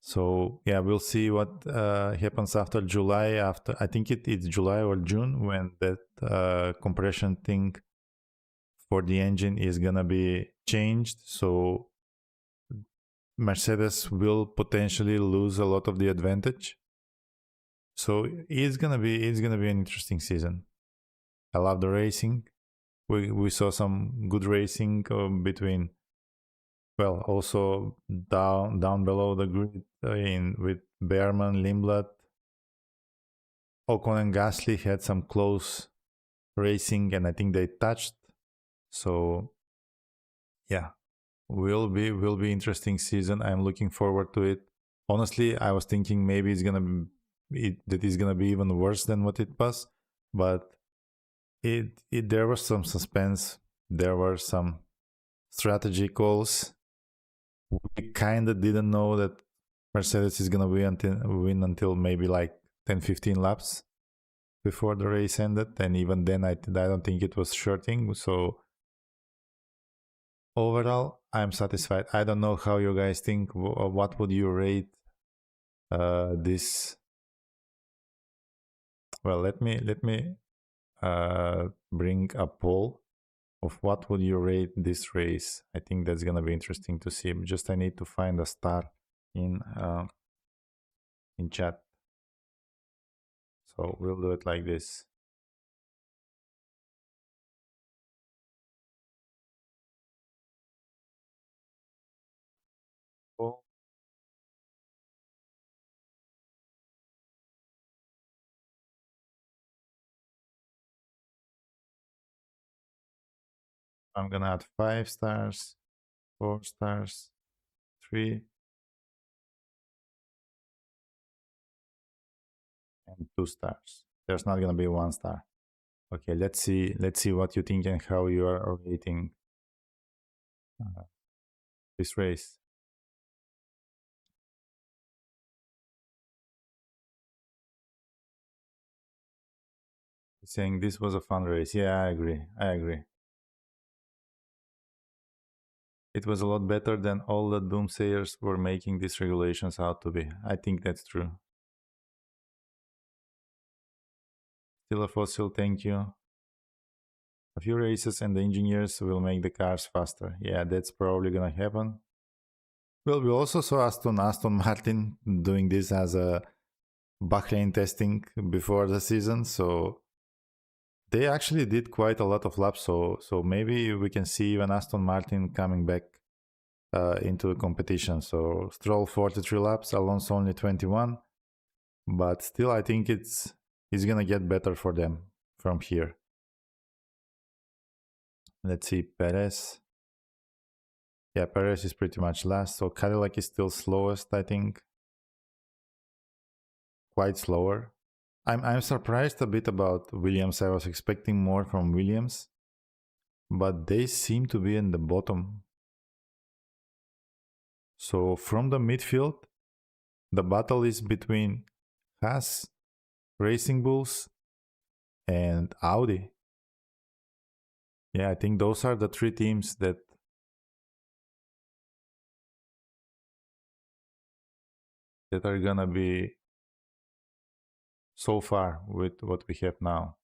So yeah, we'll see what happens after July. After I think it's July or June when that compression thing for the engine is gonna be changed. So Mercedes will potentially lose a lot of the advantage. So it's gonna be an interesting season. I love the racing. We saw some good racing between, well, also down below the grid with Behrman, Lindblad. Ocon and Gasly had some close racing, and I think they touched. So yeah, will be interesting season. I'm looking forward to it. Honestly, I was thinking maybe it's gonna be even worse than what it was, but there was some suspense. There were some strategy calls. We kind of didn't know that Mercedes is gonna win until maybe like 10-15 laps before the race ended, and even then I don't think it was sure thing. So overall, I'm satisfied. I don't know how you guys think. What would you rate this? Well, let me bring a poll of what would you rate this race. I think that's gonna be interesting to see. Just I need to find a star in chat. So we'll do it like this. Poll. I'm gonna add 5 stars, 4 stars, 3, and 2 stars. There's not gonna be 1 star. Okay, let's see what you think and how you are rating this race. Saying this was a fun race. Yeah, I agree. It was a lot better than all the doomsayers were making these regulations out to be. I think that's true. Still a fossil, thank you. A few races and the engineers will make the cars faster. Yeah, that's probably gonna happen. Well, we also saw Aston Martin doing this as a Bahrain testing before the season, so they actually did quite a lot of laps. So maybe we can see even Aston Martin coming back into the competition. So Stroll 43 laps, Alonso only 21. but still I think it's gonna get better for them from here. Let's see, Perez. Yeah, Perez is pretty much last, so Cadillac is still slowest, I think. Quite slower. I'm surprised a bit about Williams. I was expecting more from Williams, but they seem to be in the bottom. So from the midfield, the battle is between Haas, Racing Bulls, and Audi. Yeah, I think those are the three teams that are gonna be so far with what we have now.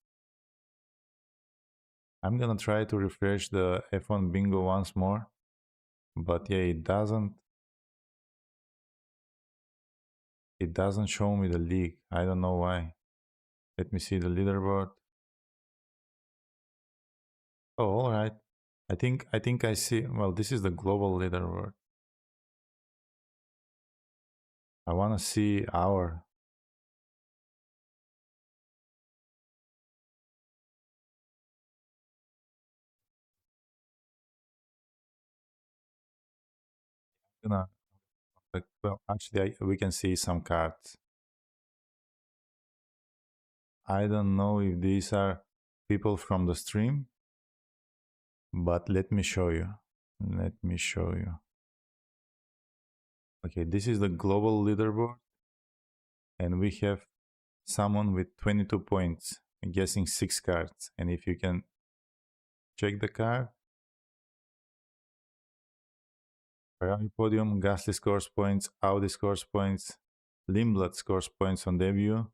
I'm gonna try to refresh the F1 bingo once more, but yeah, it doesn't show me the league. I don't know why. Let me see the leaderboard. Oh, all right. I think I see. Well, this is the global leaderboard. I want to see our. Gonna, well, actually, we can see some cards. I don't know if these are people from the stream, but let me show you. Let me show you. Okay, this is the global leaderboard, and we have someone with 22 points, I'm guessing 6 cards. And if you can check the card, Ferrari podium, Gasly scores points, Audi scores points, Lindblad scores points on debut.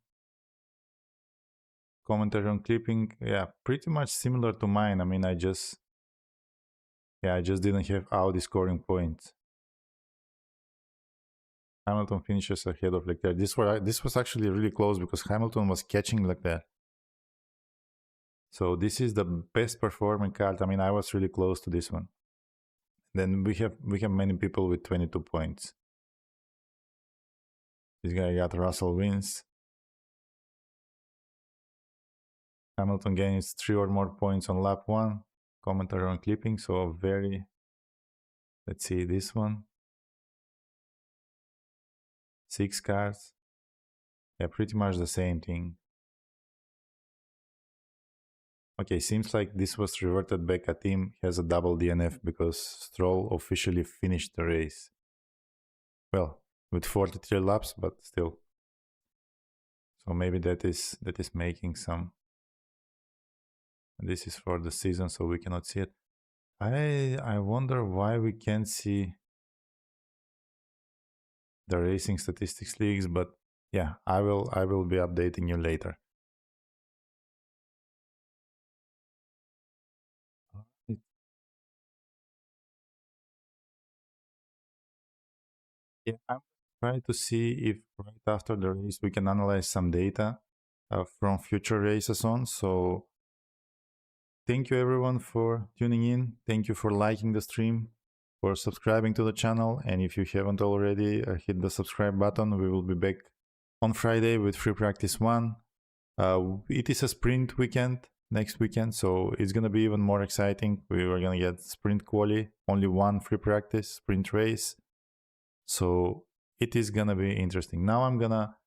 Commentary on clipping, yeah, pretty much similar to mine. I mean, I just didn't have Audi scoring points. Hamilton finishes ahead of Leclerc. This was actually really close because Hamilton was catching Leclerc. So this is the best performing card. I mean, I was really close to this one. Then we have many people with 22 points. This guy got Russell wins. Hamilton gains 3 or more points on lap 1. Commentary on clipping, so very... Let's see this one. 6 cards. Yeah, pretty much the same thing. Okay, seems like this was reverted back. A team has a double DNF because Stroll officially finished the race. Well, with 43 laps, but still. So maybe that is making some... This is for the season, so we cannot see it. I wonder why we can't see the racing statistics leagues, but yeah, I will be updating you later. Yeah, I'm trying to see if right after the race we can analyze some data from future races on. So thank you everyone for tuning in. Thank you for liking the stream, for subscribing to the channel. And if you haven't already, hit the subscribe button. We will be back on Friday with free practice 1. It is a sprint weekend next weekend, so it's gonna be even more exciting. We are gonna get sprint quali, only 1 free practice, sprint race. So it is gonna be interesting. Now I'm gonna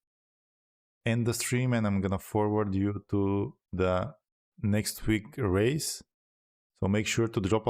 end the stream and I'm gonna forward you to the next week race. So make sure to drop a